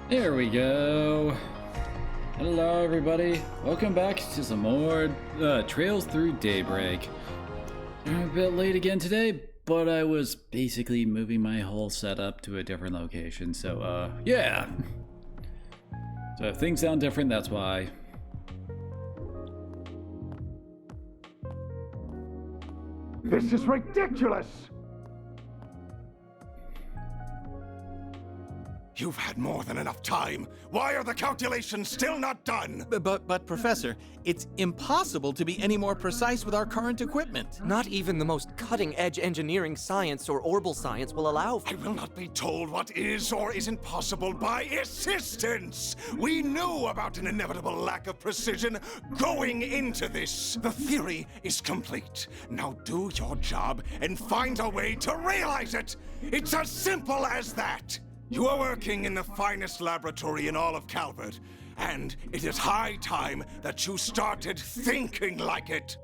There we go. Hello everybody. Welcome back to some more Trails Through Daybreak. I'm a bit late again today, but I was basically moving my whole setup to a different location, so yeah. So if things sound different, that's why. This is ridiculous! You've had more than enough time. Why are the calculations still not done? But Professor, it's impossible to be any more precise with our current equipment. Not even the most cutting-edge engineering science or orbital science will allow for— I will not be told what is or isn't possible by assistance! We knew about an inevitable lack of precision going into this. The theory is complete. Now do your job and find a way to realize it! It's as simple as that! You are working in the finest laboratory in all of Calvert, and it is high time that you started thinking like it.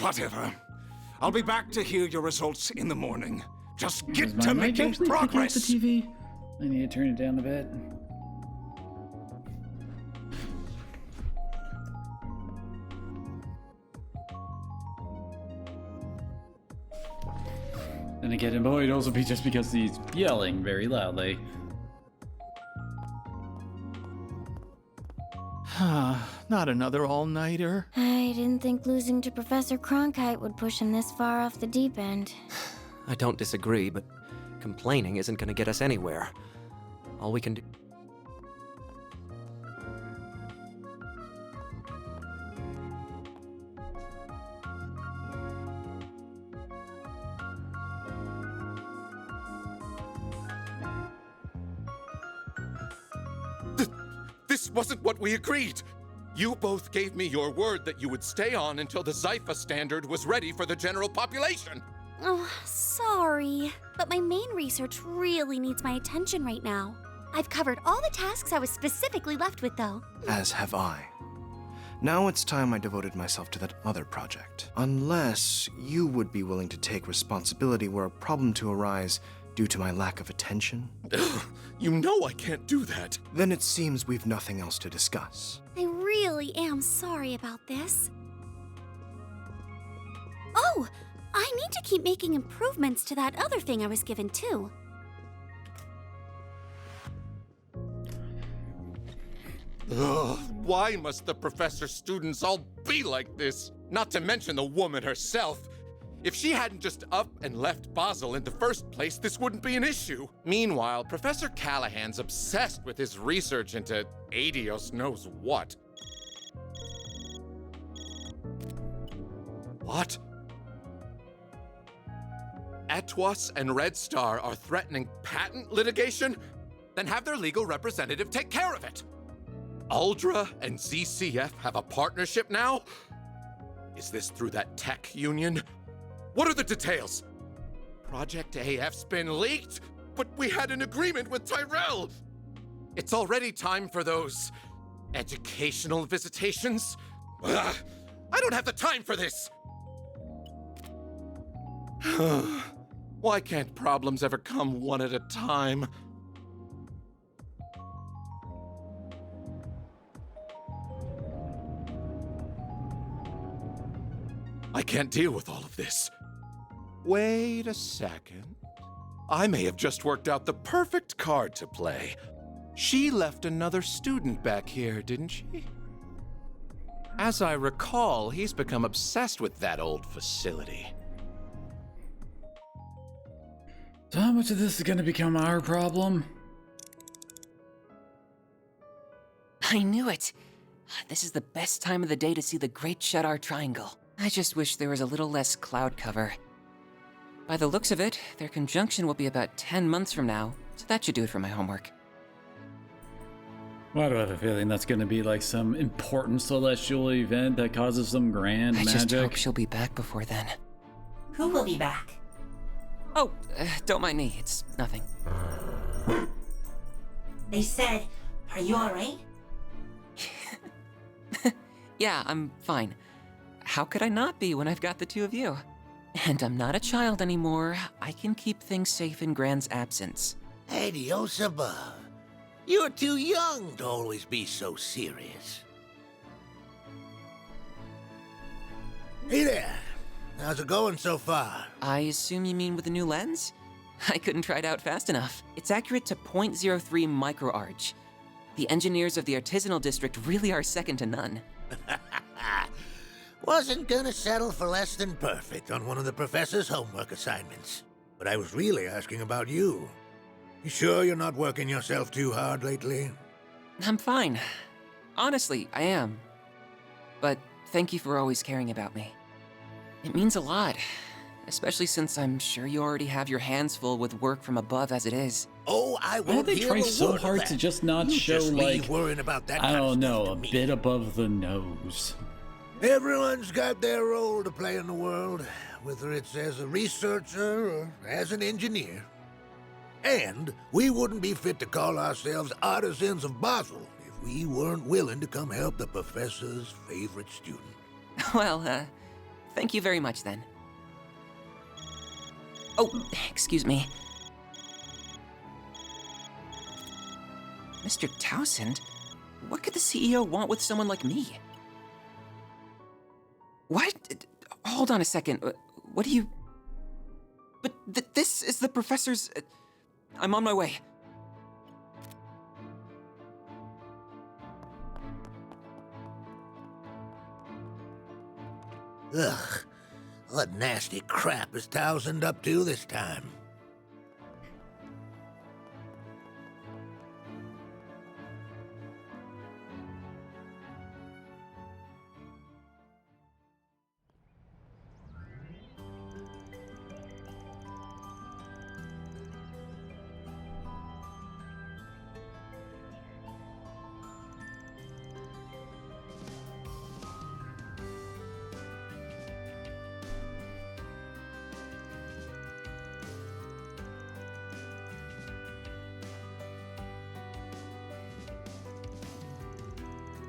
Whatever. I'll be back to hear your results in the morning. Just get to making progress! The TV? I need to turn it down a bit. And again, it might also be just because he's yelling very loudly. Not another all-nighter. I didn't think losing to Professor Cronkite would push him this far off the deep end. I don't disagree, but complaining isn't gonna get us anywhere. All we can do— This wasn't what we agreed! You both gave me your word that you would stay on until the Zypha standard was ready for the general population! Oh, sorry. But my main research really needs my attention right now. I've covered all the tasks I was specifically left with, though. As have I. Now it's time I devoted myself to that other project. Unless you would be willing to take responsibility were a problem to arise due to my lack of attention. You know I can't do that! Then it seems we've nothing else to discuss. I really am sorry about this. Oh, I need to keep making improvements to that other thing I was given, too. Ugh, why must the professor's students all be like this? Not to mention the woman herself. If she hadn't just up and left Basel in the first place, this wouldn't be an issue. Meanwhile, Professor Callahan's obsessed with his research into Adios knows what. What? Etwas and Red Star are threatening patent litigation? Then have their legal representative take care of it. Uldra and ZCF have a partnership now? Is this through that tech union? What are the details? Project AF's been leaked, but we had an agreement with Tyrell. It's already time for those educational visitations. Ugh, I don't have the time for this. Why can't problems ever come one at a time? I can't deal with all of this. Wait a second. I may have just worked out the perfect card to play. She left another student back here, didn't she? As I recall, he's become obsessed with that old facility. So how much of this is going to become our problem? I knew it! This is the best time of the day to see the Great Shadar Triangle. I just wish there was a little less cloud cover. By the looks of it, their conjunction will be about 10 months from now, so that should do it for my homework. Why do I have a feeling that's going to be like some important celestial event that causes some grand magic? I just hope she'll be back before then. Who will be back? Oh, don't mind me, it's nothing. They said, are you alright? Yeah, I'm fine. How could I not be when I've got the two of you? And I'm not a child anymore. I can keep things safe in Gran's absence. Adios above. You're too young to always be so serious. Hey there. How's it going so far? I assume you mean with the new lens? I couldn't try it out fast enough. It's accurate to 0.03 microarch. The engineers of the artisanal district really are second to none. Wasn't gonna settle for less than perfect on one of the professor's homework assignments. But I was really asking about you. You sure you're not working yourself too hard lately? I'm fine. Honestly, I am. But thank you for always caring about me. It means a lot, especially since I'm sure you already have your hands full with work from above as it is. Oh, I Why do won't they hear try a so word hard of to that. just not You show, just like, leave worrying about that I kind of don't stuff know, to a me. bit above the nose? Everyone's got their role to play in the world, whether it's as a researcher or as an engineer. And we wouldn't be fit to call ourselves artisans of Basel if we weren't willing to come help the professor's favorite student. Well, thank you very much then. Oh, excuse me. Mr. Townsend, what could the CEO want with someone like me? What? Hold on a second. What do you... But this is the professor's... I'm on my way. Ugh, what nasty crap is Townsend up to this time?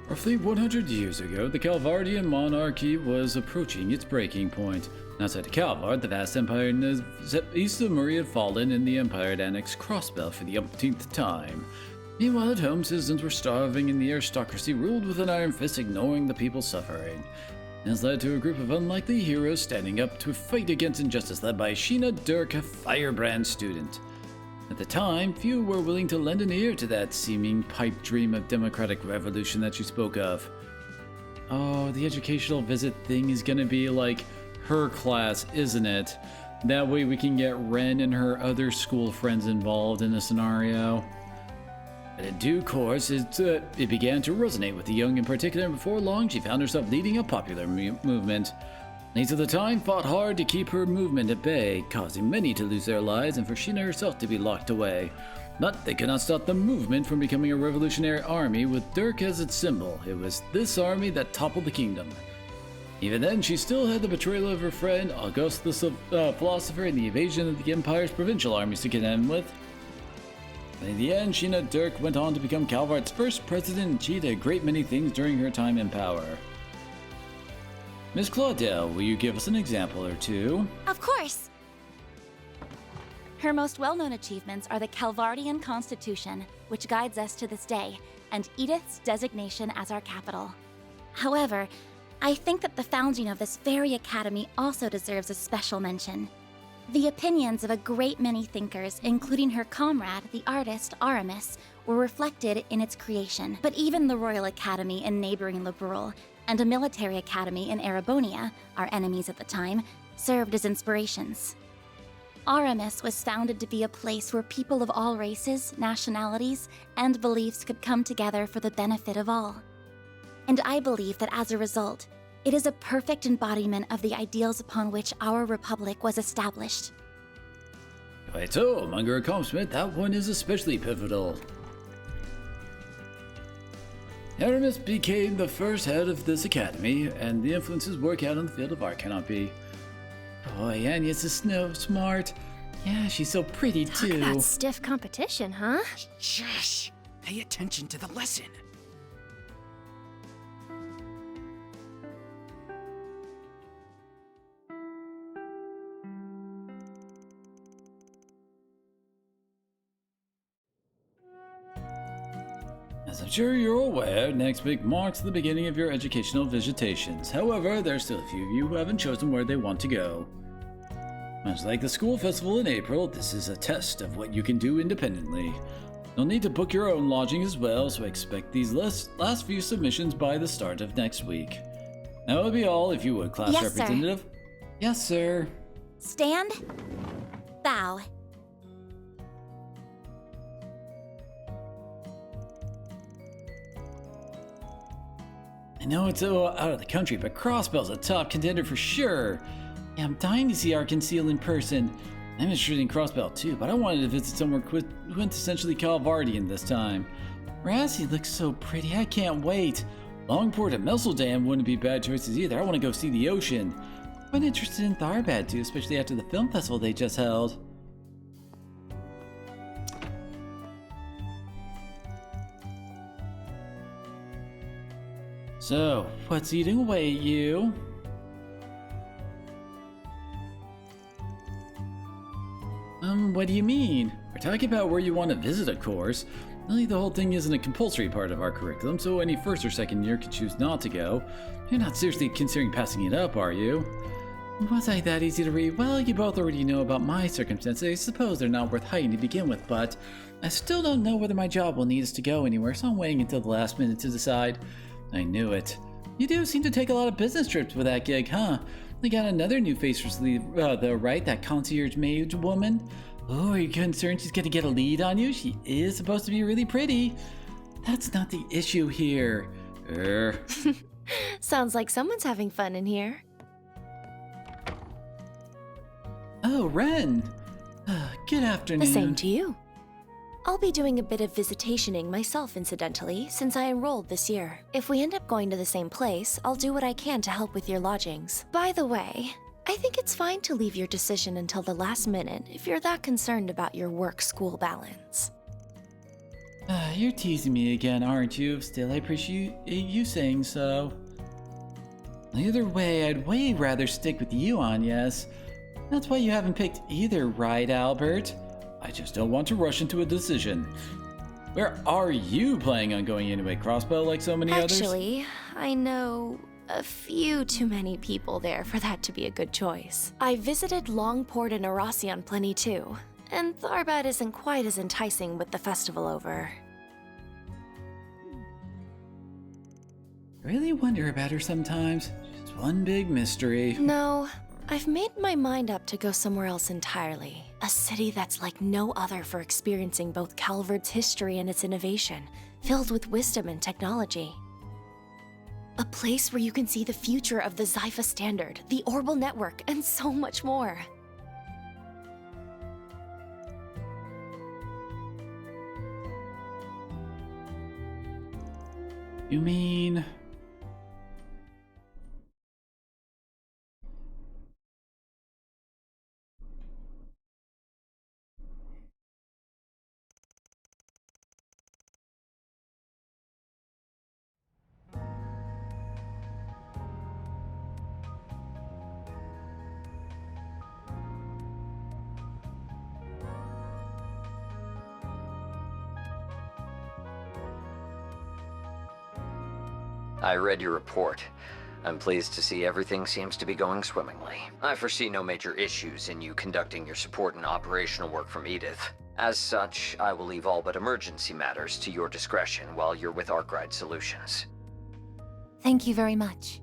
Roughly 100 years ago, the Calvardian monarchy was approaching its breaking point. Outside of Calvard, the vast empire east of Marie had fallen, and the empire had annexed Crossbell for the umpteenth time. Meanwhile, at home, citizens were starving, and the aristocracy ruled with an iron fist, ignoring the people's suffering. This led to a group of unlikely heroes standing up to fight against injustice, led by Sheena Dirk, a firebrand student. At the time, few were willing to lend an ear to that seeming pipe dream of democratic revolution that she spoke of. Oh, the educational visit thing is gonna be like her class, isn't it? That way we can get Ren and her other school friends involved in the scenario. But in due course, it began to resonate with the young in particular, and before long she found herself leading a popular movement. Knights of the time fought hard to keep her movement at bay, causing many to lose their lives and for Sheena herself to be locked away. But they could not stop the movement from becoming a revolutionary army with Dirk as its symbol. It was this army that toppled the kingdom. Even then, she still had the betrayal of her friend, August the philosopher, and the invasion of the Empire's provincial armies to contend with. But in the end, Sheena Dirk went on to become Calvard's first president, and she did a great many things during her time in power. Miss Claudel, will you give us an example or two? Of course! Her most well-known achievements are the Calvardian Constitution, which guides us to this day, and Edith's designation as our capital. However, I think that the founding of this very academy also deserves a special mention. The opinions of a great many thinkers, including her comrade, the artist Aramis, were reflected in its creation. But even the Royal Academy in neighboring Liberal and a military academy in Erebonia, our enemies at the time, served as inspirations. Aramis was founded to be a place where people of all races, nationalities, and beliefs could come together for the benefit of all. And I believe that as a result, it is a perfect embodiment of the ideals upon which our republic was established. Quite so, among her accomplishments, that one is especially pivotal. Aramis became the first head of this academy, and the influences work out on the field of art cannot be. Boy, Anya's so smart. Yeah, she's so pretty too. Talk about stiff competition, huh? Shush! Pay attention to the lesson. As I'm sure you're aware, next week marks the beginning of your educational visitations. However, there are still a few of you who haven't chosen where they want to go. Much like the school festival in April, this is a test of what you can do independently. You'll need to book your own lodging as well, so expect these last few submissions by the start of next week. That would be all, if you would, class Yes, representative. Sir. Yes, sir. Stand. Bow. I know it's out of the country, but Crossbell's a top contender for sure. Yeah, I'm dying to see Arkansas in person. I'm interested in Crossbell too, but I wanted to visit somewhere quintessentially Calvardian this time. Razzie looks so pretty, I can't wait. Longport and Messeldam wouldn't be bad choices either. I want to go see the ocean. I'm interested in Tharbad too, especially after the film festival they just held. So, what's eating away at you? What do you mean? We're talking about where you want to visit, of course. Really, the whole thing isn't a compulsory part of our curriculum, so any first or second year can choose not to go. You're not seriously considering passing it up, are you? Was I that easy to read? Well, you both already know about my circumstances. I suppose they're not worth hiding to begin with, but I still don't know whether my job will need us to go anywhere, so I'm waiting until the last minute to decide. I knew it. You do seem to take a lot of business trips with that gig, huh? They got another new face recently, though, right? That concierge maid woman? Oh, are you concerned she's gonna get a lead on you? She is supposed to be really pretty. That's not the issue here. Sounds like someone's having fun in here. Oh, Ren. Good afternoon. The same to you. I'll be doing a bit of visitationing myself, incidentally, since I enrolled this year. If we end up going to the same place, I'll do what I can to help with your lodgings. By the way, I think it's fine to leave your decision until the last minute if you're that concerned about your work-school balance. You're teasing me again, aren't you? Still, I appreciate you saying so. Either way, I'd way rather stick with you, Agnes. That's why you haven't picked either, right, Albert? I just don't want to rush into a decision. Where are you planning on going anyway, Crossbell, like so many others? Actually, I know a few too many people there for that to be a good choice. I visited Longport and Erasion plenty too, and Tharbad isn't quite as enticing with the festival over. I really wonder about her sometimes. She's one big mystery. No, I've made my mind up to go somewhere else entirely. A city that's like no other for experiencing both Calvard's history and its innovation, filled with wisdom and technology. A place where you can see the future of the Zypha Standard, the Orbal Network, and so much more. You mean... I read your report. I'm pleased to see everything seems to be going swimmingly. I foresee no major issues in you conducting your support and operational work from Edith. As such, I will leave all but emergency matters to your discretion while you're with Arkwright Solutions. Thank you very much.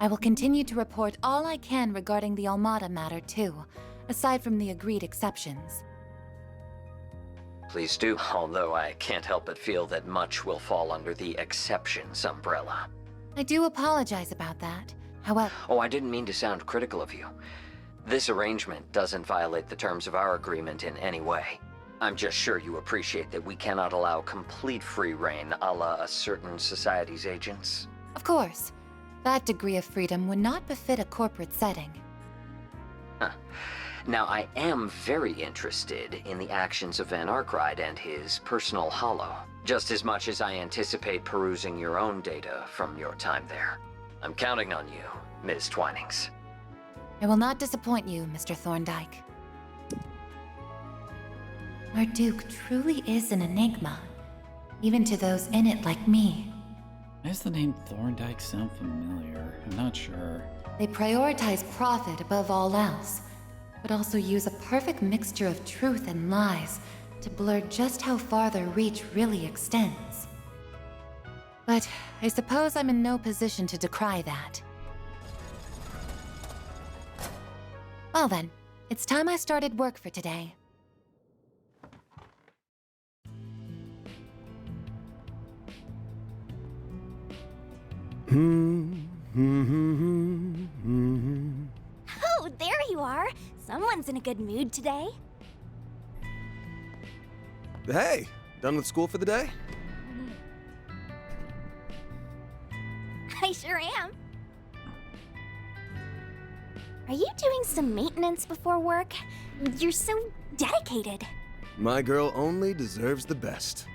I will continue to report all I can regarding the Almada matter, too, aside from the agreed exceptions. Please do, although I can't help but feel that much will fall under the exceptions umbrella. I do apologize about that. However... Oh, I didn't mean to sound critical of you. This arrangement doesn't violate the terms of our agreement in any way. I'm just sure you appreciate that we cannot allow complete free reign a la a certain society's agents. Of course. That degree of freedom would not befit a corporate setting. Huh. Now, I am very interested in the actions of Van Arkwright and his personal hollow, just as much as I anticipate perusing your own data from your time there. I'm counting on you, Ms. Twinings. I will not disappoint you, Mr. Thorndyke. Our Duke truly is an enigma. even to those in it like me. Why does the name Thorndike sound familiar? I'm not sure. They prioritize profit above all else, but also use a perfect mixture of truth and lies to blur just how far their reach really extends. But I suppose I'm in no position to decry that. Well then, it's time I started work for today. Oh, there you are. Someone's in a good mood today. Hey, done with school for the day? I sure am. Are you doing some maintenance before work? You're so dedicated. My girl only deserves the best.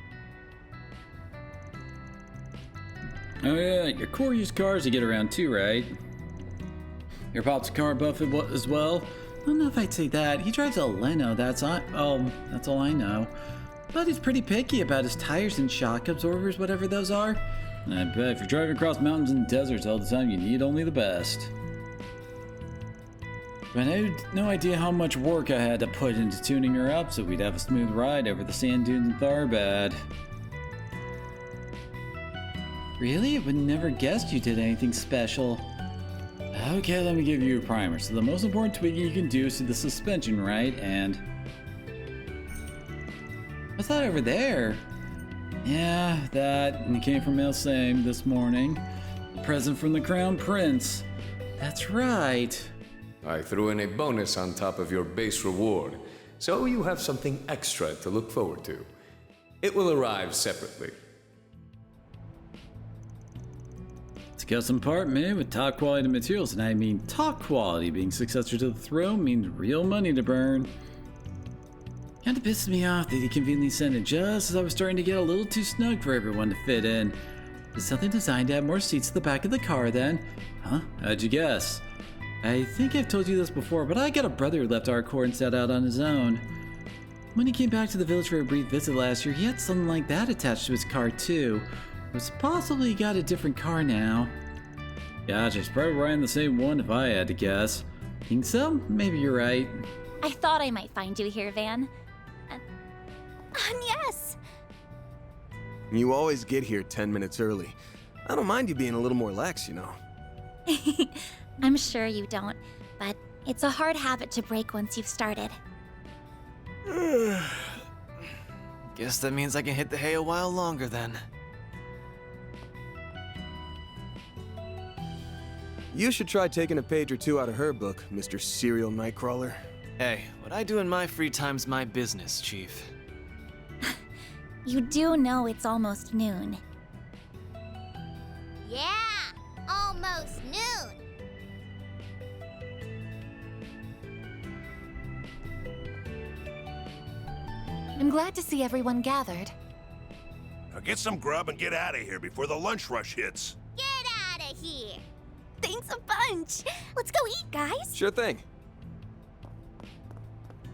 Oh yeah, your core use cars to get around too, right? Your pop's a car buff as well? I don't know if I'd say that. He drives a Leno, that's all I know. But he's pretty picky about his tires and shock absorbers, whatever those are. I bet if you're driving across mountains and deserts all the time, you need only the best. But I had no idea how much work I had to put into tuning her up so we'd have a smooth ride over the sand dunes in Tharbad. Really? I would never guessed you did anything special. Okay, let me give you a primer. So the most important tweaking you can do is to the suspension, right? And... what's that over there? Yeah, that. And it came from mail same this morning. A present from the Crown Prince. That's right. I threw in a bonus on top of your base reward, so you have something extra to look forward to. It will arrive separately. It's a custom part made with top quality materials, and I mean top quality. Being successor to the throne means real money to burn. Kinda pisses me off that he conveniently sent it just as I was starting to get a little too snug for everyone to fit in. Is something designed to have more seats at the back of the car then? Huh? How'd you guess? I think I've told you this before, but I got a brother who left our corps and set out on his own. When he came back to the village for a brief visit last year, he had something like that attached to his car too. It's possible he got a different car now. Gosh, he's probably riding the same one if I had to guess. Think so? Maybe you're right. I thought I might find you here, Van. Yes! You always get here 10 minutes early. I don't mind you being a little more lax, you know. I'm sure you don't, but it's a hard habit to break once you've started. Guess that means I can hit the hay a while longer then. You should try taking a page or two out of her book, Mr. Serial Nightcrawler. Hey, what I do in my free time's my business, Chief. You do know it's almost noon. Yeah, almost noon. I'm glad to see everyone gathered. Now get some grub and get out of here before the lunch rush hits. Get out of here. Thanks a bunch. Let's go eat, guys. Sure thing.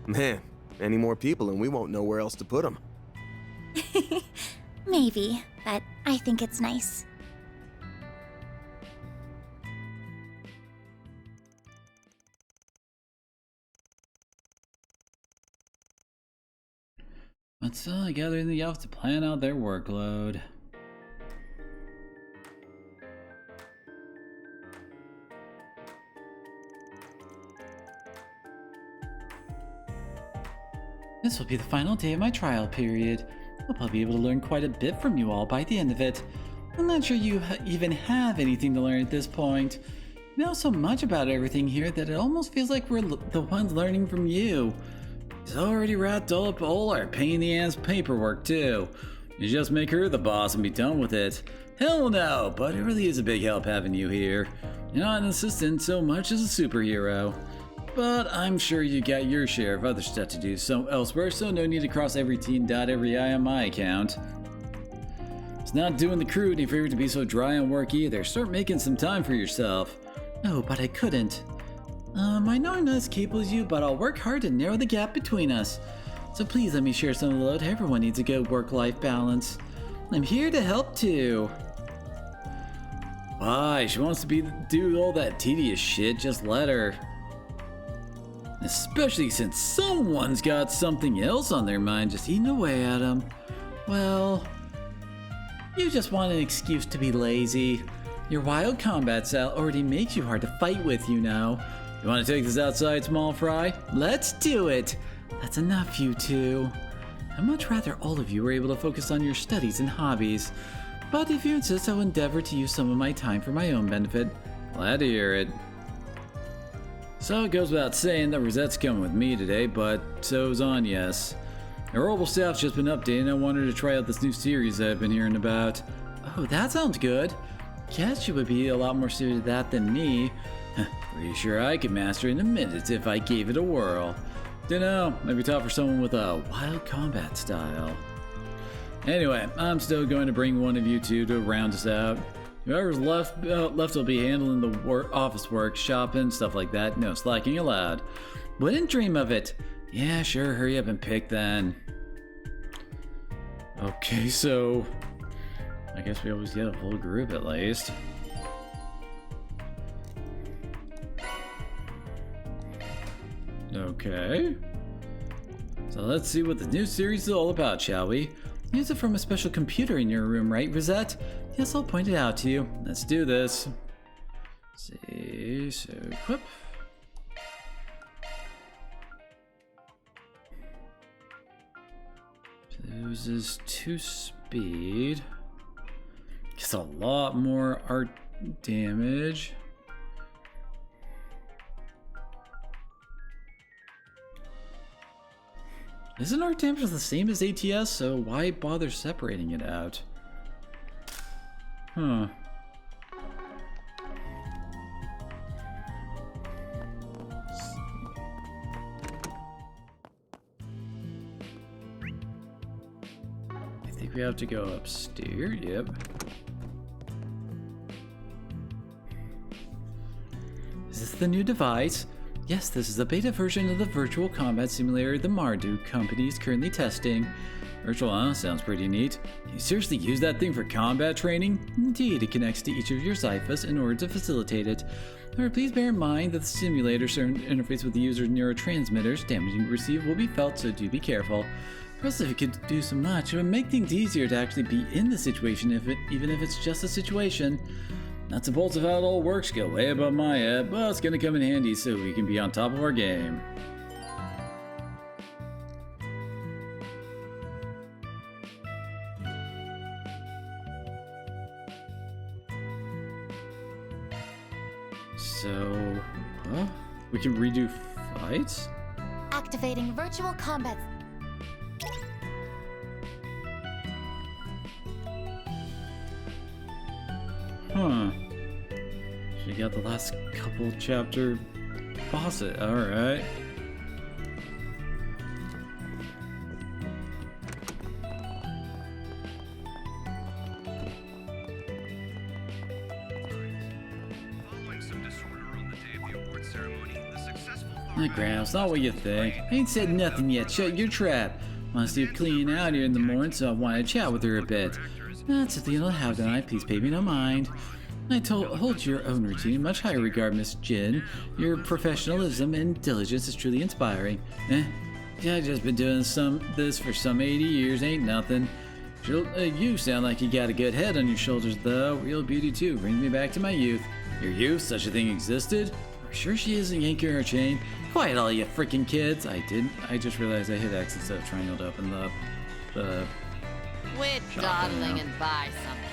Man, any more people and we won't know where else to put them. Maybe, but I think it's nice. Let's gather in the elves to plan out their workload. This will be the final day of my trial period. I'll probably be able to learn quite a bit from you all by the end of it. I'm not sure you even have anything to learn at this point. You know so much about everything here that it almost feels like we're the ones learning from you. He's already wrapped up all our pain-in-the-ass paperwork too. You just make her the boss and be done with it. Hell no, but it really is a big help having you here. You're not an assistant so much as a superhero. But I'm sure you got your share of other stuff to do elsewhere, so no need to cross every T and dot every I on my account. It's not doing the crew any favor to be so dry on work either. Start making some time for yourself. No, but I couldn't. I know I'm not as capable as you, but I'll work hard to narrow the gap between us. So please let me share some of the load. Everyone needs a good work-life balance. I'm here to help too. Why? She wants to do all that tedious shit, just let her. Especially since someone's got something else on their mind just eating away at them. Well, you just want an excuse to be lazy. Your wild combat style already makes you hard to fight with, you know. You want to take this outside, small fry? Let's do it! That's enough, you two. I'd much rather all of you were able to focus on your studies and hobbies. But if you insist, I'll endeavor to use some of my time for my own benefit. Glad to hear it. So it goes without saying that Rosette's coming with me today, but so's Agnes. Our orbital staff's just been updated and I wanted to try out this new series that I've been hearing about. Oh, that sounds good. Guess she would be a lot more suited to that than me. Pretty sure I could master it in a minute if I gave it a whirl. Dunno, might be tough for someone with a wild combat style. Anyway, I'm still going to bring one of you two to round us out. Whoever's left will be handling the office work, shopping, stuff like that. No slacking allowed. Wouldn't dream of it. Yeah, sure, hurry up and pick then. Okay, so I guess we always get a full group at least. Okay. So let's see what the new series is all about, shall we? Use it from a special computer in your room, right, Rosette? Yes, I'll point it out to you. Let's do this. Let's see, so equip. Loses 2 speed. Gets a lot more art damage. Isn't art damage the same as ATS, so why bother separating it out? Huh. I think we have to go upstairs, yep. Is this the new device? Yes, this is a beta version of the virtual combat simulator the Marduk company is currently testing. Virtual, sounds pretty neat. Can you seriously use that thing for combat training? Indeed, it connects to each of your Zyphas in order to facilitate it. However, please bear in mind that the simulator's interface with the user's neurotransmitters. Damage received will be felt, so do be careful. Perhaps if it could do so much, it would make things easier to actually be in the situation, even if it's just a situation. Nuts and bolts of how it all works go way above my head, but it's gonna come in handy so we can be on top of our game. So, we can redo fights? Activating virtual combat. Huh. She got the last couple chapter bosses. Alright. Graham, it's not what you think. I ain't said nothing yet. Shut your trap. Want to see her cleaning out here in the morning, so I wanted to chat with her a bit. That's at the end of the house tonight. Please pay me no mind. I hold your own routine in much higher regard, Miss Jin. Your professionalism and diligence is truly inspiring. Yeah, I've just been doing this for some 80 years. Ain't nothing. You sound like you got a good head on your shoulders, though. Real beauty, too. Brings me back to my youth. Your youth? Such a thing existed? Are you sure she isn't yanking her chain? Quiet, all you freaking kids. I just realized I hit X instead of triangle to open the Quit dawdling and buy something.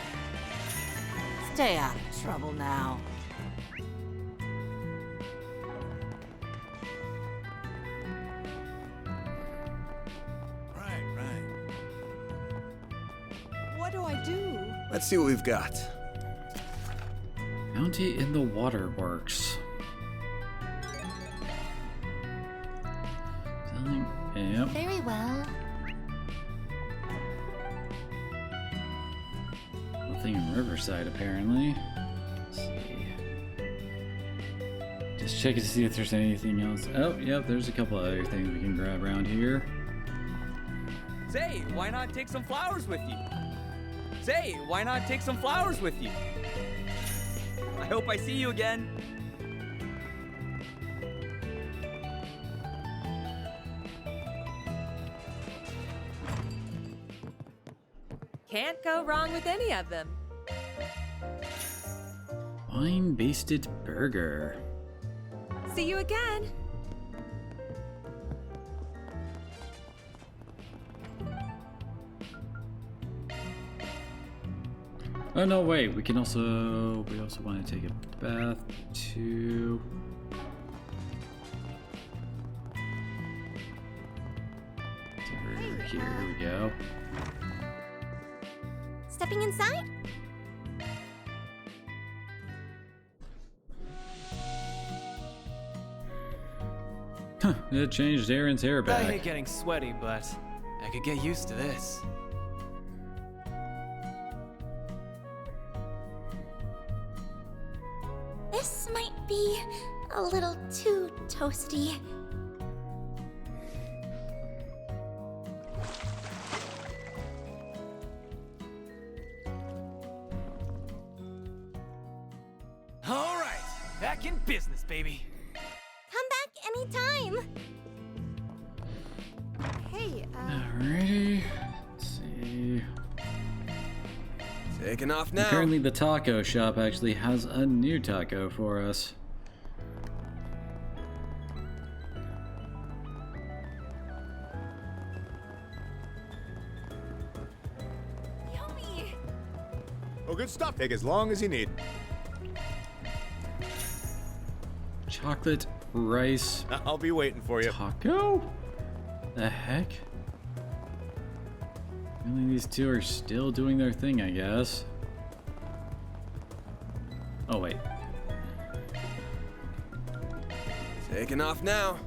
Stay out of trouble now. Right. What do I do? Let's see what we've got. Bounty in the Waterworks. Yep. Very well. Nothing in Riverside, apparently. Let's see. Just checking to see if there's anything else. Oh, yep, there's a couple other things we can grab around here. Say, why not take some flowers with you? Say, why not take some flowers with you? I hope I see you again. Can't go wrong with any of them. Wine-basted burger. See you again. Oh no, wait, we also want to take a bath too. Here we go. Stepping inside? Huh, it changed Aaron's hair I back. hate getting sweaty, but I could get used to this. This might be a little too toasty. All right, back in business, baby. Come back anytime. Hey, Alrighty. Let's see. Taking off now. Apparently the taco shop actually has a new taco for us. Yummy! Oh, good stuff. Take as long as you need. Chocolate rice I'll be waiting for you. taco? The heck? Apparently these two are still doing their thing, I guess. Oh wait. Taking off now.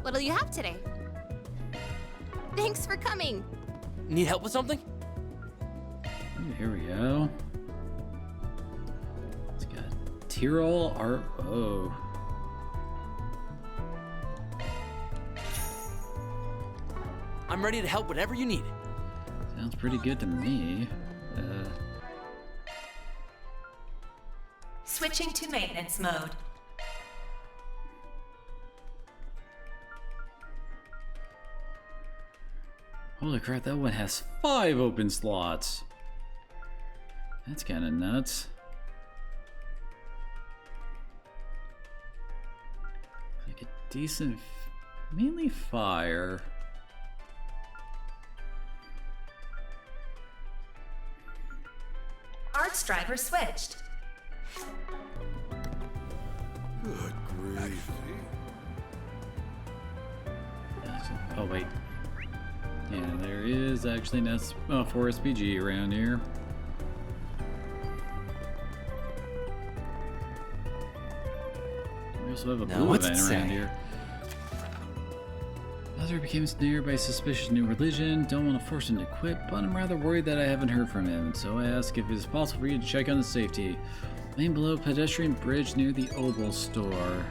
What'll you have today? Thanks for coming. Need help with something? Here we go. It's got Tyrol art. Oh. I'm ready to help whatever you need. Sounds pretty good to me. Switching to maintenance mode. Holy crap, that one has 5 open slots. That's kind of nuts. Like a decent, mainly fire. Arts driver switched. Good grief. Oh wait. Yeah, there is actually an Forest PG around here. We also have a Now, blue what's it event around say? here. Mother became snared by suspicious new religion. Don't want to force him to quit, but I'm rather worried that I haven't heard from him, and so I ask if it is possible for you to check on his safety. Lane below pedestrian bridge near the Obel store.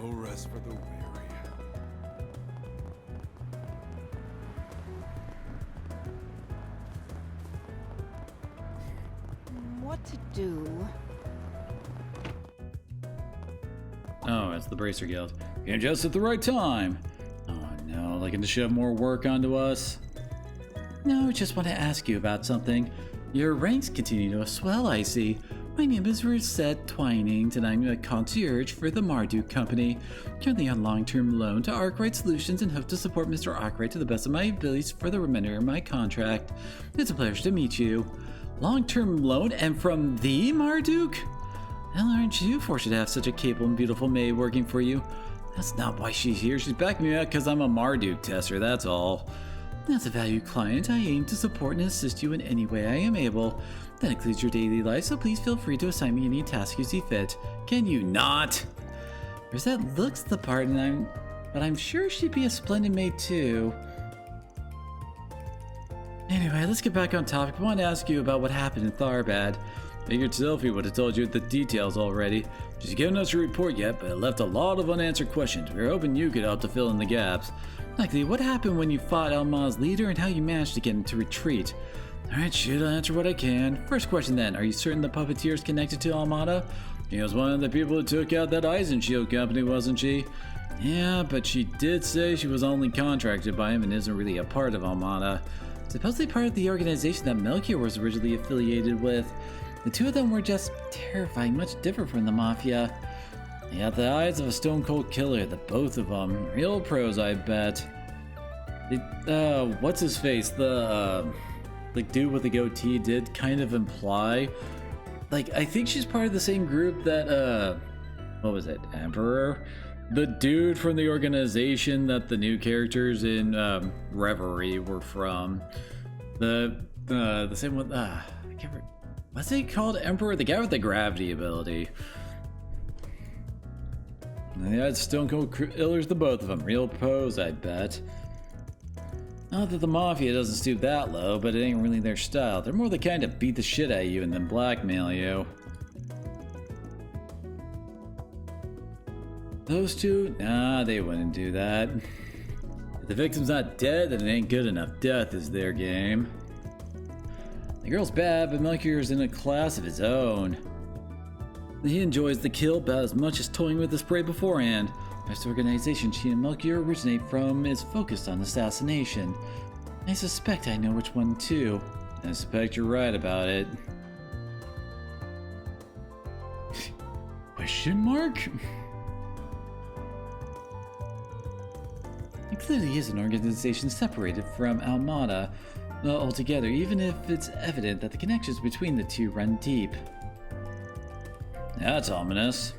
No rest for the weary. What to do? Oh, it's the Bracer Guild. Came just at the right time. Oh no, looking to shove more work onto us? No, just want to ask you about something. Your ranks continue to swell, I see. My name is Rosette Twinings, and I'm a concierge for the Marduk Company. Currently on long-term loan to Arkwright Solutions and hope to support Mr. Arkwright to the best of my abilities for the remainder of my contract. It's a pleasure to meet you. Long-term loan and from the Marduk? Well, aren't you fortunate to have such a capable and beautiful maid working for you? That's not why she's here. She's backing me up because I'm a Marduk tester, that's all. As a valued client, I aim to support and assist you in any way I am able. That includes your daily life, so please feel free to assign me any task you see fit. Can you not? Rosette looks the part, but I'm sure she'd be a splendid maid too. Anyway, let's get back on topic. I want to ask you about what happened in Tharbad. Figured Selphie would have told you the details already. She's given us a report yet, but it left a lot of unanswered questions. We were hoping you could help to fill in the gaps. Likely, what happened when you fought Alma's leader and how you managed to get him to retreat? Alright, shoot, I'll answer what I can. First question then, are you certain the puppeteer is connected to Almada? She was one of the people who took out that Eisenshield company, wasn't she? Yeah, but she did say she was only contracted by him and isn't really a part of Almada. Supposedly part of the organization that Melchior was originally affiliated with. The two of them were just terrifying, much different from the Mafia. They got the eyes of a stone-cold killer, the both of them. Real pros, I bet. What's his face? The dude with the goatee did kind of imply... Like, I think she's part of the same group that, what was it? Emperor? The dude from the organization that the new characters in, Reverie were from. The same one, I can't remember. What's he called? Emperor? The guy with the gravity ability. Yeah, it's Stone Cold Killers, the both of them. Real pose, I bet. Not that the Mafia doesn't stoop that low, but it ain't really their style. They're more the kind to beat the shit out of you and then blackmail you. Those two? Nah, they wouldn't do that. If the victim's not dead, then it ain't good enough. Death is their game. The girl's bad, but Melchior's in a class of his own. He enjoys the kill about as much as toying with the spray beforehand. The best organization she and Melchior originate from is focused on assassination. I suspect I know which one too. I suspect you're right about it. Question mark? It clearly is an organization separated from Almada altogether, even if it's evident that the connections between the two run deep. That's ominous.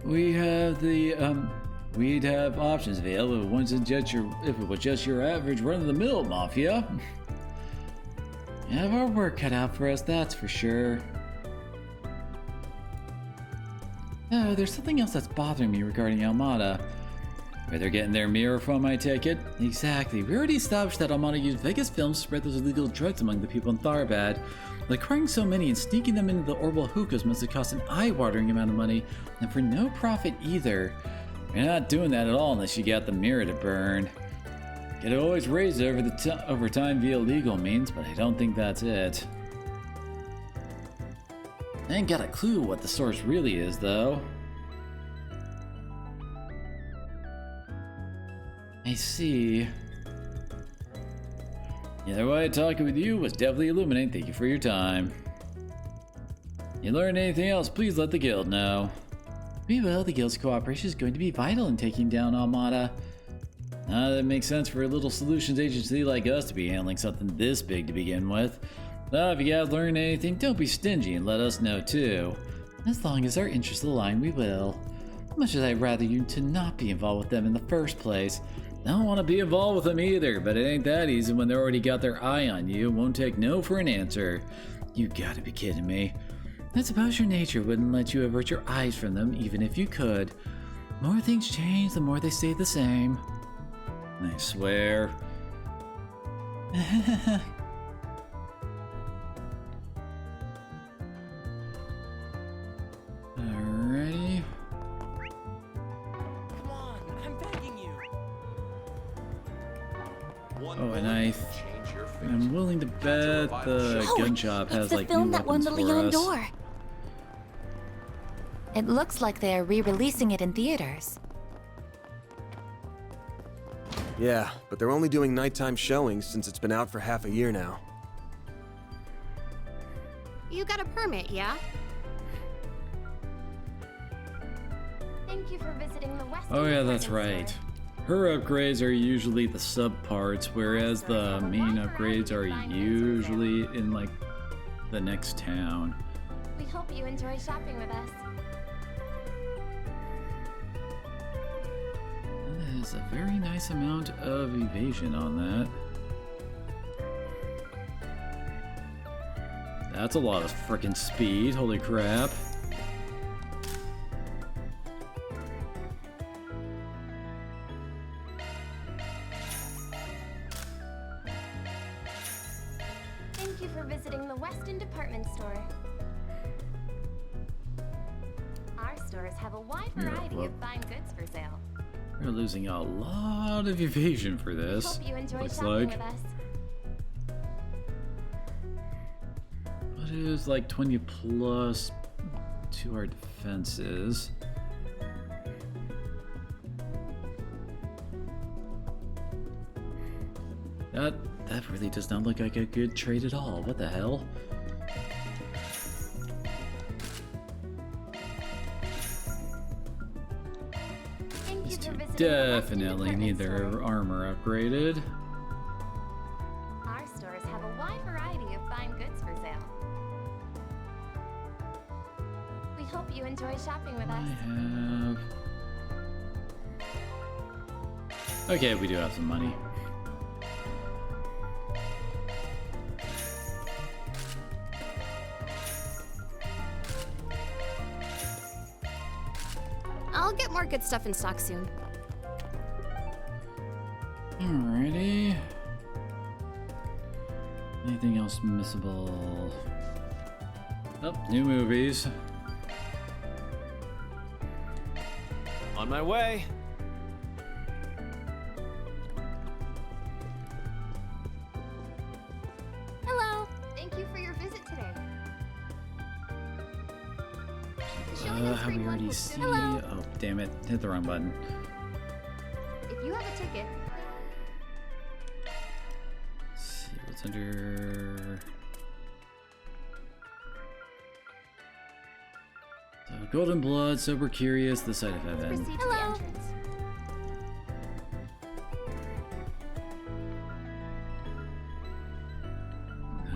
We'd have options available if it was just your average run-of-the-mill Mafia. You have our work cut out for us, that's for sure. Oh, there's something else that's bothering me regarding Almada. Where they're getting their mirror from, I take it? Exactly. We already established that Almada used Vegas films to spread those illegal drugs among the people in Tharbad. But acquiring so many and sneaking them into the Orbital hookahs must have cost an eye-watering amount of money, and for no profit either. You're not doing that at all unless you got the mirror to burn. Could always raise it over time via legal means, but I don't think that's it. I ain't got a clue what the source really is, though. I see. Either way, talking with you was definitely illuminating. Thank you for your time. You learn anything else, please let the guild know. We will. The guild's cooperation is going to be vital in taking down Almada. That makes sense for a little solutions agency like us to be handling something this big to begin with. If you guys learn anything, don't be stingy and let us know too. As long as our interests align, we will. Much as I'd rather you to not be involved with them in the first place. I don't want to be involved with them either, but it ain't that easy when they already got their eye on you. Won't take no for an answer. You gotta be kidding me. I suppose your nature wouldn't let you avert your eyes from them, even if you could. The more things change, the more they stay the same. I swear. Alrighty. Come on, I'm begging you. Oh, and I'm willing to bet the gun shop has like new weapons for us. Door. It looks like they are re-releasing it in theaters. Yeah, but they're only doing nighttime showings since it's been out for half a year now. You got a permit, yeah? Thank you for visiting the West. Oh yeah, that's right. Her upgrades are usually the sub-parts, whereas the main upgrades are usually in like the next town. We hope you enjoy shopping with us. That is a very nice amount of evasion on that. That's a lot of frickin' speed, holy crap. Thank visiting the Weston Department Store. Our stores have a wide variety of fine goods for sale. We're losing a lot of evasion for this. Hope you enjoy Looks shopping like. with us. What is like 20 plus to our defenses? That really does not look like a good trade at all. What the hell? These two definitely need their armor upgraded. Our stores have a wide variety of fine goods for sale. We hope you enjoy shopping with us. Okay, we do have some money. I'll get more good stuff in stock soon. Alrighty. Anything else missable? Oh, new movies. On my way. Hello. Thank you for your visit today. Have we already seen? Oh, damn it. Hit the wrong button. If you have a ticket. Let's see what's under. So, Golden Blood, Sober Curious, The Sight of Heaven. Hello.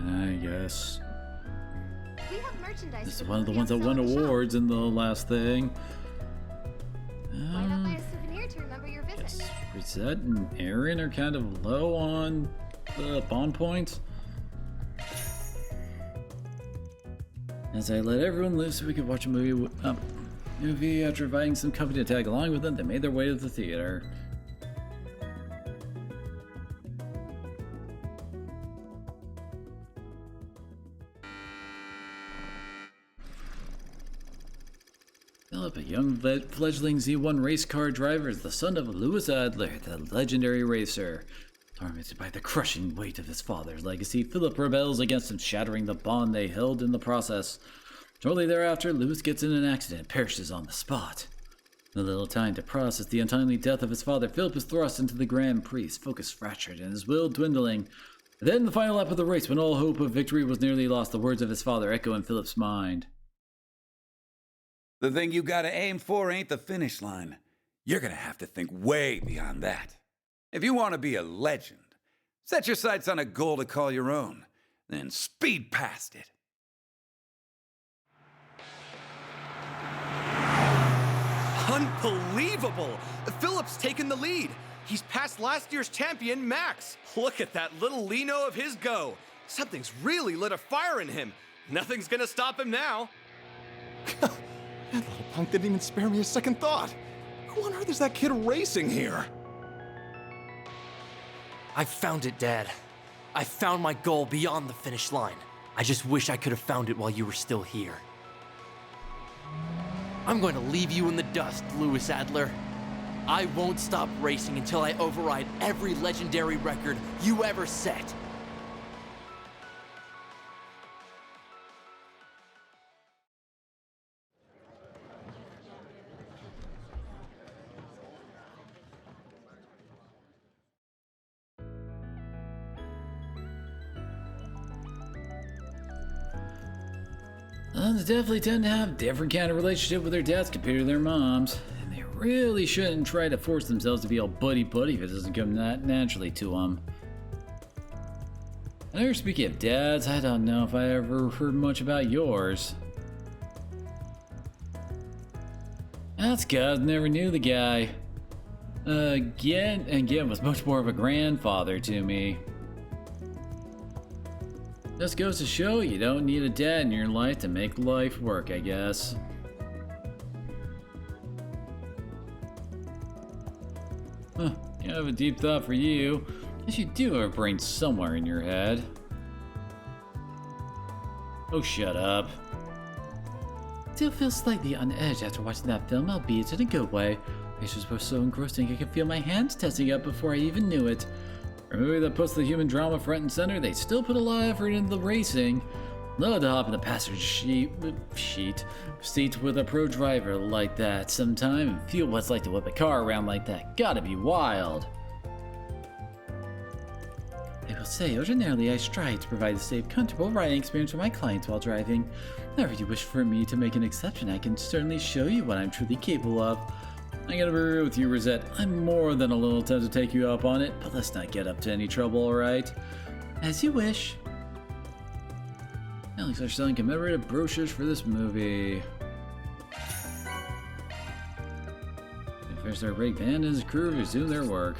I guess. We have merchandise. This is one of the ones that won awards in the last thing. Why not buy a souvenir to remember your visit? Reset and Aaron are kind of low on the bond points. As I let everyone loose so we could watch a movie, after inviting some company to tag along with them, they made their way to the theater. Philip, a young fledgling Z1 race car driver, is the son of Louis Adler, the legendary racer. Tormented by the crushing weight of his father's legacy, Philip rebels against him, shattering the bond they held in the process. Shortly thereafter, Louis gets in an accident and perishes on the spot. With little time to process the untimely death of his father, Philip is thrust into the Grand Prix, focus fractured and his will dwindling. Then the final lap of the race, when all hope of victory was nearly lost, the words of his father echo in Philip's mind. The thing you gotta aim for ain't the finish line. You're gonna have to think way beyond that. If you want to be a legend, set your sights on a goal to call your own, then speed past it. Unbelievable! Philip's taken the lead. He's passed last year's champion, Max. Look at that little Lino of his go. Something's really lit a fire in him. Nothing's gonna stop him now. That little punk didn't even spare me a second thought. Who on earth is that kid racing here? I found it, Dad. I found my goal beyond the finish line. I just wish I could have found it while you were still here. I'm going to leave you in the dust, Louis Adler. I won't stop racing until I override every legendary record you ever set. They definitely tend to have different kind of relationship with their dads compared to their moms, and they really shouldn't try to force themselves to be all buddy-buddy if it doesn't come naturally to them. And speaking of dads, I don't know if I ever heard much about yours. That's good, never knew the guy. Again was much more of a grandfather to me. Just goes to show you don't need a dad in your life to make life work, I guess. Huh, kind of a deep thought for you. Guess you do have a brain somewhere in your head. Oh, shut up. Still feel slightly on edge after watching that film, albeit in a good way. Pictures were so engrossing I could feel my hands tensing up before I even knew it. For a movie that puts the human drama front and center, they still put a lot of effort into the racing. Love to hop in the passenger seat with a pro driver like that sometime and feel what it's like to whip a car around like that. Gotta be wild. I will say, ordinarily I strive to provide a safe, comfortable riding experience for my clients while driving. Whenever you wish for me to make an exception, I can certainly show you what I'm truly capable of. I gotta be real with you, Rosette. I'm more than a little tempted to take you up on it, but let's not get up to any trouble, alright? As you wish. Alex are selling commemorative brochures for this movie. And first, our break van and his crew resume their work.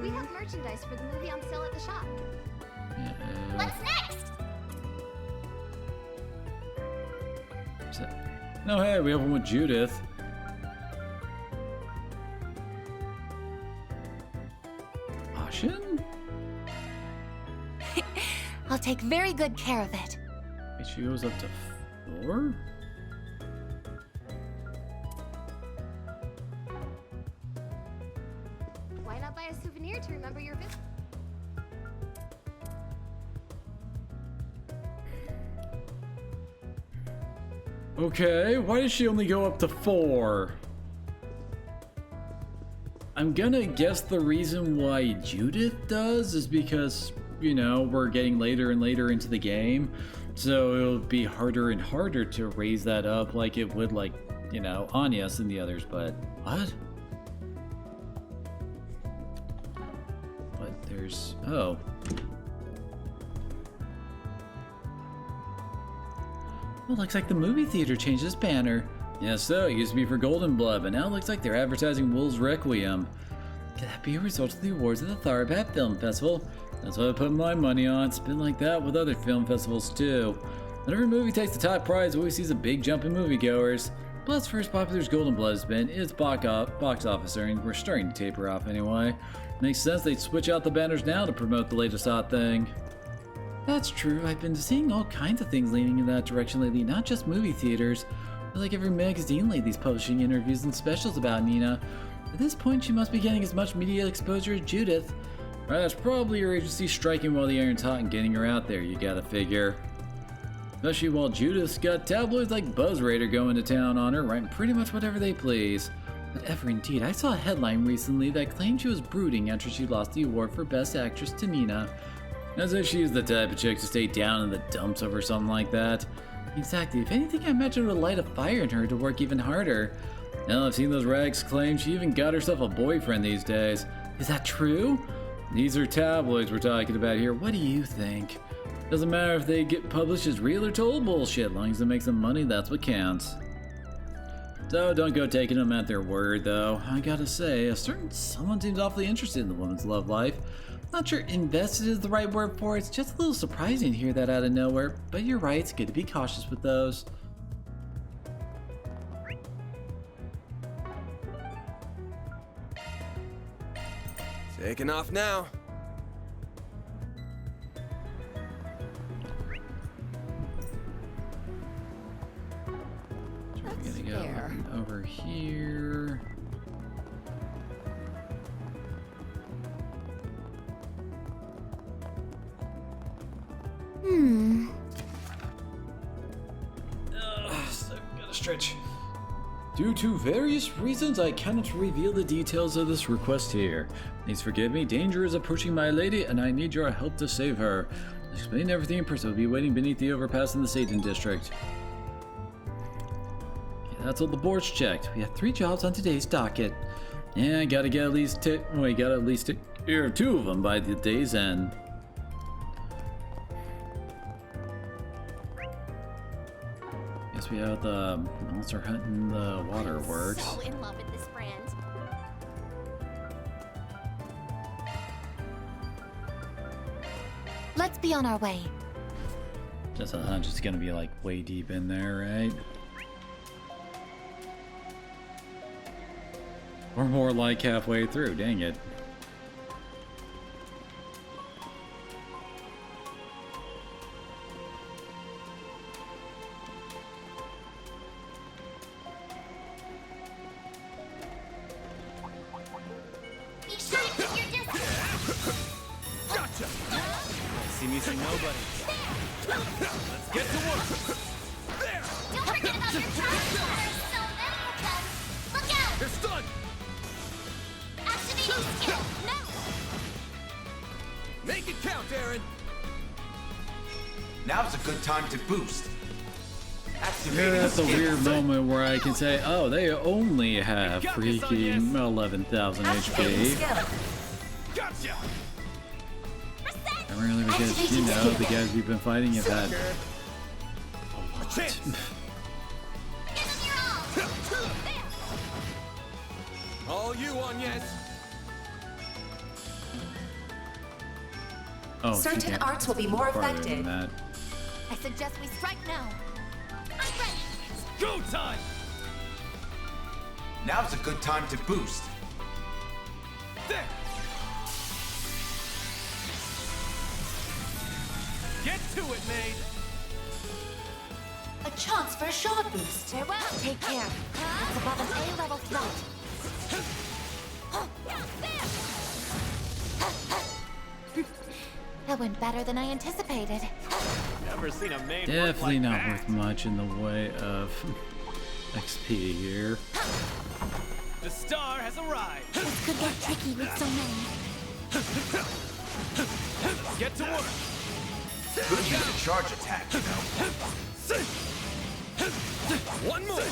We have merchandise for the movie on sale at the shop. What's next? No, hey, we have one with Judith. Caution? I'll take very good care of it. Wait, she goes up to 4? Why not buy a souvenir to remember your visit? Okay, why does she only go up to 4? I'm gonna guess the reason why Judith does is because, you know, we're getting later and later into the game, so it'll be harder and harder to raise that up like it would, like, you know, Anya's and the others, but what? But there's, oh. Well, looks like the movie theater changed its banner. Yes, so it used to be for Golden Blood, but now it looks like they're advertising Wolves Requiem. Could that be a result of the awards at the Tharabat Film Festival? That's what I put my money on. It's been like that with other film festivals too. Whenever a movie takes the top prize, it always sees a big jump in moviegoers. Blood's first popular as Golden Blood has been, its box office earnings were starting to taper off anyway. Makes sense they'd switch out the banners now to promote the latest hot thing. That's true, I've been seeing all kinds of things leaning in that direction lately, not just movie theaters. But like every magazine lately's publishing interviews and specials about Nina. At this point, she must be getting as much media exposure as Judith. Right, that's probably your agency striking while the iron's hot and getting her out there, you gotta figure. Especially while Judith's got tabloids like BuzzRaider going to town on her, writing pretty much whatever they please. But ever indeed, I saw a headline recently that claimed she was brooding after she lost the award for Best Actress to Nina. As if she's the type of chick to stay down in the dumps over something like that. Exactly, if anything, I imagine it would light a fire in her to work even harder. Now I've seen those rags claim she even got herself a boyfriend these days. Is that true? These are tabloids we're talking about here. What do you think? Doesn't matter if they get published as real or total bullshit. As long as it makes them money, that's what counts. So don't go taking them at their word, though. I gotta say, a certain someone seems awfully interested in the woman's love life. Not sure invested is the right word for it. It's just a little surprising to hear that out of nowhere. But you're right, it's good to be cautious with those. Taking off now. We're gonna go over here. Gotta stretch. Due to various reasons, I cannot reveal the details of this request here. Please forgive me, danger is approaching my lady, and I need your help to save her. I'll explain everything in person. We'll be waiting beneath the overpass in the Satan district. Okay, that's all the board's checked. We have 3 jobs on today's docket. Yeah, gotta get at least take care of 2 of them by the day's end. Guess we have the monster hunting the waterworks. So in love with this brand. Let's be on our way. Just a hunch it's gonna be like way deep in there, right? Or more like halfway through, dang it. Releasing nobody. Let's get to work. Don't forget about your charge. There's so many of them. Look out! They're stunned. Activating skill. No. Make it count, Aaron. Now's a good time to boost. Yeah, that's a weird moment where I can say, oh, they only have freaking 11,000 HP. Gotcha. And really, because, you know, the guys we've been fighting have had a lot. All you on, yes. Oh, certain arts will be more effective. That. I suggest we strike now. I'm ready. Go time. Now's a good time to boost. There. Get to it, Maid. A chance for a shot boost. Farewell. Take care. It's above an A-level threat. That went better than I anticipated. Never seen a Maid Definitely work like not that. worth much in the way of XP here. The star has arrived. This could get tricky with so many. Get to work. Could use a charge attack, you know. One more.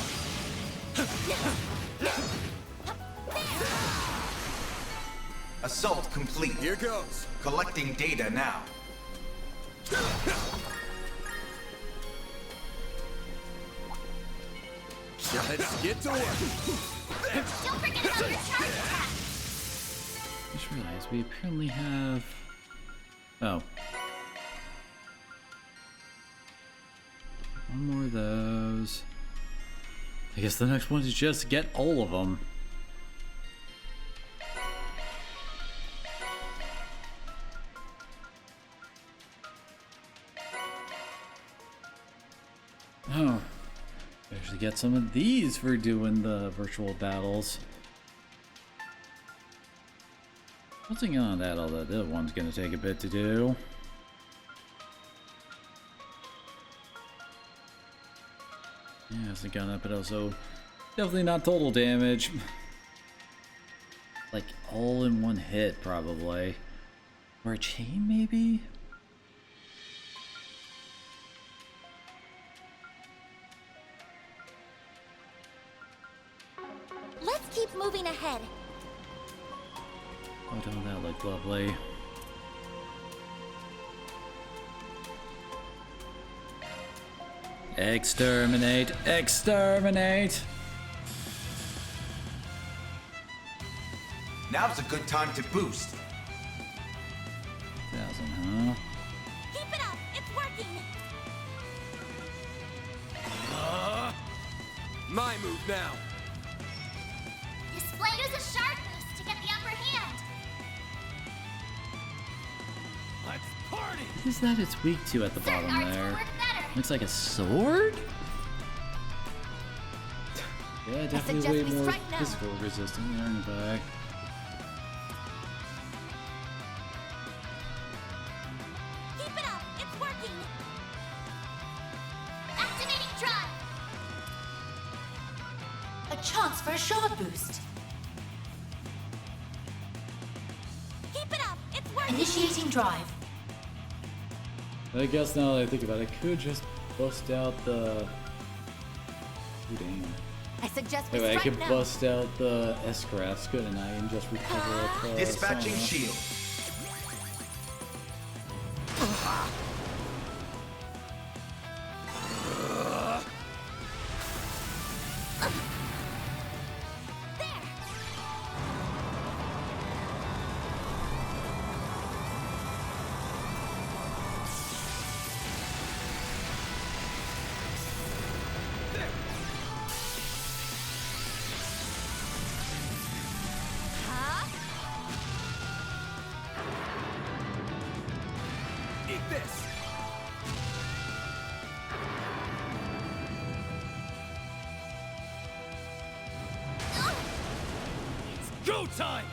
Assault complete. Here goes. Collecting data now. Let's get to work. Don't forget about your charge attack. Just realized we apparently have. Oh. One more of those. I guess the next one is just to get all of them. Oh. Actually get some of these for doing the virtual battles. Nothing on that, although the other one's gonna take a bit to do. Yeah, it's a gun up, but also definitely not total damage. Like all in one hit, probably. Or a chain, maybe? Let's keep moving ahead. Oh, don't that look lovely? Exterminate! Exterminate! Now's a good time to boost. 1,000, huh? Keep it up. It's working. My move now. Display as a shard boost to get the upper hand. Let's party. What is that it's weak to at the Certain bottom arts will there? work better. Looks like a sword? Yeah, definitely suggest way we more strike now. physical resistant there in the back. Keep it up. It's working. Activating drive. A chance for a shot boost. Keep it up. It's working. Initiating drive. I guess now that I think about it, I could just bust out the. Ooh, damn. I suggest we Anyway, I strike could now. bust out the S-Crafts, couldn't I, and just recover up Dispatching Sona. shield. Eat this. It's go time.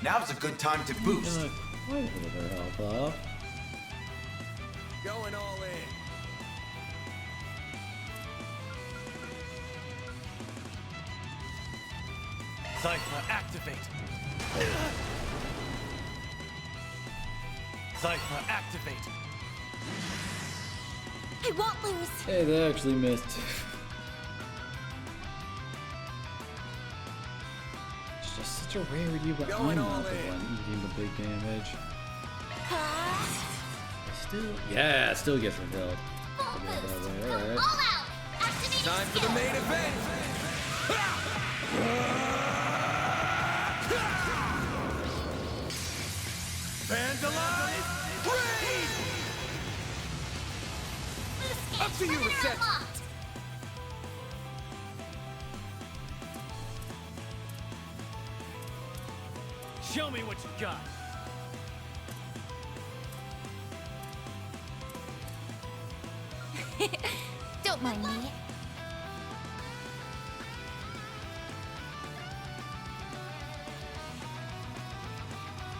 Now's a good time to boost. Quite a bit of their health off. Going all in. Cypher, activate! Cypher, activate! I won't lose. Hey, they actually missed. It's just such a rarity, but I'm not the one eating the big damage. I still gets refilled. Alright. Time for the main event! Vandalize! Raid! Up to you, Reset! Show me what you got! Don't mind me.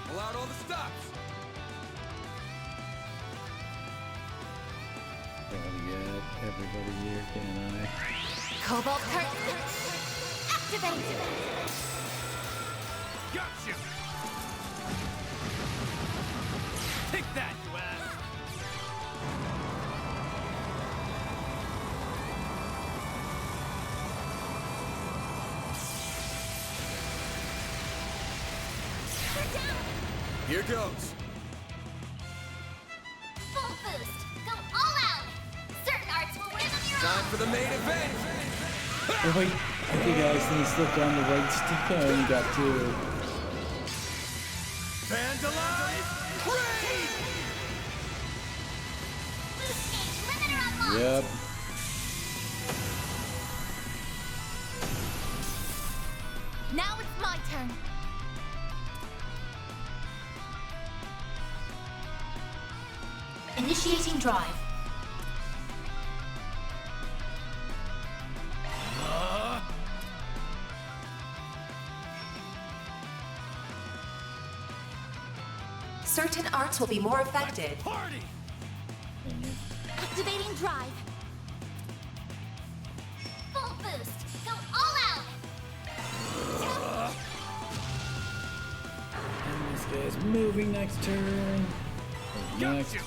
Pull out all the stops! Gotta get everybody here, can I? Cobalt curtain. Activate. Gotcha! Take that, you ass! Here goes. Full boost. Go all out. Certain arts will win on your Time for the main event! Oh wait, I think I accidentally slipped on the right stick. I only got two. Vandalize! Raid! Yep. Now it's my turn. Initiating drive. Certain arts will be more effective. Party! Activating drive. Full boost. Go all out. And this guy's moving next turn. Next.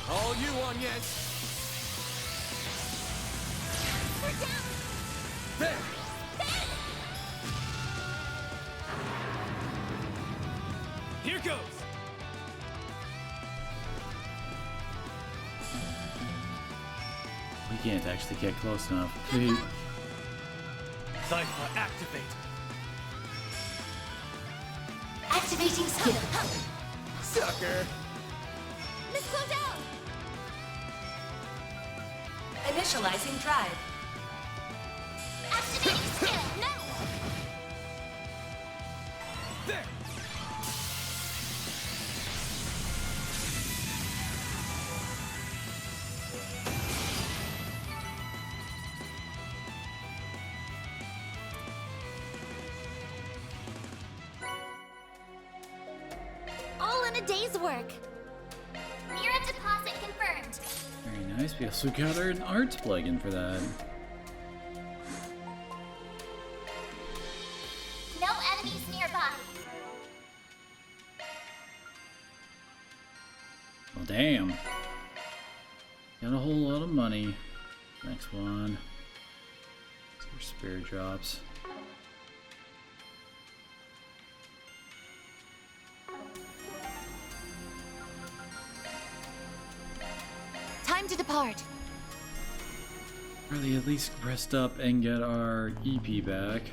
All you on, yes. There. Here goes! We can't actually get close enough. Please. Cypher, activate! Activating skill. Sucker! Miss Claudel. Initializing drive. Activating skill. No. There! All in a day's work. Mira deposit confirmed. Very nice. We also got her an arts plugin for that. No enemies nearby. Well, damn. Got a whole lot of money. Next one. Some spare drops. Time to depart. Really, at least rest up and get our EP back.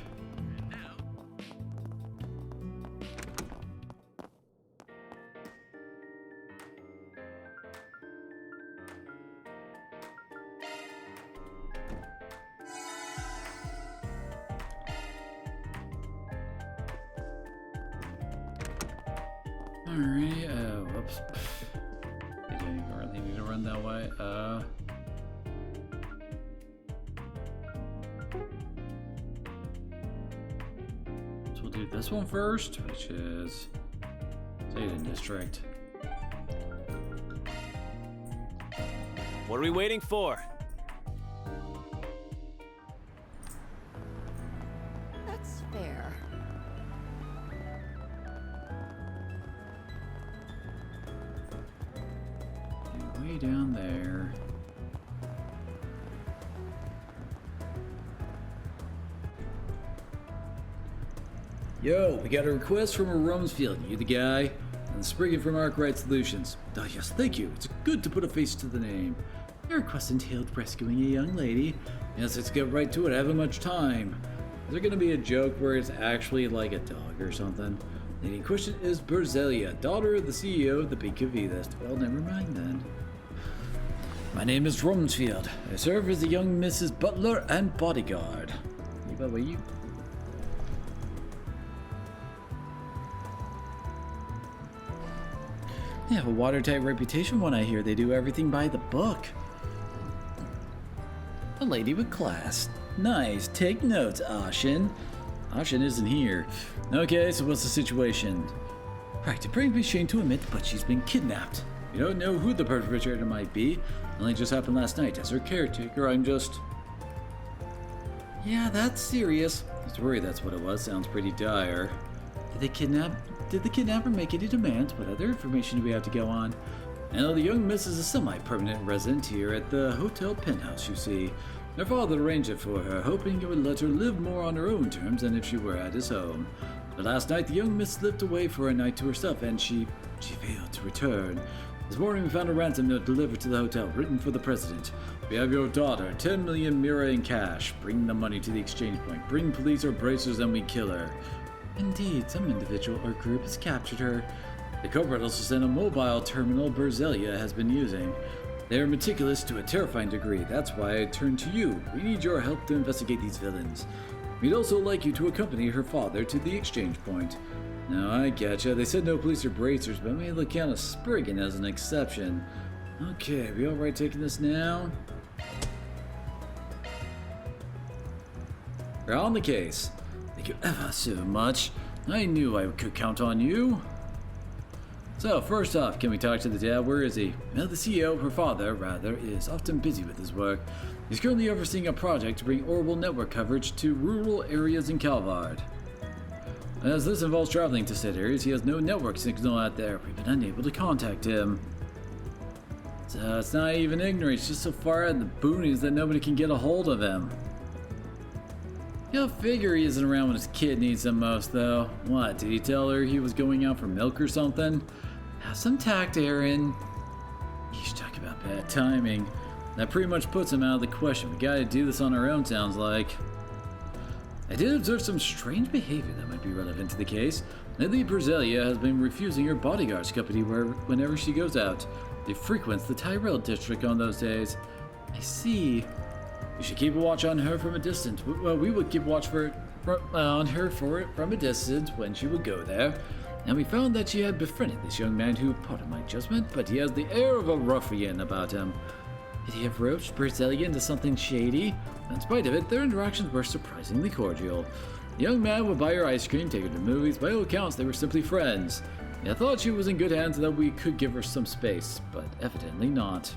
Alright, whoops. I didn't really need to run that way. do this one first, which is Zayden District. What are we waiting for? That's fair. Way down there. Yo, we got a request from a Rumsfeld. You the guy? And Spriggan from Arkwright Solutions. Oh yes, thank you. It's good to put a face to the name. Your request entailed rescuing a young lady. Yes, let's get right to it. I haven't much time. Is there gonna be a joke where it's actually like a dog or something? The lady in question is Berzelia, daughter of the CEO of the Peak of Elist. Well, never mind then. My name is Rumsfeld. I serve as a young Mrs. Butler and bodyguard. What about you? They have a watertight reputation when I hear they do everything by the book. A lady with class. Nice. Take notes, Ashin. Ashin isn't here. Okay, so what's the situation? Right, it brings me shame to admit, but she's been kidnapped. We don't know who the perpetrator might be. It only just happened last night. As her caretaker, I'm just... Yeah, that's serious. I was worried that's what it was. Sounds pretty dire. Did the kidnapper make any demands? What other information do we have to go on? I know the young miss is a semi-permanent resident here at the hotel penthouse, you see. Her father arranged it for her, hoping it would let her live more on her own terms than if she were at his home. But last night, the young miss slipped away for a night to herself, and she failed to return. This morning, we found a ransom note delivered to the hotel, written for the president. We have your daughter, 10 million mira in cash. Bring the money to the exchange point. Bring police or bracers, and we kill her. Indeed, some individual or group has captured her. The culprit also sent a mobile terminal Berzelia has been using. They are meticulous to a terrifying degree. That's why I turned to you. We need your help to investigate these villains. We'd also like you to accompany her father to the exchange point. Now, I getcha. They said no police or bracers, but maybe they'll count a Spriggan as an exception. Okay, we alright taking this now? We're on the case. Thank you ever so much. I knew I could count on you. So, first off, can we talk to the dad? Where is he? Well, the CEO, her father, rather, is often busy with his work. He's currently overseeing a project to bring orbital network coverage to rural areas in Calvard. As this involves traveling to said areas, he has no network signal out there. We've been unable to contact him. So, it's not even ignorant, it's just so far out in the boonies that nobody can get a hold of him. You'll figure he isn't around when his kid needs him most, though. What, did he tell her he was going out for milk or something? Have some tact, Aaron. You should talk about bad timing. That pretty much puts him out of the question. We gotta do this on our own, sounds like. I did observe some strange behavior that might be relevant to the case. Lately, Berzelia has been refusing her bodyguards company whenever she goes out. They frequents the Tyrell district on those days. I see. You should keep a watch on her from a distance. Well, we would keep watch on her from a distance when she would go there. And we found that she had befriended this young man who, pardon my judgment, but he has the air of a ruffian about him. Did he have roped Berzelia into something shady? In spite of it, their interactions were surprisingly cordial. The young man would buy her ice cream, take her to movies. By all accounts, they were simply friends. I thought she was in good hands and that we could give her some space, but evidently not.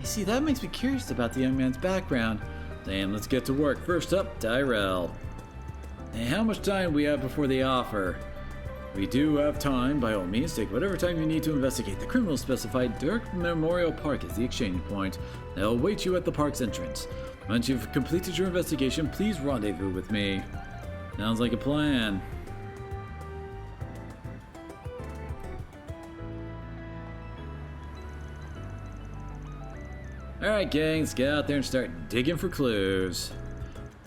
You see, that makes me curious about the young man's background. Damn, let's get to work. First up, Tyrell. Hey, how much time do we have before the offer? We do have time. By all means, take whatever time you need to investigate. The criminal specified Dirk Memorial Park as the exchange point. They'll await you at the park's entrance. Once you've completed your investigation, please rendezvous with me. Sounds like a plan. Alright gang, let's get out there and start digging for clues.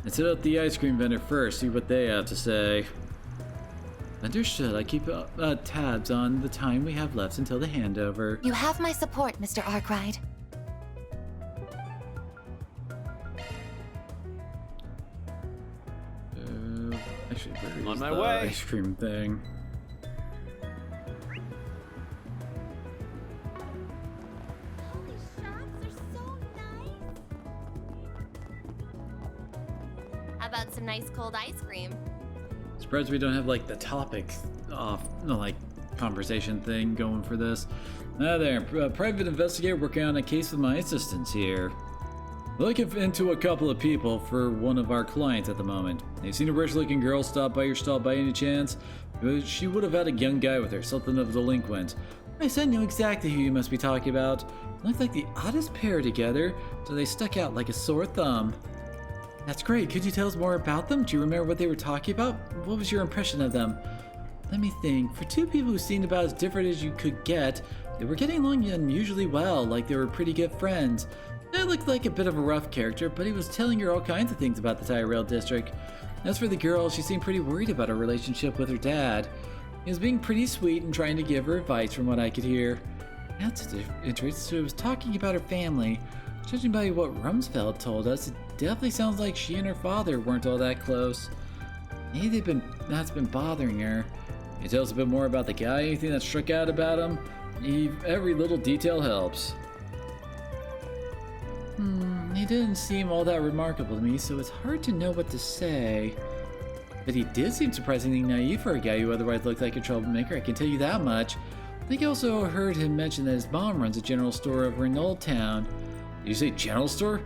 Let's hit up the ice cream vendor first, see what they have to say. Understood, I keep tabs on the time we have left until the handover. You have my support, Mr. Arkwright. Actually, where is on my the way. Ice cream thing? How about some nice cold ice cream? Surprised we don't have like the topic off, no, like conversation thing going for this. Ah, there, private investigator working on a case with my assistants here. Looking into a couple of people for one of our clients at the moment. Have seen a rich-looking girl stop by your stall by any chance? She would have had a young guy with her, something of a delinquent. I said I know exactly who you must be talking about. Looked like the oddest pair together, so they stuck out like a sore thumb. That's great. Could you tell us more about them? Do you remember what they were talking about? What was your impression of them? Let me think. For two people who seemed about as different as you could get, they were getting along unusually well, like they were pretty good friends. They looked like a bit of a rough character, but he was telling her all kinds of things about the Tyrell district. As for the girl, she seemed pretty worried about her relationship with her dad. He was being pretty sweet and trying to give her advice from what I could hear. That's interesting. So he was talking about her family. Judging by what Rumsfeld told us, it definitely sounds like she and her father weren't all that close. Maybe that's been bothering her. Can you tell us a bit more about the guy? Anything that struck out about him? Every little detail helps. He didn't seem all that remarkable to me, so it's hard to know what to say. But he did seem surprisingly naive for a guy who otherwise looked like a troublemaker, I can tell you that much. I think I also heard him mention that his mom runs a general store over in Old Town. Did you say general store?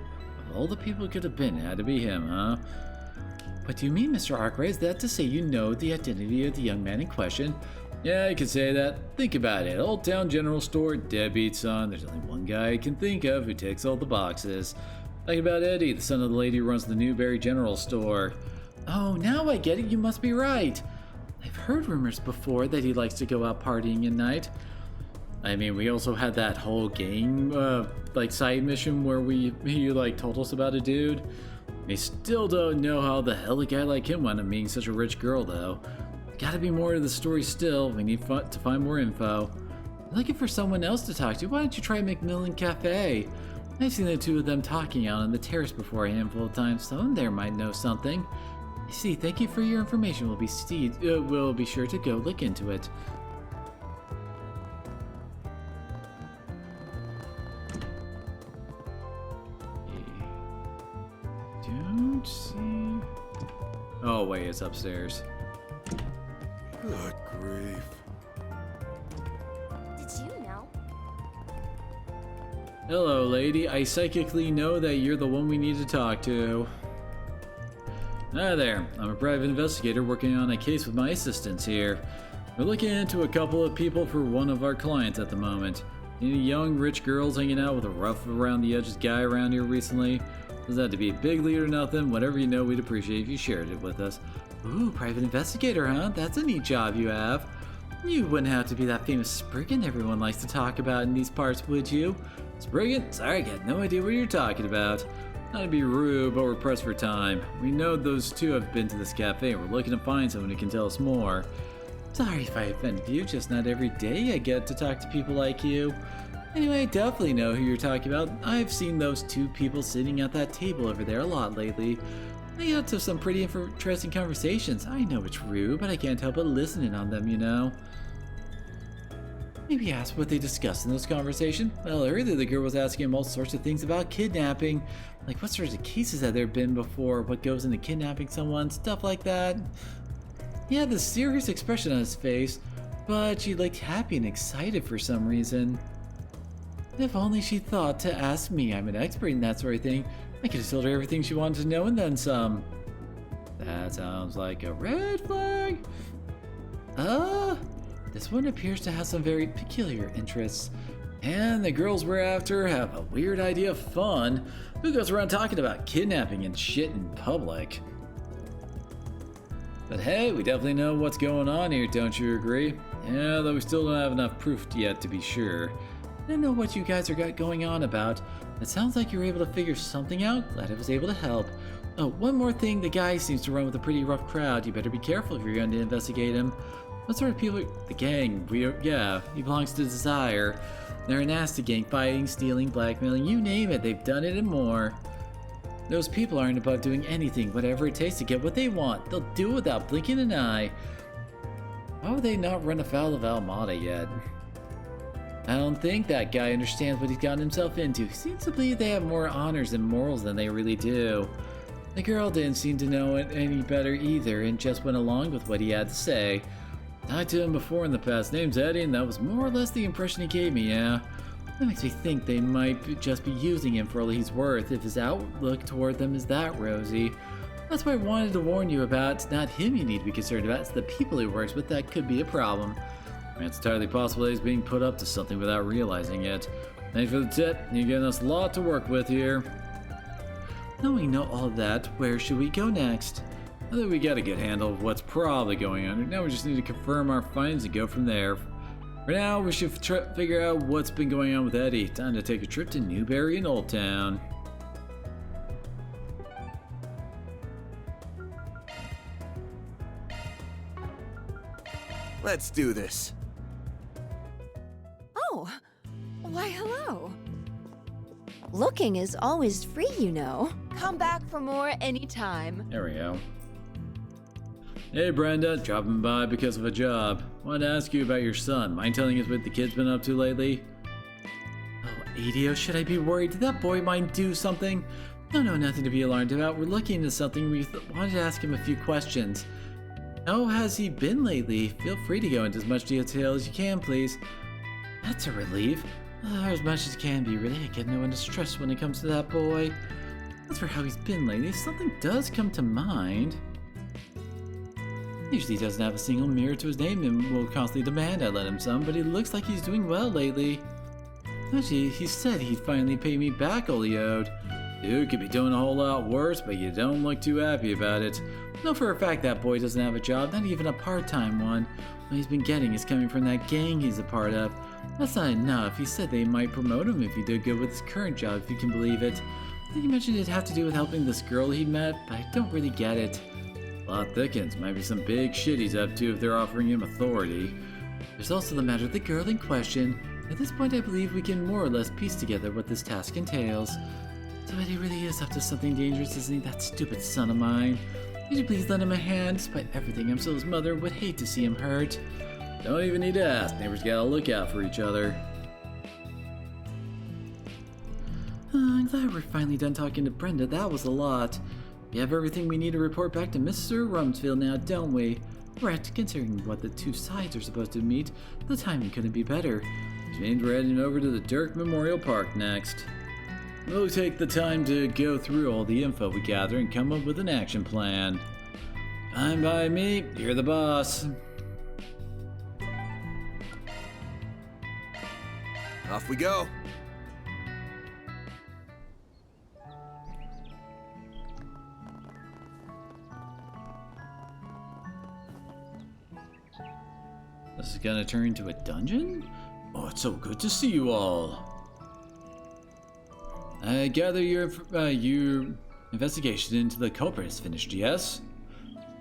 Of all the people it could have been, it had to be him, huh? What do you mean, Mr. Arkwright? Is that to say you know the identity of the young man in question? Yeah, I can say that. Think about it. Old Town General Store, deadbeat son. There's only one guy I can think of who takes all the boxes. Talking about Eddie, the son of the lady who runs the Newberry General Store. Oh, now I get it. You must be right. I've heard rumors before that he likes to go out partying at night. I mean, we also had that whole gang, like side mission where he like told us about a dude. We still don't know how the hell a guy like him wound up meeting such a rich girl, though. Gotta be more to the story still. We need to find more info. I'm looking for someone else to talk to. Why don't you try Macmillan Cafe? I've seen the two of them talking out on the terrace before a handful of times. Someone there might know something. I see. Thank you for your information. We'll be sure to go look into it. Don't see. Oh wait, it's upstairs. Good grief. Did you know? Hello, lady. I psychically know that you're the one we need to talk to. Hi there. I'm a private investigator working on a case with my assistants here. We're looking into a couple of people for one of our clients at the moment. Any young, rich girls hanging out with a rough around the edges guy around here recently? Doesn't have to be a big lead or nothing. Whatever you know, we'd appreciate if you shared it with us. Ooh, private investigator, huh? That's a neat job you have. You wouldn't have to be that famous Spriggan everyone likes to talk about in these parts, would you? Spriggan? Sorry, I got no idea what you're talking about. Not to be rude, but we're pressed for time. We know those two have been to this cafe, and we're looking to find someone who can tell us more. Sorry if I offended you, just not every day I get to talk to people like you. Anyway, I definitely know who you're talking about. I've seen those two people sitting at that table over there a lot lately. They got to some pretty interesting conversations. I know it's rude, but I can't help but listening on them, you know. Maybe ask what they discussed in those conversations. Well, earlier the girl was asking him all sorts of things about kidnapping. Like what sorts of cases have there been before, what goes into kidnapping someone, stuff like that. He had this serious expression on his face, but she looked happy and excited for some reason. If only she thought to ask me. I'm an expert in that sort of thing. I could have told her everything she wanted to know and then some. That sounds like a red flag. This one appears to have some very peculiar interests. And the girls we're after have a weird idea of fun. Who goes around talking about kidnapping and shit in public? But hey, we definitely know what's going on here, don't you agree? Yeah, though we still don't have enough proof yet to be sure. I don't know what you guys are going on about. It sounds like you were able to figure something out. Glad I was able to help. Oh, one more thing. The guy seems to run with a pretty rough crowd. You better be careful if you're going to investigate him. What sort of people? The gang. He belongs to Desire. They're a nasty gang, fighting, stealing, blackmailing, you name it. They've done it and more. Those people aren't above doing anything, whatever it takes to get what they want. They'll do it without blinking an eye. Why would they not run afoul of Almada yet? I don't think that guy understands what he's gotten himself into. He seems to believe they have more honors and morals than they really do. The girl didn't seem to know it any better either and just went along with what he had to say. Talked to him before in the past. Name's Eddie, and that was more or less the impression he gave me, yeah. That makes me think they might just be using him for all he's worth if his outlook toward them is that rosy. That's what I wanted to warn you about. It's not him you need to be concerned about, it's the people he works with that could be a problem. It's entirely possible that he's being put up to something without realizing it. Thanks for the tip. You're giving us a lot to work with here. Now we know all that, where should we go next? Now that we got a good handle of what's probably going on, now we just need to confirm our findings and go from there. For now, we should figure out what's been going on with Eddie. Time to take a trip to Newberry and Old Town. Let's do this. Oh, why hello. Looking is always free, you know. Come back for more anytime. There we go. Hey Brenda, dropping by because of a job. Wanted to ask you about your son. Mind telling us what the kid's been up to lately? Oh, Adio, should I be worried? Did that boy mind do something? No, nothing to be alarmed about. We're looking into something. We wanted to ask him a few questions. How has he been lately? Feel free to go into as much detail as you can, please. That's a relief. As much as it can be, really. I get no end of stress when it comes to that boy. As for how he's been lately, if something does come to mind. Usually doesn't have a single mirror to his name and will constantly demand I let him some, but he looks like he's doing well lately. Actually, he said he'd finally pay me back all he owed. Dude could be doing a whole lot worse, but you don't look too happy about it. Know for a fact that boy doesn't have a job, not even a part-time one. What he's been getting is coming from that gang he's a part of. That's not enough. He said they might promote him if he did good with his current job, if you can believe it. I think he mentioned it'd have to do with helping this girl he met, but I don't really get it. Plot thickens. Might be some big shit he's up to if they're offering him authority. There's also the matter of the girl in question. At this point, I believe we can more or less piece together what this task entails. So Eddie really is up to something dangerous, isn't he? That stupid son of mine. Would you please lend him a hand? Despite everything, I'm still his mother. Would hate to see him hurt. Don't even need to ask. Neighbors gotta look out for each other. I'm glad we're finally done talking to Brenda. That was a lot. We have everything we need to report back to Mr. Rumsfeld now, don't we? Right, considering what the two sides are supposed to meet, the timing couldn't be better. Which means we're heading over to the Dirk Memorial Park next. We'll take the time to go through all the info we gather and come up with an action plan. Fine by me, you're the boss. Off we go. This is gonna turn into a dungeon? Oh, it's so good to see you all. I gather your investigation into the culprit is finished, yes?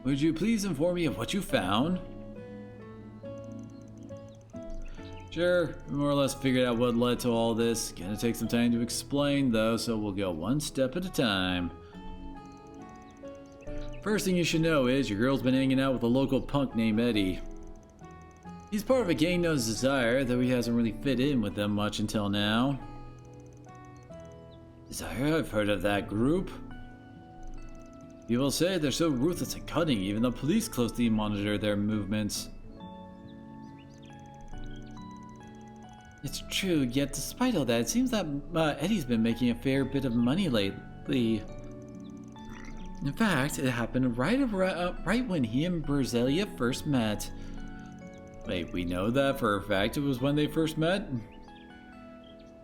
Would you please inform me of what you found? Sure, we more or less figured out what led to all this. Gonna take some time to explain though, so we'll go one step at a time. First thing you should know is your girl's been hanging out with a local punk named Eddie. He's part of a gang known as Desire, though he hasn't really fit in with them much until now. Desire? I've heard of that group. People say they're so ruthless and cunning, even the police closely monitor their movements. It's true, yet despite all that, it seems that Eddie's been making a fair bit of money lately. In fact, it happened right when he and Berzelia first met. Wait, we know that for a fact it was when they first met?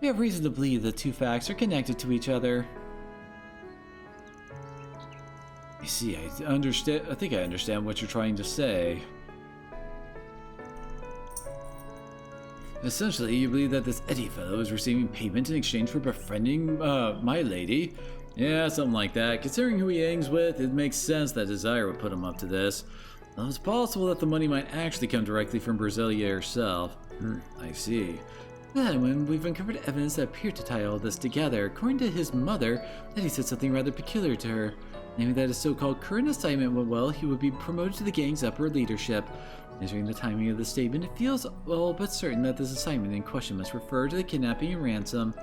We have reason to believe the two facts are connected to each other. You see, I think I understand what you're trying to say. Essentially, you believe that this Eddie fellow is receiving payment in exchange for befriending my lady? Yeah, something like that. Considering who he hangs with, it makes sense that Desire would put him up to this. Well, it's possible that the money might actually come directly from Berzelia herself. I see. Then, when we've uncovered evidence that appeared to tie all this together, according to his mother, Eddie said something rather peculiar to her. Namely that his so-called current assignment went well, he would be promoted to the gang's upper leadership. Measuring the timing of the statement, it feels all but certain that this assignment in question must refer to the kidnapping and ransom.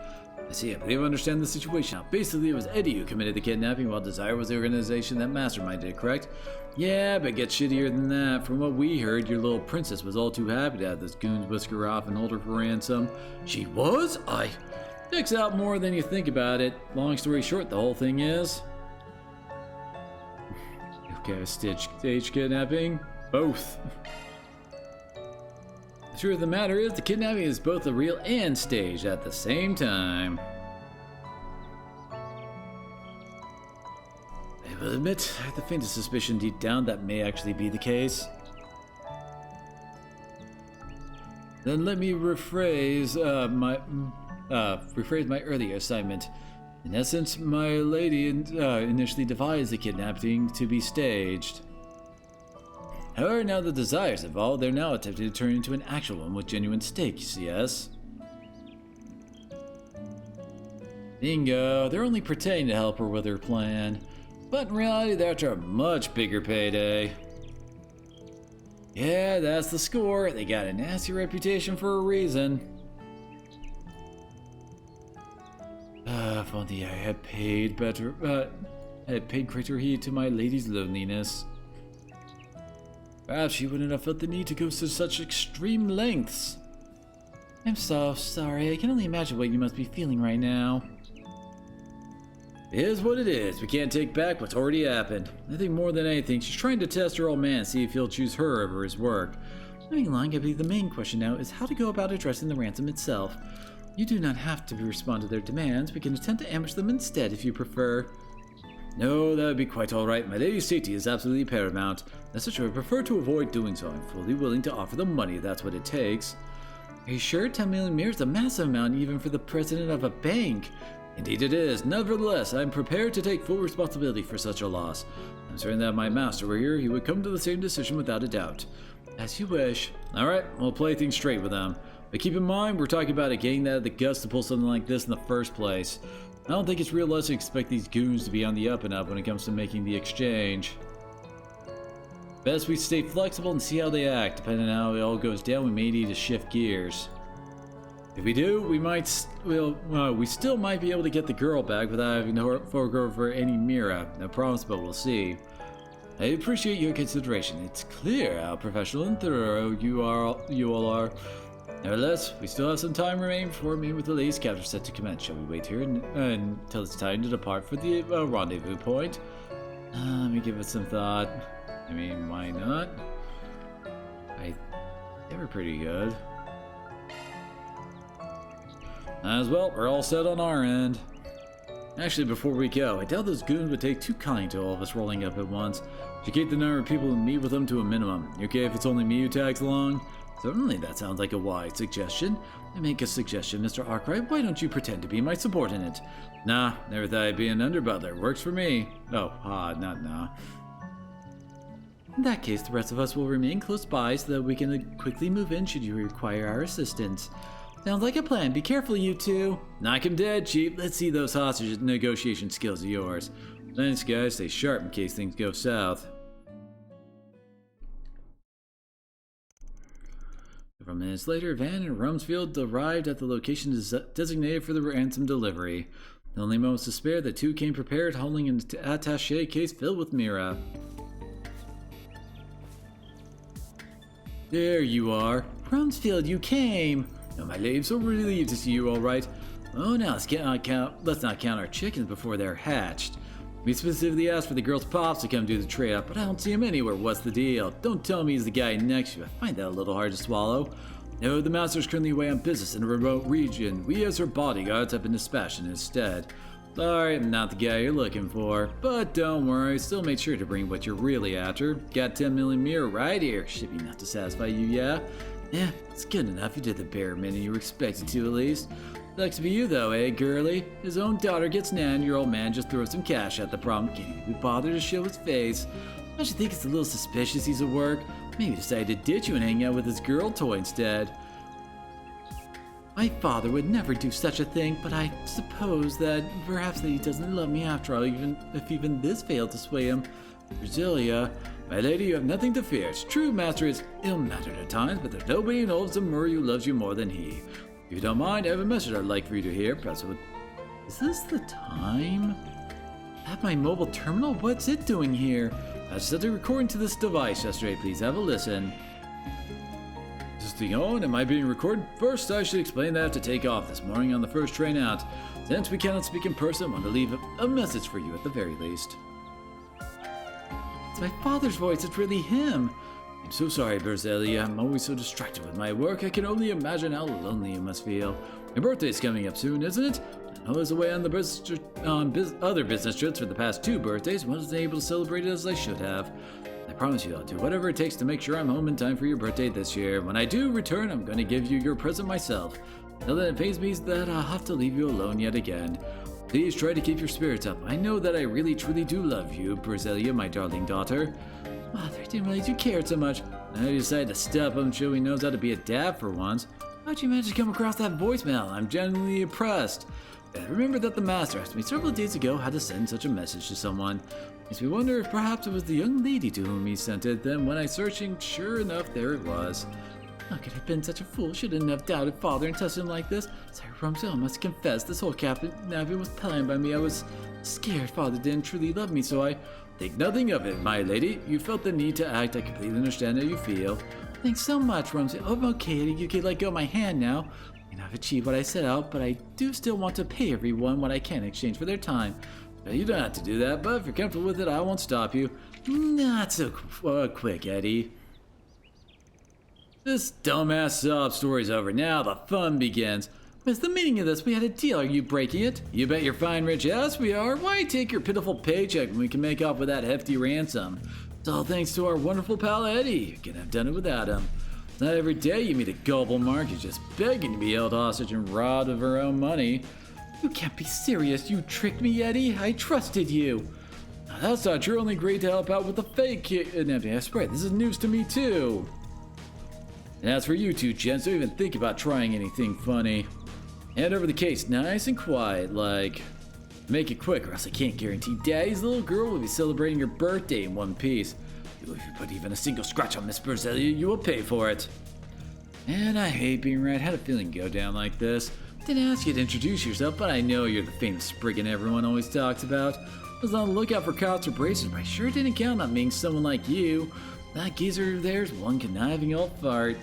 I see, I believe I understand the situation now. Basically, it was Eddie who committed the kidnapping while Desire was the organization that masterminded it, correct? Yeah, but it gets shittier than that. From what we heard, your little princess was all too happy to have this goons whisk her off and hold her for ransom. She was? Checks out more than you think about it. Long story short, the whole thing is... Okay, stage kidnapping? Both. The truth of the matter is, the kidnapping is both a real and staged at the same time. I will admit, I have the faintest suspicion deep down that may actually be the case. Then let me rephrase my earlier assignment. In essence, my lady initially devised the kidnapping to be staged. However, now the Desire's involved, they're now attempting to turn it into an actual one with genuine stakes, yes? Bingo, they're only pretending to help her with her plan. But in reality, they're after a much bigger payday. Yeah, that's the score. They got a nasty reputation for a reason. If only I had paid greater heed to my lady's loneliness. Perhaps she wouldn't have felt the need to go to such extreme lengths. I'm so sorry. I can only imagine what you must be feeling right now. It is what it is. We can't take back what's already happened. I think more than anything, she's trying to test her old man, see if he'll choose her over his work. Moving along, I believe the main question now is how to go about addressing the ransom itself. You do not have to respond to their demands. We can attempt to ambush them instead if you prefer. No, that would be quite alright. My lady's safety is absolutely paramount. As such, I would prefer to avoid doing so. I'm fully willing to offer them money if that's what it takes. Are you sure 10 million mirrors is a massive amount even for the president of a bank? Indeed it is. Nevertheless, I am prepared to take full responsibility for such a loss. I'm certain that if my master were here, he would come to the same decision without a doubt. As you wish. Alright, we'll play things straight with them. But keep in mind, we're talking about getting that the guts to pull something like this in the first place. I don't think it's realistic to expect these goons to be on the up and up when it comes to making the exchange. Best we stay flexible and see how they act. Depending on how it all goes down, we may need to shift gears. If we do, we still might be able to get the girl back without having to fork over any Mira. No promise, but we'll see. I appreciate your consideration. It's clear how professional and thorough you all are. Nevertheless, we still have some time remaining before me with the lady's capture set to commence. Shall we wait here until it's time to depart for the rendezvous point? Let me give it some thought. I mean, why not? They were pretty good. As well, we're all set on our end. Actually, before we go, I doubt those goons would take too kindly to all of us rolling up at once. Should keep the number of people who meet with them to a minimum. You okay if it's only me who tags along? Certainly, that sounds like a wise suggestion. I make a suggestion, Mr. Arkwright. Why don't you pretend to be my subordinate? Nah, never thought I'd be an underbutler. Works for me. Oh, not nah. In that case, the rest of us will remain close by so that we can quickly move in should you require our assistance. Sounds like a plan. Be careful, you two. Knock him dead, Chief. Let's see those hostage negotiation skills of yours. Thanks, guys. Stay sharp in case things go south. Several minutes later, Van and Rumsfeld arrived at the location designated for the ransom delivery. The only moments to spare, the two came prepared, holding an attaché case filled with Mira. There you are. Rumsfeld, you came! No, my lady, I'm so relieved to see you all right. Oh, now let's not count our chickens before they're hatched. We specifically asked for the girl's pops to come do the trade-up, but I don't see him anywhere. What's the deal? Don't tell me he's the guy next to you. I find that a little hard to swallow. No, the master's currently away on business in a remote region. We as her bodyguards have been dispatched instead. Sorry, I'm not the guy you're looking for. But don't worry, still made sure to bring what you're really after. Got 10 million mirror right here. Should be enough to satisfy you, yeah? Yeah, it's good enough. You did the bare minimum you were expected to, at least. Sucks to be you, though, eh, girly? His own daughter gets nan, your old man just throws some cash at the problem. Can't even bother to show his face. Don't you think it's a little suspicious he's at work? Maybe decided to ditch you and hang out with his girl toy instead. My father would never do such a thing, but I suppose that perhaps that he doesn't love me after all, even if this failed to sway him. Brasilia, my lady, you have nothing to fear. It's true, master is ill-mannered at times, but there's nobody in all of Zamur who loves you more than he. If you don't mind, I have a message I'd like for you to hear. Perhaps it would... Is this the time? At my mobile terminal? What's it doing here? I set a recording to this device yesterday. Please have a listen. Is this thing on? Am I being recorded? First, I should explain that I have to take off this morning on the first train out. Since we cannot speak in person, I want to leave a message for you at the very least. It's my father's voice. It's really him. I'm so sorry, Berzelia. I'm always so distracted with my work. I can only imagine how lonely you must feel. Your birthday's coming up soon, isn't it? I was away on the other business trips for the past 2 birthdays. Wasn't able to celebrate it as I should have. I promise you I'll do whatever it takes to make sure I'm home in time for your birthday this year. When I do return, I'm going to give you your present myself. Now that it pains me that I'll have to leave you alone yet again. Please try to keep your spirits up. I know that I really truly do love you, Berzelia, my darling daughter. Father, I didn't realize you cared so much. I decided to step up and show he knows how to be a dad for once. How'd you manage to come across that voicemail? I'm genuinely impressed. I remember that the master asked me several days ago how to send such a message to someone. Makes me wonder if perhaps it was the young lady to whom he sent it. Then when I searching, sure enough, there it was. How could I have been such a fool? Shouldn't have doubted father and tested him like this. Sorry, Rumsfeld, I must confess, this whole kidnapping was planned by me. I was scared father didn't truly love me, so I... Think nothing of it, my lady. You felt the need to act. I completely understand how you feel. Thanks so much, Rumsfeld. Oh, I'm okay. You can let go of my hand now. I've achieved what I set out, but I do still want to pay everyone what I can in exchange for their time. You don't have to do that, but if you're comfortable with it, I won't stop you. Not so quick, Eddie. This dumbass sob story's over. Now the fun begins. What's the meaning of this? We had a deal. Are you breaking it? You bet your fine rich ass we are. Why take your pitiful paycheck when we can make off with that hefty ransom? It's all thanks to our wonderful pal Eddie. You couldn't have done it without him. Not every day you meet a gullible mark who's just begging to be held hostage and robbed of her own money. You can't be serious. You tricked me, Eddie. I trusted you. Now, that's not true. Only great to help out with the fake kidnapping. I swear, this is news to me, too. And as for you two gents, don't even think about trying anything funny. Hand over the case nice and quiet, like. Make it quick, or else I can't guarantee Daddy's little girl will be celebrating her birthday in one piece. If you put even a single scratch on Miss Berzelia, you will pay for it. And I hate being right. Had a feeling go down like this. Didn't ask you to introduce yourself, but I know you're the famous Spriggan everyone always talks about. I was on the lookout for cops or braces, but I sure didn't count on being someone like you. That geezer of theirs, one conniving old fart.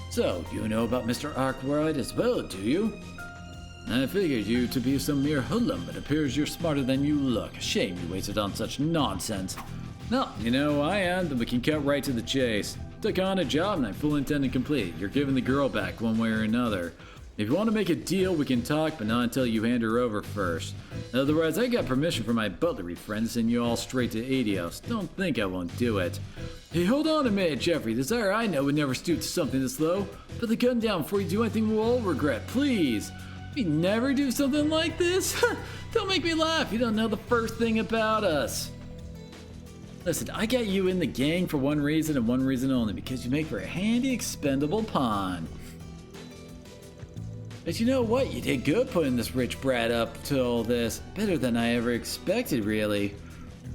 So, you know about Mr. Arkwright as well, do you? I figured you to be some mere hoodlum, but it appears you're smarter than you look. Shame you wasted on such nonsense. No, you know who I am, then we can cut right to the chase. Took on a job and I fully intend to complete it. You're giving the girl back one way or another. If you want to make a deal, we can talk, but not until you hand her over first. Otherwise, I got permission from my butlery friend to send you all straight to Adios. Don't think I won't do it. Hey, hold on a minute, Jeffrey. The Desire I know would never stoop to something this low. Put the gun down before you do anything we'll all regret, please. We never do something like this? Don't make me laugh. You don't know the first thing about us. Listen, I got you in the gang for one reason and one reason only, because you make for a handy, expendable pawn. But you know what? You did good putting this rich brat up to all this. Better than I ever expected, really.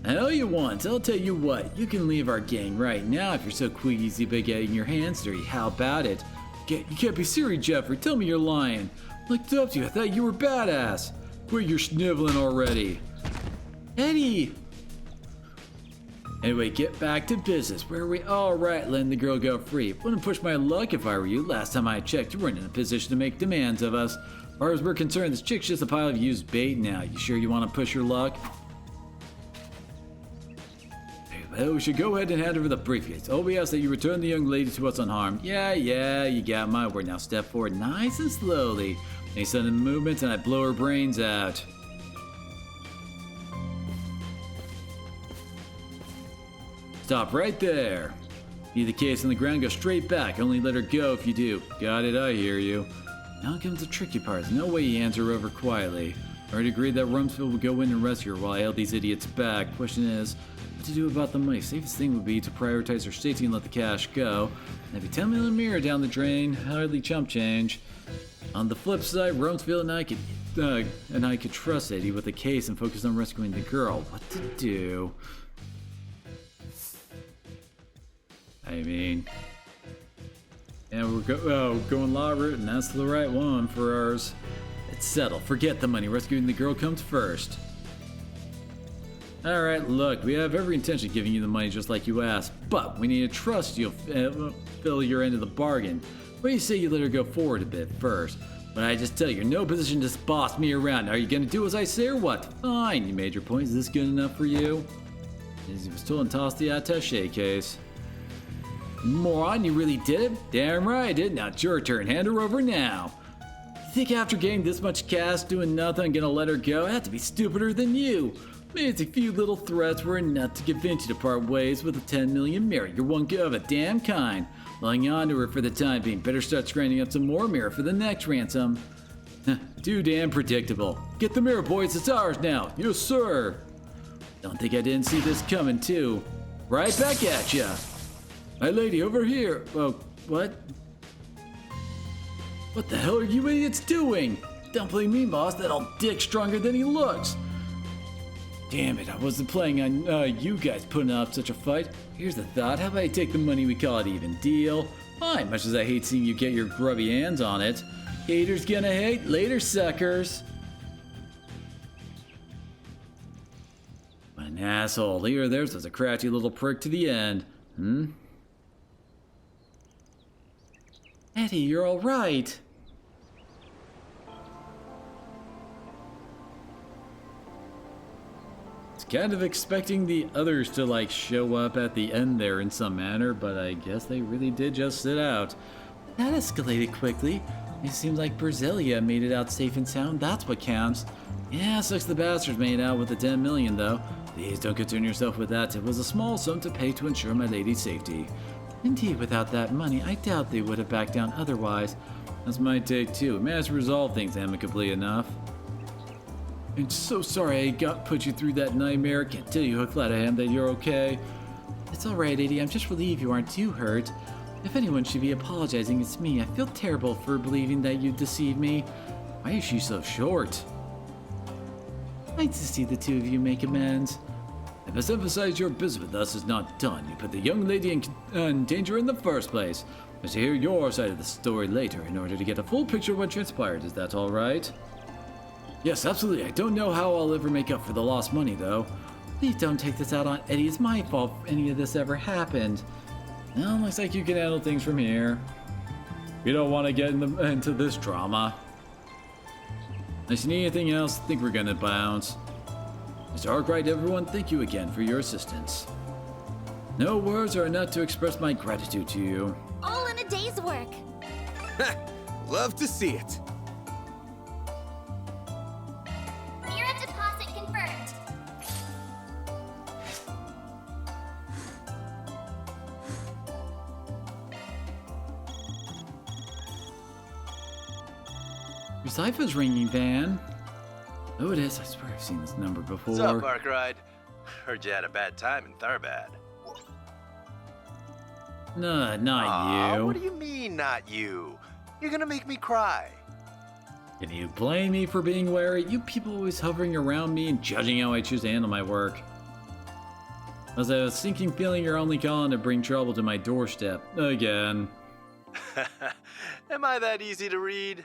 I owe you once. I'll tell you what. You can leave our gang right now if you're so queasy about getting your hands dirty. How about it? You can't be serious, Jeffrey. Tell me you're lying. Looked up to you. I thought you were badass. Quit your sniveling already. Eddie! Anyway, get back to business. Where are we? Alright, letting the girl go free. Wouldn't push my luck if I were you. Last time I checked, you weren't in a position to make demands of us. As far as we're concerned, this chick's just a pile of used bait now. You sure you want to push your luck? Well, we should go ahead and hand over the briefcase. Oh, we ask that you return the young lady to us unharmed. Yeah, you got my word. Now step forward nice and slowly. Any sudden movements and I blow her brains out. Stop right there. Leave the case on the ground, go straight back. Only let her go if you do. Got it, I hear you. Now comes the tricky part. There's no way he hands her over quietly. Already agreed that Rumsfeld will go in and rescue her while I held these idiots back. Question is, what to do about the money? Safest thing would be to prioritize her safety and let the cash go. And if you tell me the mirror down the drain, hardly chump change. On the flip side, Rumsfeld and I could trust Eddie with the case and focus on rescuing the girl. What to do? I mean, And we're going law route, and that's the right one for ours. It's settled. Forget the money. Rescuing the girl comes first. Alright, look, we have every intention of giving you the money just like you asked, but we need to trust you'll fill your end of the bargain. What do you say you let her go forward a bit first? But I just tell you, you're in no position to boss me around. Are you gonna do as I say or what? Fine, you made your point. Is this good enough for you? He was told and tossed the attaché case. Moron, you really did it? Damn right I did. Now it's your turn. Hand her over now. You think after getting this much cash, doing nothing, I'm gonna let her go? I have to be stupider than you. Maybe a few little threats were enough to convince you to part ways with a 10 million mirror. You're one of a damn kind. Lying on to her for the time being. Better start screening up some more mirror for the next ransom. Too damn predictable. Get the mirror, boys. It's ours now. Yes, sir. Don't think I didn't see this coming, too. Right back at ya. My lady, over here. Oh, what? What the hell are you idiots doing? Don't blame me, boss. That old dick's stronger than he looks. Damn it, I wasn't planning on you guys putting up such a fight. Here's the thought, how about I take the money, we call it even deal? Fine, much as I hate seeing you get your grubby hands on it. Haters gonna hate, later suckers. What an asshole, here theirs was a crafty little prick to the end. Eddie, you're alright. Kind of expecting the others to like show up at the end there in some manner, but I guess they really did just sit out. That escalated quickly. It seems like Brasilia made it out safe and sound. That's what counts. Yeah, sucks the bastards made out with the 10 million though. Please don't concern yourself with that. It was a small sum to pay to ensure my lady's safety. Indeed, without that money, I doubt they would have backed down otherwise. That's my take too. Managed to resolve things amicably enough. I'm so sorry I put you through that nightmare. Can't tell you how glad I am that you're okay. It's alright, Eddie. I'm just relieved you aren't too hurt. If anyone should be apologizing, it's me. I feel terrible for believing that you deceived me. Why is she so short? Nice to see the two of you make amends. I must emphasize your business with us is not done. You put the young lady in danger in the first place. I must hear your side of the story later in order to get a full picture of what transpired. Is that alright? Yes, absolutely. I don't know how I'll ever make up for the lost money, though. Please don't take this out on Eddie. It's my fault if any of this ever happened. Well, looks like you can handle things from here. We don't want to get into this drama. Unless you need anything else, I think we're gonna bounce. Mr. Arkwright, everyone, thank you again for your assistance. No words are enough to express my gratitude to you. All in a day's work. Love to see it. Mirror deposit confirmed. Your cipher's ringing, Van. Oh, it is. I swear I've seen this number before. What's up, Arkwright? Heard you had a bad time in Tharbad. No, not you. What do you mean, not you? You're gonna make me cry. Can you blame me for being wary? You people always hovering around me and judging how I choose to handle my work. As I have a sinking feeling you're only calling to bring trouble to my doorstep. Again. Am I that easy to read?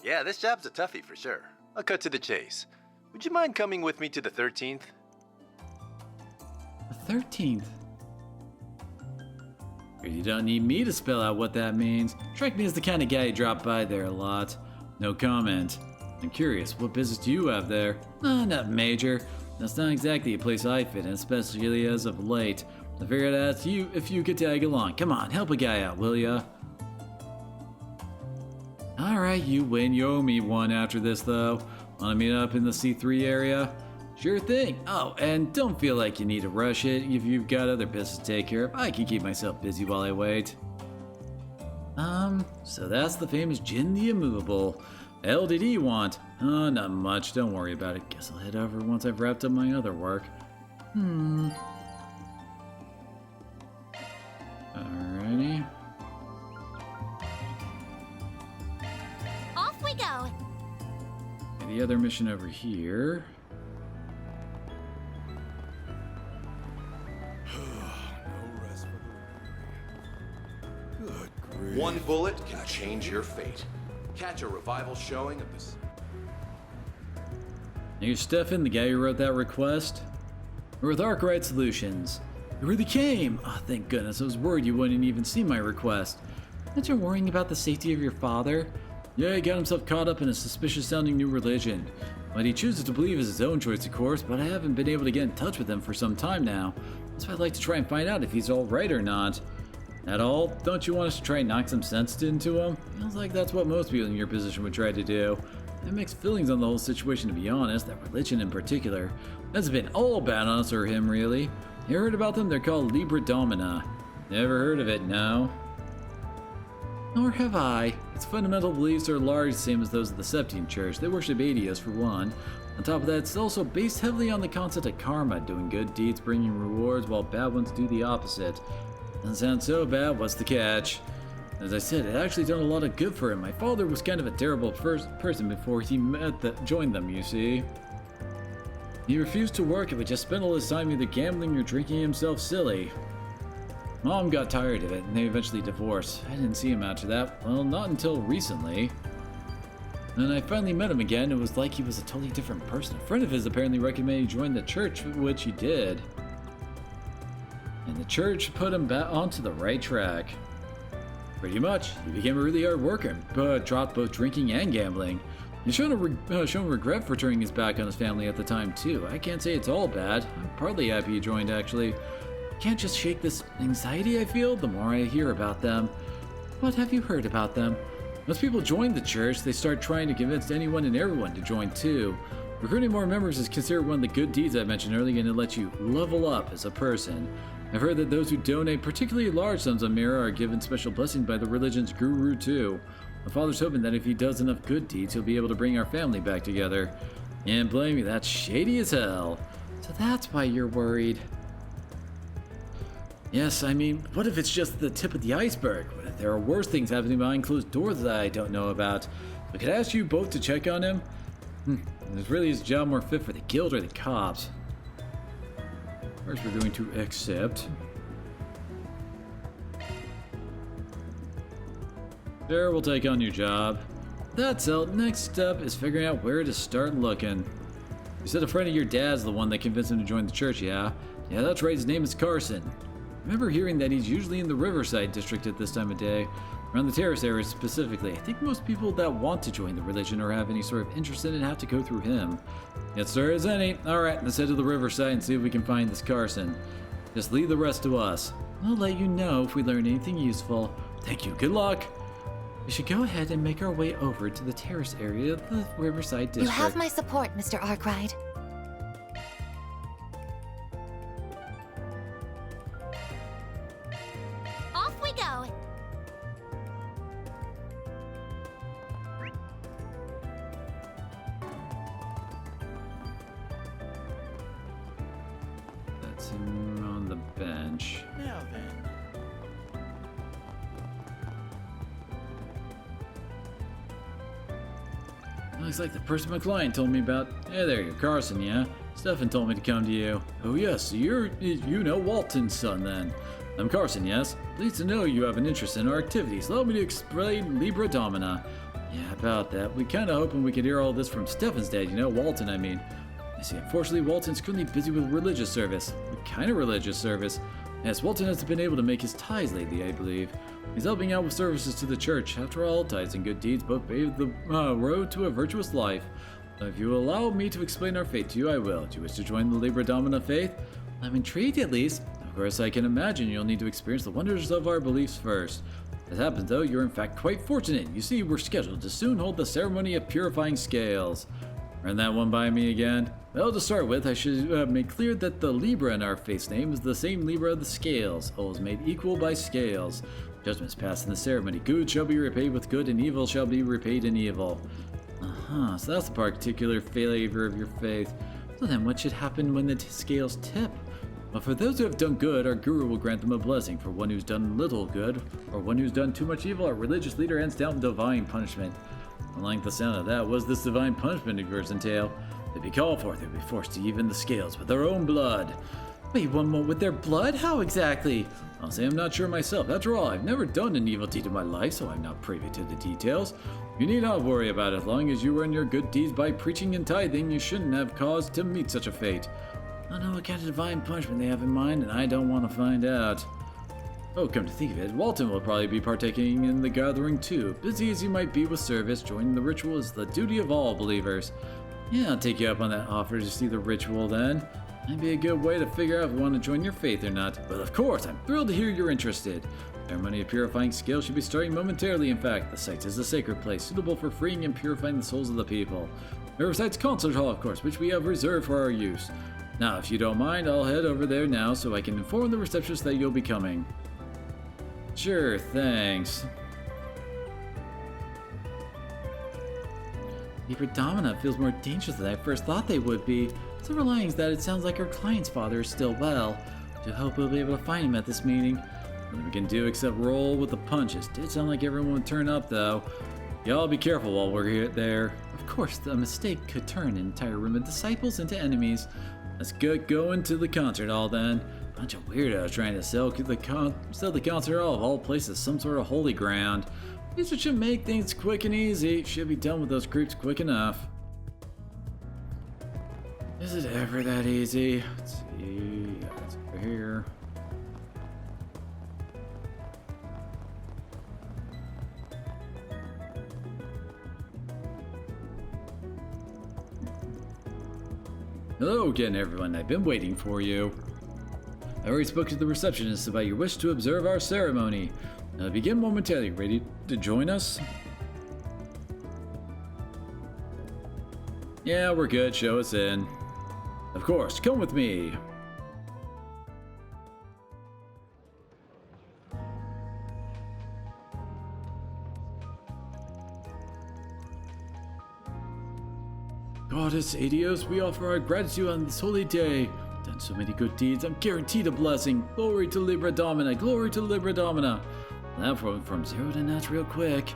Yeah, this job's a toughie for sure. I'll cut to the chase. Would you mind coming with me to the 13th? The 13th? You don't need me to spell out what that means. Strike me as the kind of guy who dropped by there a lot. No comment. I'm curious, what business do you have there? Not major. That's not exactly a place I fit in, especially as of late. I figured I'd ask you if you could tag along. Come on, help a guy out, will ya? Alright, you win. You owe me one after this, though. Wanna meet up in the C3 area? Sure thing. Oh, and don't feel like you need to rush it if you've got other business to take care of. I can keep myself busy while I wait. So that's the famous Jin the Immovable. Hell did he want? Not much. Don't worry about it. Guess I'll head over once I've wrapped up my other work. Alrighty. Off we go. The other mission over here. One bullet can change your fate. Catch a revival showing of this. You're Stefan, the guy who wrote that request? We're with Arkwright Solutions. You really came! Oh, thank goodness. I was worried you wouldn't even see my request. Aren't you worrying about the safety of your father? Yeah, he got himself caught up in a suspicious-sounding new religion. What he chooses to believe is his own choice, of course, but I haven't been able to get in touch with him for some time now. That's why I'd like to try and find out if he's alright or not. At all? Don't you want us to try and knock some sense into him? Feels like that's what most people in your position would try to do. I have mixed feelings on the whole situation, to be honest, that religion in particular. Hasn't been all bad on us or him, really. You heard about them? They're called Libra Domina. Never heard of it, no. Nor have I. Its fundamental beliefs are largely the same as those of the Septine Church. They worship Adios for one. On top of that, it's also based heavily on the concept of karma, doing good deeds bringing rewards while bad ones do the opposite. Doesn't sound so bad, what's the catch? As I said, it actually done a lot of good for him. My father was kind of a terrible person before he joined them, you see. He refused to work and would just spend all his time either gambling or drinking himself silly. Mom got tired of it, and they eventually divorced. I didn't see him after that. Well, not until recently. And I finally met him again. It was like he was a totally different person. A friend of his apparently recommended he join the church, which he did. And the church put him back onto the right track. Pretty much. He became a really hard worker, but dropped both drinking and gambling. He's shown regret for turning his back on his family at the time, too. I can't say it's all bad. I'm partly happy he joined, actually. Can't just shake this anxiety I feel the more I hear about them. What have you heard about them? Once people join the church, they start trying to convince anyone and everyone to join too. Recruiting more members is considered one of the good deeds I mentioned earlier, and it lets you level up as a person. I've heard that those who donate particularly large sums of mirror are given special blessings by the religion's guru too. My father's hoping that if he does enough good deeds, he'll be able to bring our family back together. And blame me, that's shady as hell. So that's why you're worried. Yes, I mean, what if it's just the tip of the iceberg? What if there are worse things happening behind closed doors that I don't know about? I could ask you both to check on him. Is really his job more fit for the guild or the cops? First, we're going to accept. Sure, we'll take on your job. That's all. Next step is figuring out where to start looking. You said a friend of your dad's the one that convinced him to join the church, yeah? Yeah, that's right. His name is Carson. I remember hearing that he's usually in the Riverside district at this time of day, around the terrace area specifically. I think most people that want to join the religion or have any sort of interest in it have to go through him. Yes, sir, as any. Alright, let's head to the Riverside and see if we can find this Carson. Just leave the rest to us. I'll let you know if we learn anything useful. Thank you, good luck! We should go ahead and make our way over to the terrace area of the Riverside district. You have my support, Mr. Arkwright. Off we go. That's him on the bench. Now then. Looks like the person my client told me about. Hey there, you're Carson, yeah? Stefan told me to come to you. Oh yes, so you know Walton's son then. I'm Carson, yes? Pleased to know you have an interest in our activities. Allow me to explain Libra Domina. Yeah, about that. We kinda hoping we could hear all this from Stefan's dad, you know, Walton, I mean. I see, unfortunately, Walton's currently busy with religious service. What kind of religious service? Yes, Walton hasn't been able to make his ties lately, I believe. He's helping out with services to the church. After all, ties and good deeds both pave the road to a virtuous life. If you will allow me to explain our faith to you, I will. Do you wish to join the Libra Domina faith? I'm intrigued, at least. Of course, I can imagine you'll need to experience the wonders of our beliefs first. As happens, though, you're in fact quite fortunate. You see, we're scheduled to soon hold the ceremony of purifying scales. Run that one by me again. Well, to start with, I should make clear that the Libra in our faith's name is the same Libra of the scales, always made equal by scales. Judgments passed in the ceremony. Good shall be repaid with good, and evil shall be repaid in evil. So that's the particular flavor of your faith. So then what should happen when the scales tip? Well, for those who have done good, our guru will grant them a blessing. For one who's done little good, or one who's done too much evil, our religious leader hands down divine punishment. Unlike the sound of that, was this divine punishment of yours entail? They'd be called for, they'd be forced to even the scales with their own blood. Wait, one more with their blood? How exactly? I'll say I'm not sure myself. After all, I've never done an evil deed in my life, so I'm not privy to the details. You need not worry about it. As long as you earn your good deeds by preaching and tithing, you shouldn't have cause to meet such a fate. I don't know what kind of divine punishment they have in mind, and I don't want to find out. Oh, come to think of it, Walton will probably be partaking in the gathering too. Busy as he might be with service, joining the ritual is the duty of all believers. Yeah, I'll take you up on that offer to see the ritual then. That'd be a good way to figure out if we want to join your faith or not. But of course, I'm thrilled to hear you're interested. Ceremony of Purifying Scale should be starting momentarily. In fact, the site is a sacred place, suitable for freeing and purifying the souls of the people. Riverside's concert hall, of course, which we have reserved for our use. Now, if you don't mind, I'll head over there now so I can inform the receptionist that you'll be coming. Sure, thanks. The predominant feels more dangerous than I first thought they would be. Silver linings that it sounds like our client's father is still well. I hope we'll be able to find him at this meeting. Nothing we can do except roll with the punches. Did sound like everyone would turn up though. Y'all be careful while we're there. Of course, a mistake could turn an entire room of disciples into enemies. Let's get going to the concert hall then. Bunch of weirdos trying to sell the concert hall of all places some sort of holy ground. These should make things quick and easy. Should be done with those creeps quick enough. Is it ever that easy? Let's see. Yeah, it's over here. Hello again, everyone. I've been waiting for you. I already spoke to the receptionist about your wish to observe our ceremony. Now begin momentarily. Ready to join us? Yeah, we're good. Show us in. Of course, come with me. Goddess Adios, we offer our gratitude on this holy day. Done so many good deeds, I'm guaranteed a blessing. Glory to Libra Domina, glory to Libra Domina. Now from 0 to notch real quick.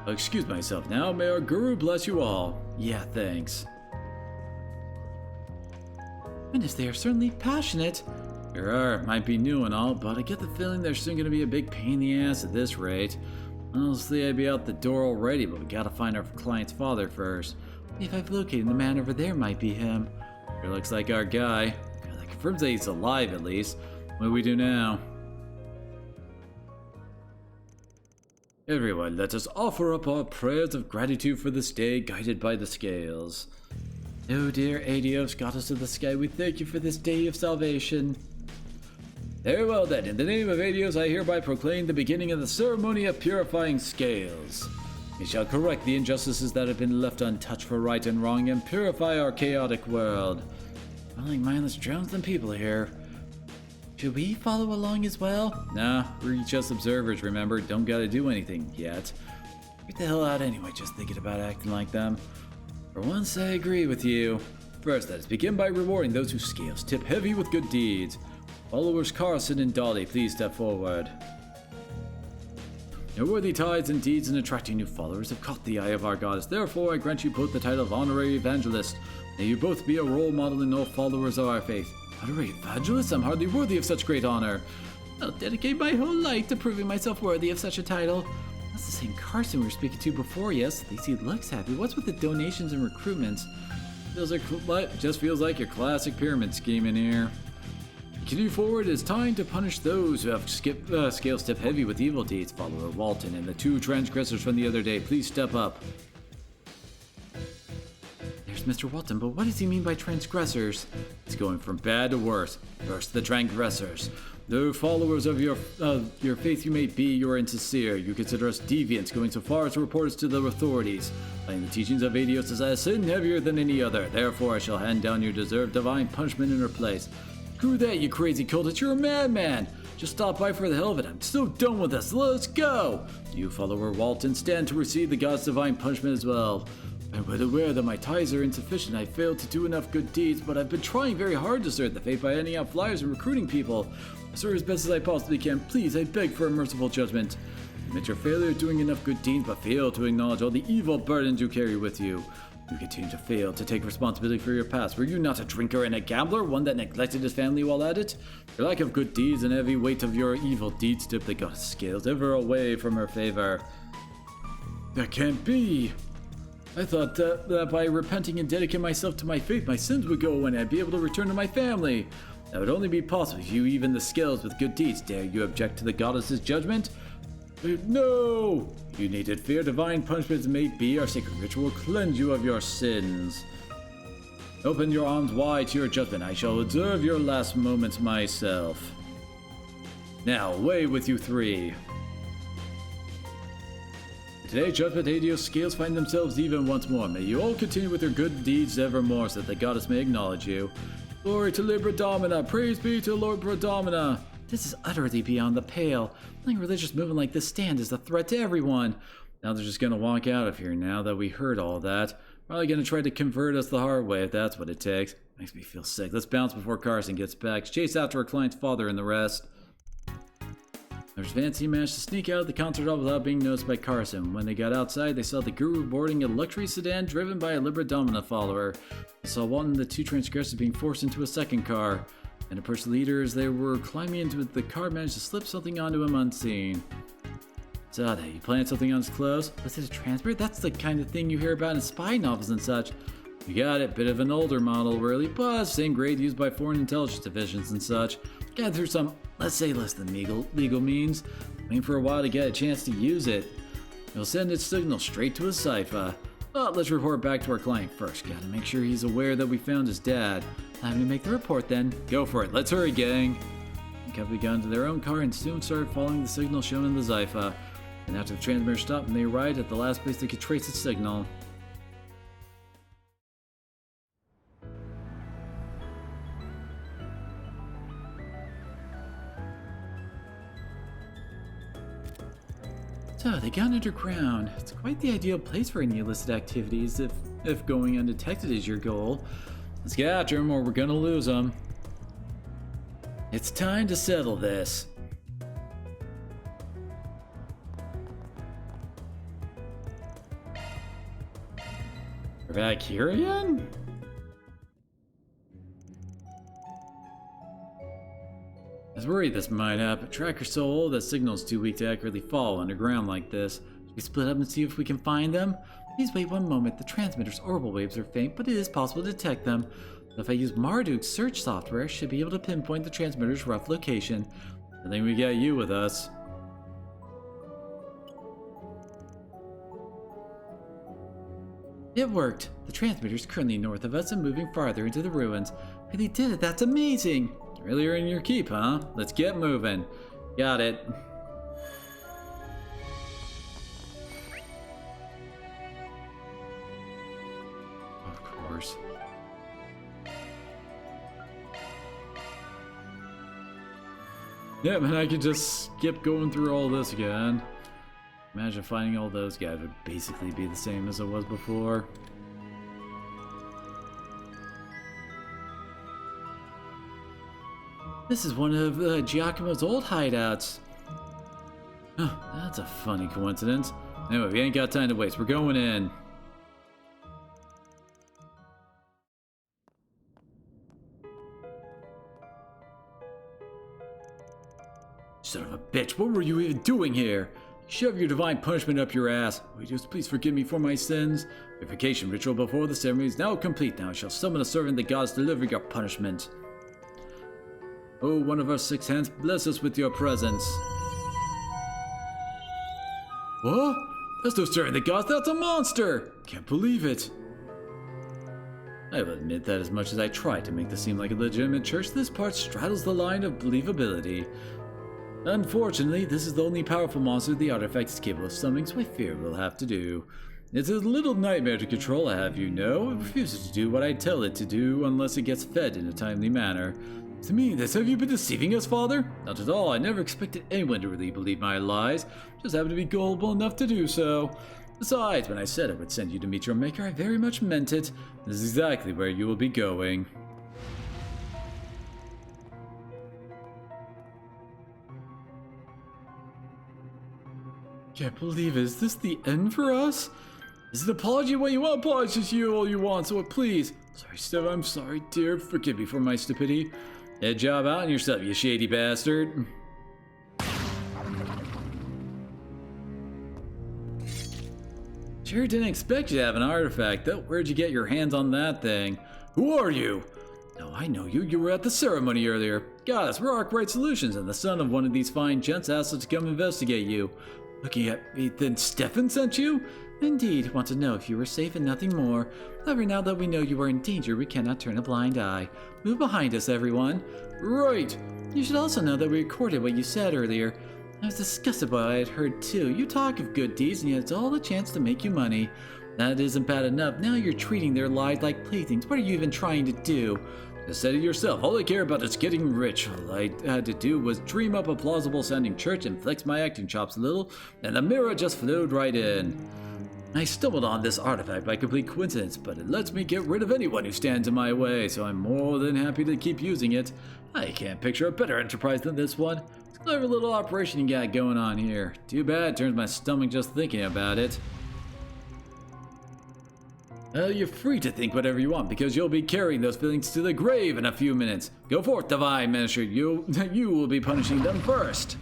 Excuse myself now, may our guru bless you all. Yeah, thanks. Goodness, they are certainly passionate. Sure are, might be new and all, but I get the feeling they're soon gonna be a big pain in the ass at this rate. Honestly, I'd be out the door already, but we gotta find our client's father first. If I've located the man over there, might be him. Sure looks like our guy. God, that confirms that he's alive at least. What do we do now? Everyone, let us offer up our prayers of gratitude for this day, guided by the scales. Oh dear Adios, goddess of the sky, we thank you for this day of salvation. Very well then, in the name of Adios, I hereby proclaim the beginning of the ceremony of purifying scales. We shall correct the injustices that have been left untouched for right and wrong and purify our chaotic world. More like mindless drones than people here. Should we follow along as well? Nah, we're just observers, remember? Don't gotta do anything yet. Get the hell out anyway, just thinking about acting like them. For once, I agree with you. First, let us begin by rewarding those whose scales tip heavy with good deeds. Followers Carson and Dolly, please step forward. Your worthy tithes and deeds in attracting new followers have caught the eye of our goddess. Therefore, I grant you both the title of Honorary Evangelist. May you both be a role model in all followers of our faith. Honorary Evangelist? I'm hardly worthy of such great honor. I'll dedicate my whole life to proving myself worthy of such a title. That's the same Carson we were speaking to before, yes? At least he looks happy. What's with the donations and recruitments? Just feels like your classic pyramid scheme in here. Continue forward. It's time to punish those who have scales tip heavy with evil deeds. Follower Walton and the 2 transgressors from the other day, please step up. There's Mr. Walton, but what does he mean by transgressors? It's going from bad to worse. First, the transgressors. Though followers of your faith you may be, you are insincere. You consider us deviants, going so far as to report us to the authorities. Playing the teachings of Adios is a sin heavier than any other. Therefore, I shall hand down your deserved divine punishment in her place. Screw that, you crazy cultist, you're a madman! Just stop by for the hell of it, I'm so done with this, let's go! You, follower Walton, stand to receive the god's divine punishment as well. I'm well aware that my ties are insufficient, I failed to do enough good deeds, but I've been trying very hard to serve the faith by handing out flyers and recruiting people. I serve as best as I possibly can, please, I beg for a merciful judgment. Admit your failure at doing enough good deeds, but fail to acknowledge all the evil burdens you carry with you. You continue to fail to take responsibility for your past. Were you not a drinker and a gambler, one that neglected his family while at it? Your lack of good deeds and heavy weight of your evil deeds tipped the goddess scales ever away from her favor. That can't be. I thought that by repenting and dedicating myself to my faith, my sins would go away and I'd be able to return to my family. That would only be possible if you even the scales with good deeds. Dare you object to the goddess's judgment? No! You needed fear. Divine punishments may be. Our sacred ritual will cleanse you of your sins. Open your arms wide to your judgment. I shall observe your last moments myself. Now, away with you three. Today, Judgment Hades scales find themselves even once more. May you all continue with your good deeds evermore, so that the goddess may acknowledge you. Glory to Libra Domina! Praise be to Lord Predomina! This is utterly beyond the pale. Letting a religious movement like this stand is a threat to everyone. Now they're just gonna walk out of here now that we heard all that. Probably gonna try to convert us the hard way if that's what it takes. Makes me feel sick. Let's bounce before Carson gets back. Chase after our client's father and the rest. There's Fancy managed to sneak out of the concert hall without being noticed by Carson. When they got outside, they saw the guru boarding a luxury sedan driven by a Libra Domina follower. They saw Walton and the two transgressors being forced into a second car. And the first leaders they were climbing into the car managed to slip something onto him unseen. Zada, you planted something on his clothes? Was it a transmitter? That's the kind of thing you hear about in spy novels and such. You got it, bit of an older model really, but same grade used by foreign intelligence divisions and such. Got through some, let's say, less than legal means. Waiting for a while to get a chance to use it. It'll send its signal straight to a cipher. But let's report back to our client first. Gotta make sure he's aware that we found his dad. Time to make the report then. Go for it. Let's hurry, gang. The company got into their own car and soon started following the signal shown in the Zypha. And after the transmitter stopped, and they arrived at the last place they could trace its signal. So, they got underground. It's quite the ideal place for any illicit activities if going undetected is your goal. Let's get after him or we're gonna lose him. It's time to settle this. We're back here again? I was worried this might happen. Tracker's so old that signal's too weak to accurately follow underground like this. Should we split up and see if we can find them? Please wait one moment. The transmitter's orbital waves are faint, but it is possible to detect them. If I use Marduk's search software, I should be able to pinpoint the transmitter's rough location. I think we got you with us. It worked. The transmitter's currently north of us and moving farther into the ruins. Really did it. That's amazing. Really earning your keep, huh? Let's get moving. Got it. Of course. Yeah, man, I could just skip going through all this again. Imagine finding all those guys would basically be the same as it was before. This is one of Giacomo's old hideouts. Huh, that's a funny coincidence. Anyway, we ain't got time to waste. We're going in. Son of a bitch, what were you even doing here? Shove your divine punishment up your ass. Will you just please forgive me for my sins? Purification ritual before the ceremony is now complete. Now I shall summon a servant that gods deliver your punishment. Oh, one of our six hands, bless us with your presence. What? That's no servant that gods, that's a monster! Can't believe it. I will admit that as much as I try to make this seem like a legitimate church, this part straddles the line of believability. Unfortunately, this is the only powerful monster the artifact is capable of summoning, so I fear we'll have to do. It's a little nightmare to control, I have you know. It refuses to do what I tell it to do unless it gets fed in a timely manner. To me, this have you been deceiving us, Father? Not at all. I never expected anyone to really believe my lies. Just happened to be gullible enough to do so. Besides, when I said I would send you to meet your maker, I very much meant it. This is exactly where you will be going. Can't believe it. Is this the end for us? Is an apology what you want? Apologize to you all you want, so please. Sorry, Steph, I'm sorry, dear. Forgive me for my stupidity. Head job out on yourself, you shady bastard. Sure didn't expect you to have an artifact, though. Where'd you get your hands on that thing? Who are you? No, I know you. You were at the ceremony earlier. Goddess, we're Arkwright Solutions, and the son of one of these fine gents asked us to come investigate you. Looking at me, then Stefan sent you? Indeed, want to know if you were safe and nothing more. However, now that we know you are in danger, we cannot turn a blind eye. Move behind us, everyone. Right. You should also know that we recorded what you said earlier. I was disgusted by what I had heard too. You talk of good deeds, and yet it's all a chance to make you money. That isn't bad enough. Now you're treating their lives like playthings. What are you even trying to do? Just said it yourself. All I care about is getting rich. All I had to do was dream up a plausible sounding church and flex my acting chops a little, and the mirror just flowed right in. I stumbled on this artifact by complete coincidence, but it lets me get rid of anyone who stands in my way, so I'm more than happy to keep using it. I can't picture a better enterprise than this one. It's a clever little operation you got going on here. Too bad, turns my stomach just thinking about it. Well, you're free to think whatever you want, because you'll be carrying those feelings to the grave in a few minutes. Go forth, Divine Minister. You will be punishing them first.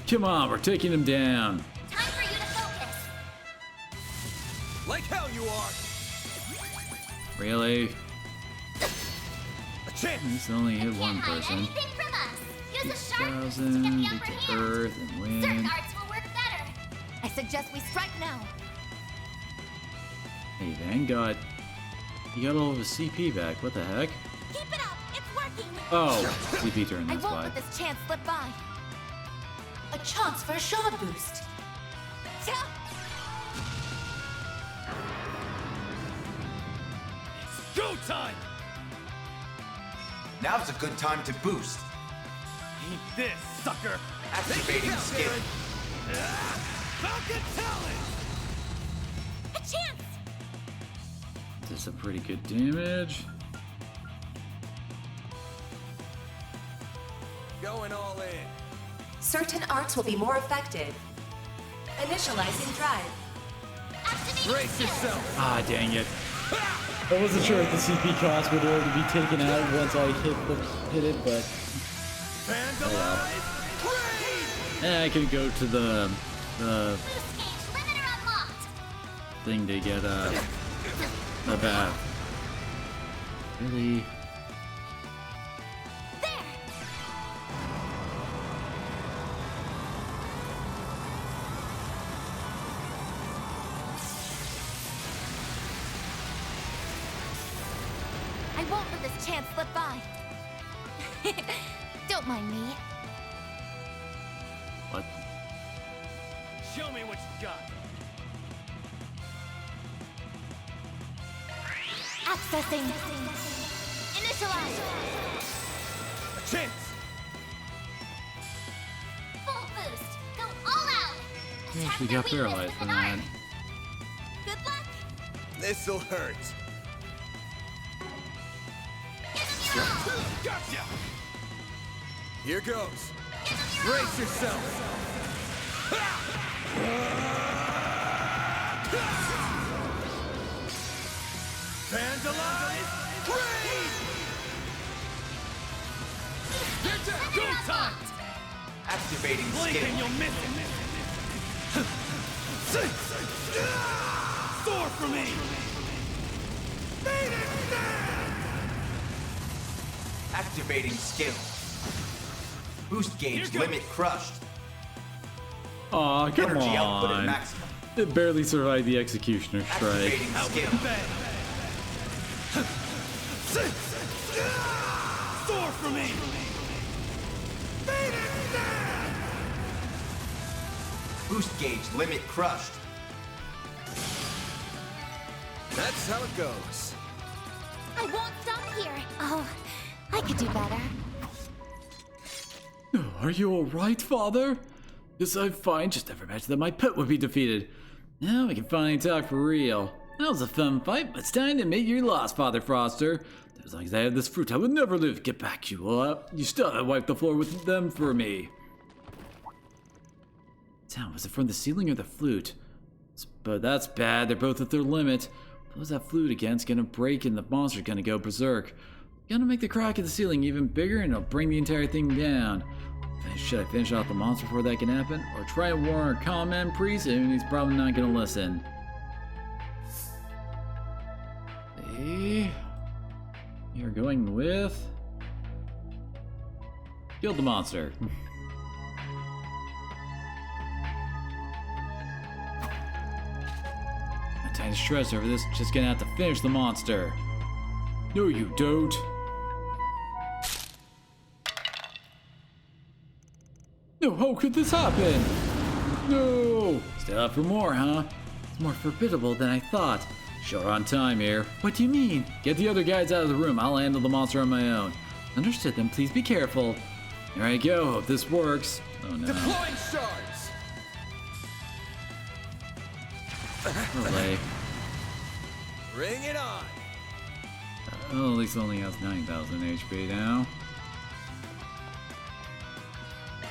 Come on, we're taking them down. Time for you to focus. Like hell you are! Really? A chance! This only hit one person. Anything from us. Use a sharp to get 6,000, the beat upper the hand. earth and Certain win. arts will work better. I suggest we strike now. Hey, Van got... You got all of his CP back. What the heck? Keep it up. It's working. Oh, CP turn, I that's won't why. let this chance slip by. A chance for a shard boost. Go time! Now's a good time to boost. Eat this, sucker! Activating skill. Falcon talent! A chance! This is a pretty good damage. Going all in. Certain arts will be more effective. Initializing drive. Brace yourself! Ah, dang it. I wasn't sure if the CP cost would already be taken out once I hit it, but... Oh well. And I can go to the thing to get a bath. Really? I won't let this chance slip by. Don't mind me. What? Show me what you got. Accessing. Initialize. A chance! Full boost. Go all out. I actually got paralyzed from that. Good luck. This'll hurt. Gotcha! Here goes. Brace yourself. Vandalize! Raid! Go time! Activating Blink skill. and you'll miss it. Soar for me! Activating skill. Boost gauge limit crushed. Aw, come Energy output at on. maximum. It barely survived the Executioner strike. Activating skill. Soar for me! Boost gauge limit crushed. That's how it goes. I won't stop here. Oh, I could do better. Are you alright, Father? Yes, I'm fine. Just never imagined that my pet would be defeated. Now we can finally talk for real. That was a fun fight, but it's time to admit your loss, Father Froster. As long as I have this fruit, I would never live. Get back, you will. You still have to wipe the floor with them for me. Sound, was it from the ceiling or the flute? It's but that's bad. They're both at their limit. Close that flute again, it's gonna break and the monster's gonna go berserk. Gonna make the crack in the ceiling even bigger and it'll bring the entire thing down. Should I finish off the monster before that can happen? Or try and warn our common priest and he's probably not gonna listen. See? You're going with... Kill the monster. Time to stress over this, just gonna have to finish the monster. No, you don't. No, how could this happen? No! Still up for more, huh? It's more formidable than I thought. Short on time here. What do you mean? Get the other guys out of the room. I'll handle the monster on my own. Understood, then please be careful. Here I go. Hope this works. Oh no. Deploying shards! Relay. Bring it on! Oh, at least it only has 9,000 HP now.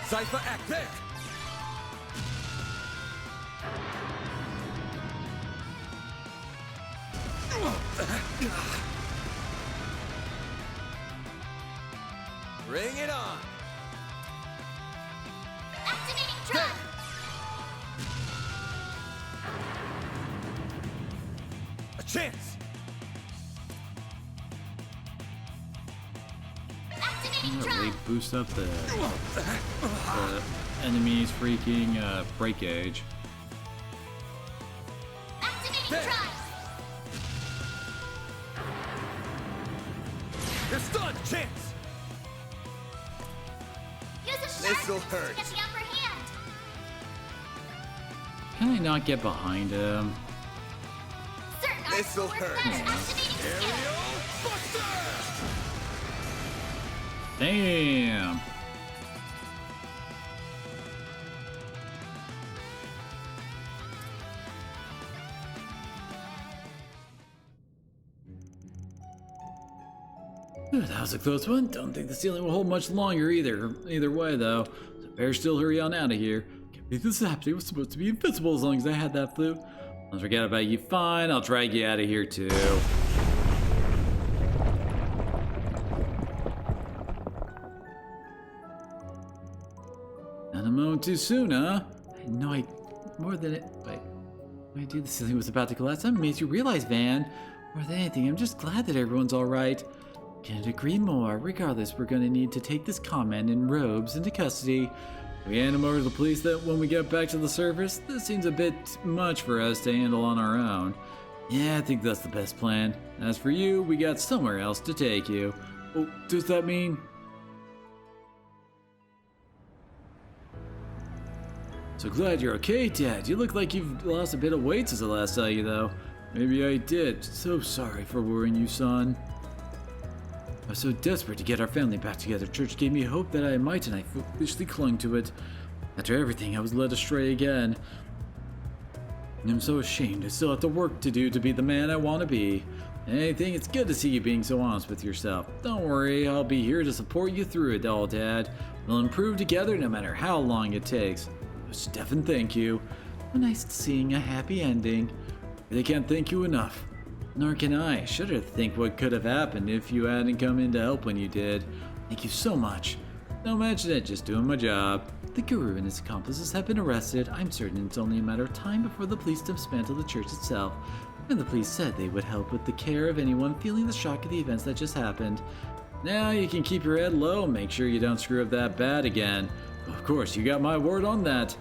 Cypher, act there! Bring it on! Activating trap! A chance! Activating trap! Really boost up the enemy's freaking break gauge. Activating trap! They're stunned! Chance! Use a This'll sharp hurt. to get the upper hand! Can I not get behind him? Certain This'll arts will work hurt. better activating skill! Damn! That was a close one. Don't think the ceiling will hold much longer either way, though. So better still hurry on out of here. Can't believe this happened. It was supposed to be invincible as long as I had that flute. Don't forget about you. Fine, I'll drag you out of here too. Not a moment too soon, huh? I had no idea. More than it. Wait. No idea the ceiling was about to collapse. I'm amazed you realized, Van. More than anything, I'm just glad that everyone's alright. Can't agree more. Regardless, we're gonna need to take this comment in robes into custody. We hand him over to the police that when we get back to the surface. This seems a bit much for us to handle on our own. Yeah, I think that's the best plan. As for you, we got somewhere else to take you. Oh, does that mean? So glad you're okay, Dad. You look like you've lost a bit of weight since I last saw you, though. Maybe I did. So sorry for worrying you, son. I was so desperate to get our family back together. Church gave me hope that I might, and I foolishly clung to it. After everything, I was led astray again. And I'm so ashamed. I still have the work to do to be the man I want to be. Anything, it's good to see you being so honest with yourself. Don't worry, I'll be here to support you through it all, Dad. We'll improve together no matter how long it takes. Stefan, thank you. Nice seeing a happy ending. They can't thank you enough. Nor can I. Shudder to think what could have happened if you hadn't come in to help when you did. Thank you so much. Don't mention it, just doing my job. The guru and his accomplices have been arrested. I'm certain it's only a matter of time before the police dismantle the church itself. And the police said they would help with the care of anyone feeling the shock of the events that just happened. Now you can keep your head low and make sure you don't screw up that bad again. Of course, you got my word on that.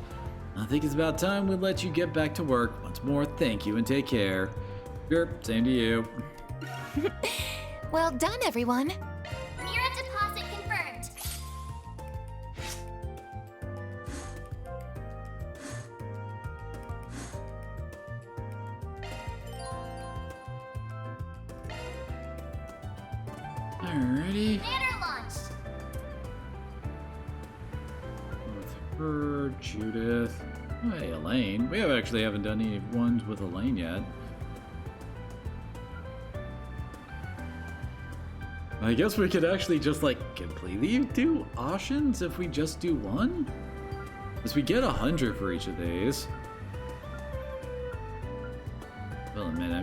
I think it's about time we let you get back to work. Once more, thank you and take care. Sure, same to you. Well done, everyone. Mira deposit confirmed. Alrighty. Banner launched. With her, Judith. Hey, Elaine. We actually haven't done any ones with Elaine yet. I guess we could actually just like completely do Oceans if we just do one? Because we get 100 for each of these.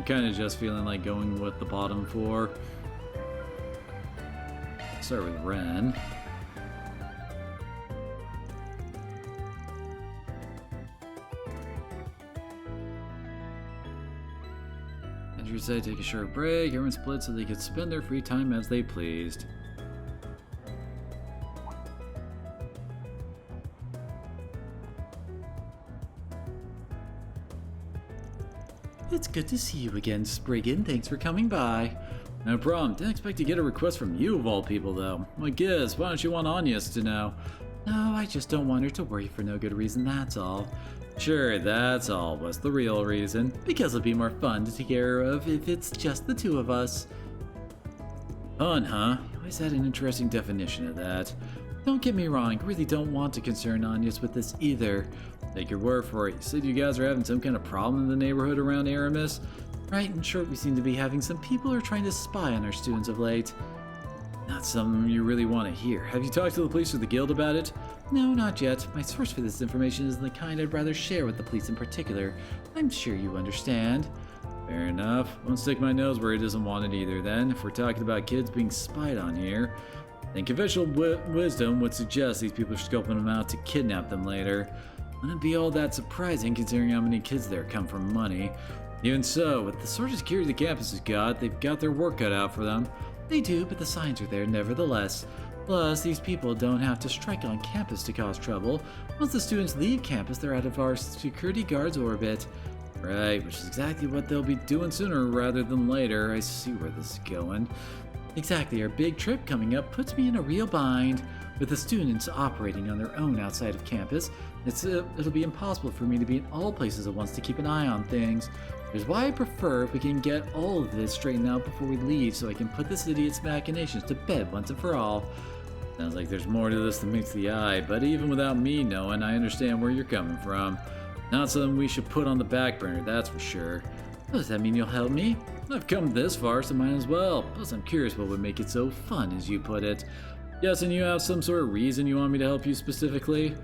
kind of just feeling like going with the bottom four. Start with Ren. Andrew said take a short break. Everyone split so they could spend their free time as they pleased. It's good to see you again, Spriggan. Thanks for coming by. No problem. Didn't expect to get a request from you of all people, though. I guess, why don't you want Anya's to know? No, I just don't want her to worry for no good reason, that's all. Sure, that's all. What's the real reason? Because it'll be more fun to take care of if it's just the two of us. Fun, huh? You always had an interesting definition of that. Don't get me wrong, I really don't want to concern Anya's with this either. Take your word for it. You said you guys are having some kind of problem in the neighborhood around Aramis? Right, in short, we seem to be having some people who are trying to spy on our students of late. Not something you really want to hear. Have you talked to the police or the guild about it? No, not yet. My source for this information isn't the kind I'd rather share with the police in particular. I'm sure you understand. Fair enough. Won't stick my nose where it isn't wanted either then. If we're talking about kids being spied on here, then conventional wisdom would suggest these people are scoping them out to kidnap them later. Wouldn't be all that surprising considering how many kids there come from money. Even so, with the sort of security the campus has got, they've got their work cut out for them. They do, but the signs are there nevertheless. Plus, these people don't have to strike on campus to cause trouble. Once the students leave campus, they're out of our security guard's orbit. Right, which is exactly what they'll be doing sooner rather than later. I see where this is going. Exactly, our big trip coming up puts me in a real bind. With the students operating on their own outside of campus, it'll be impossible for me to be in all places at once to keep an eye on things. Which is why I prefer if we can get all of this straightened out before we leave so I can put this idiot's machinations to bed once and for all. Sounds like there's more to this than meets the eye, but even without me knowing, I understand where you're coming from. Not something we should put on the back burner, that's for sure. Does that mean you'll help me? I've come this far, so might as well. Plus, I'm curious what would make it so fun, as you put it. Guessing you have some sort of reason you want me to help you specifically?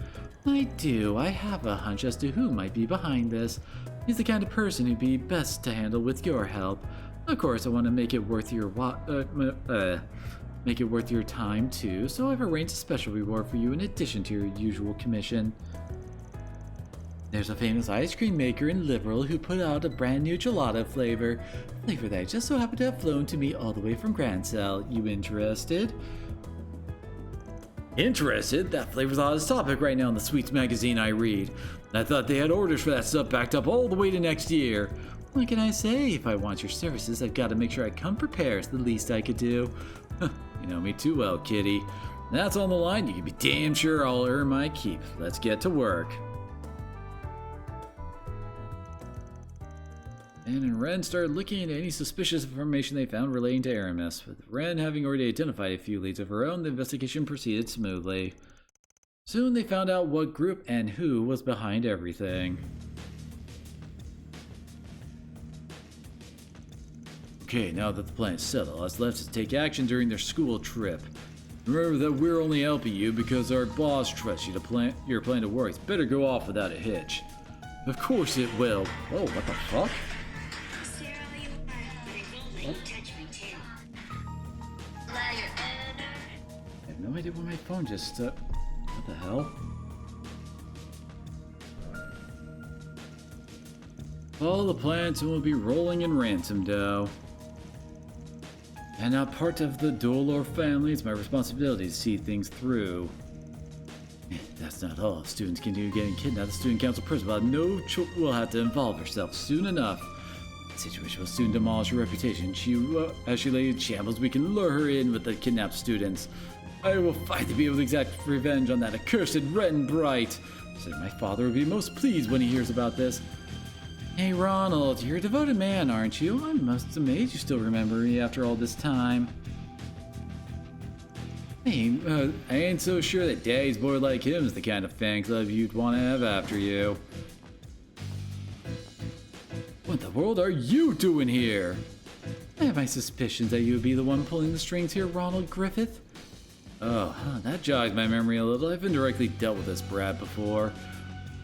I do. I have a hunch as to who might be behind this. He's the kind of person who'd be best to handle with your help. Of course, I want to make it worth your make it worth your time too. So I've arranged a special reward for you in addition to your usual commission. There's a famous ice cream maker in Liberal who put out a brand new gelato flavor that I just so happened to have flown to me all the way from Grand Cell. You interested? Interested? That flavor's the hottest topic right now in the sweets magazine I read. I thought they had orders for that stuff backed up all the way to next year. What can I say? If I want your services, I've got to make sure I come prepared. It's the least I could do. You know me too well, kitty. That's on the line. You can be damn sure I'll earn my keep. Let's get to work. Anne and Ren started looking into any suspicious information they found relating to Aramis. With Ren having already identified a few leads of her own, the investigation proceeded smoothly. Soon they found out what group and who was behind everything. Okay, now that the plan is settled, us left to take action during their school trip. Remember that we're only helping you because our boss trusts you to plan your plan to work. It's better go off without a hitch. Of course it will. Oh, what the fuck? What? I have no idea why my phone just what the hell? Follow the plans and we'll be rolling in ransom dough. And now part of the Dolor family, it's my responsibility to see things through. That's not all. If students continue getting kidnapped, the student council principal will have to involve herself soon enough. The situation will soon demolish her reputation. As she lays in shambles, we can lure her in with the kidnapped students. I will fight to be able to exact revenge on that accursed Ren Bright. So my father will be most pleased when he hears about this. Hey Ronald, you're a devoted man, aren't you? I'm most amazed you still remember me after all this time. Hey, I ain't so sure that Daddy's boy like him is the kind of fan club you'd want to have after you. What in the world are you doing here? I have my suspicions that you would be the one pulling the strings here, Ronald Griffith. Oh, that jogs my memory a little. I've indirectly dealt with this brat before.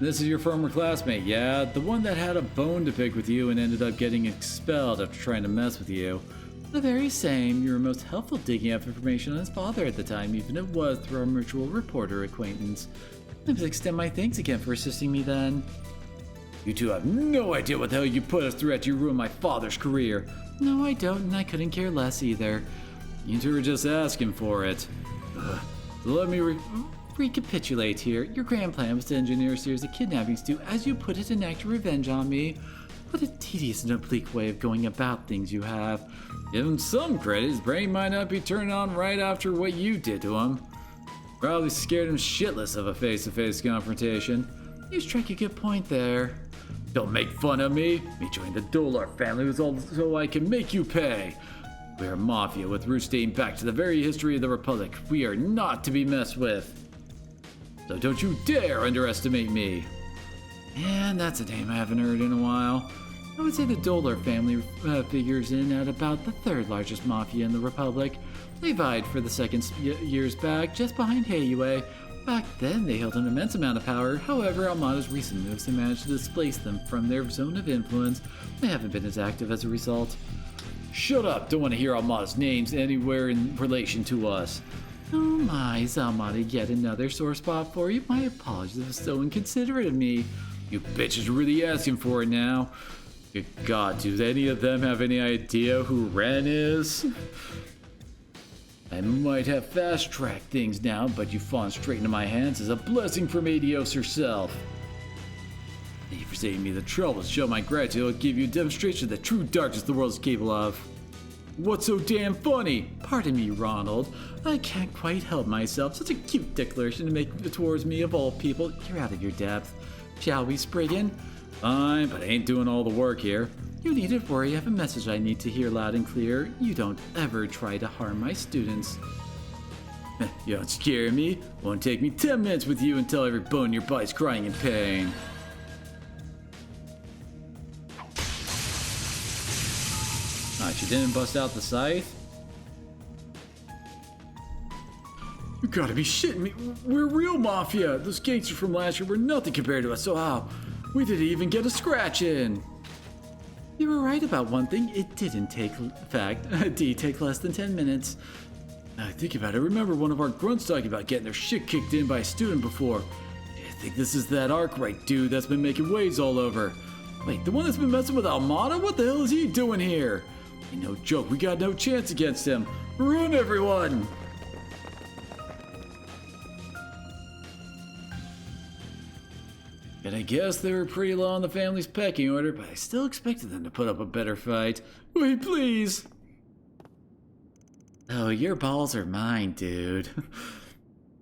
This is your former classmate, yeah? The one that had a bone to pick with you and ended up getting expelled after trying to mess with you. The very same. You were most helpful digging up information on his father at the time, even if it was through our mutual reporter acquaintance. I must extend my thanks again for assisting me then. You two have no idea what the hell you put us through after you ruined my father's career. No, I don't, and I couldn't care less either. You two were just asking for it. So let me recapitulate here. Your grand plan was to engineer a series of kidnappings to, as you put it, enact revenge on me. What a tedious and oblique way of going about things you have. Give him some credit, his brain might not be turned on right after what you did to him. Probably scared him shitless of a face-to-face confrontation. You strike a good point there. Don't make fun of me. Me joining the Dolar family was all so I can make you pay. We are a mafia with roots dating back to the very history of the Republic. We are not to be messed with. So don't you dare underestimate me. And that's a name I haven't heard in a while. I would say the Dolar family figures in at about the third largest mafia in the Republic. They vied for the second years back, just behind Heiyue. Back then, they held an immense amount of power. However, Almada's recent moves have managed to displace them from their zone of influence. They haven't been as active as a result. Shut up! Don't want to hear Almada's names anywhere in relation to us. Oh my, is Almada yet another sore spot for you? My apologies if it's so inconsiderate of me. You bitches are really asking for it now. Good God, do any of them have any idea who Ren is? I might have fast-tracked things now, but you've fallen straight into my hands as a blessing from Adios herself. Thank you for saving me the trouble to show my gratitude. I'll give you a demonstration of the true darkness the world is capable of. What's so damn funny? Pardon me, Ronald. I can't quite help myself. Such a cute declaration to make towards me of all people. You're out of your depth. Shall we, Spriggan? Fine, but I ain't doing all the work here. You needn't worry, I have a message I need to hear loud and clear. You don't ever try to harm my students. You don't scare me. Won't take me 10 minutes with you until every bone in your body's crying in pain. You didn't bust out the scythe? You gotta be shitting me. We're real mafia. Those gangsters from last year were nothing compared to us, so how? We didn't even get a scratch in. You were right about one thing. It didn't take, in fact, it did take less than 10 minutes. Now I think about it. I remember one of our grunts talking about getting their shit kicked in by a student before. I think this is that Arkwright dude that's been making waves all over. Wait, the one that's been messing with Almada? What the hell is he doing here? Ain't no joke. We got no chance against him. Run, everyone! And I guess they were pretty low on the family's pecking order, but I still expected them to put up a better fight. Wait, please! Oh, your balls are mine, dude.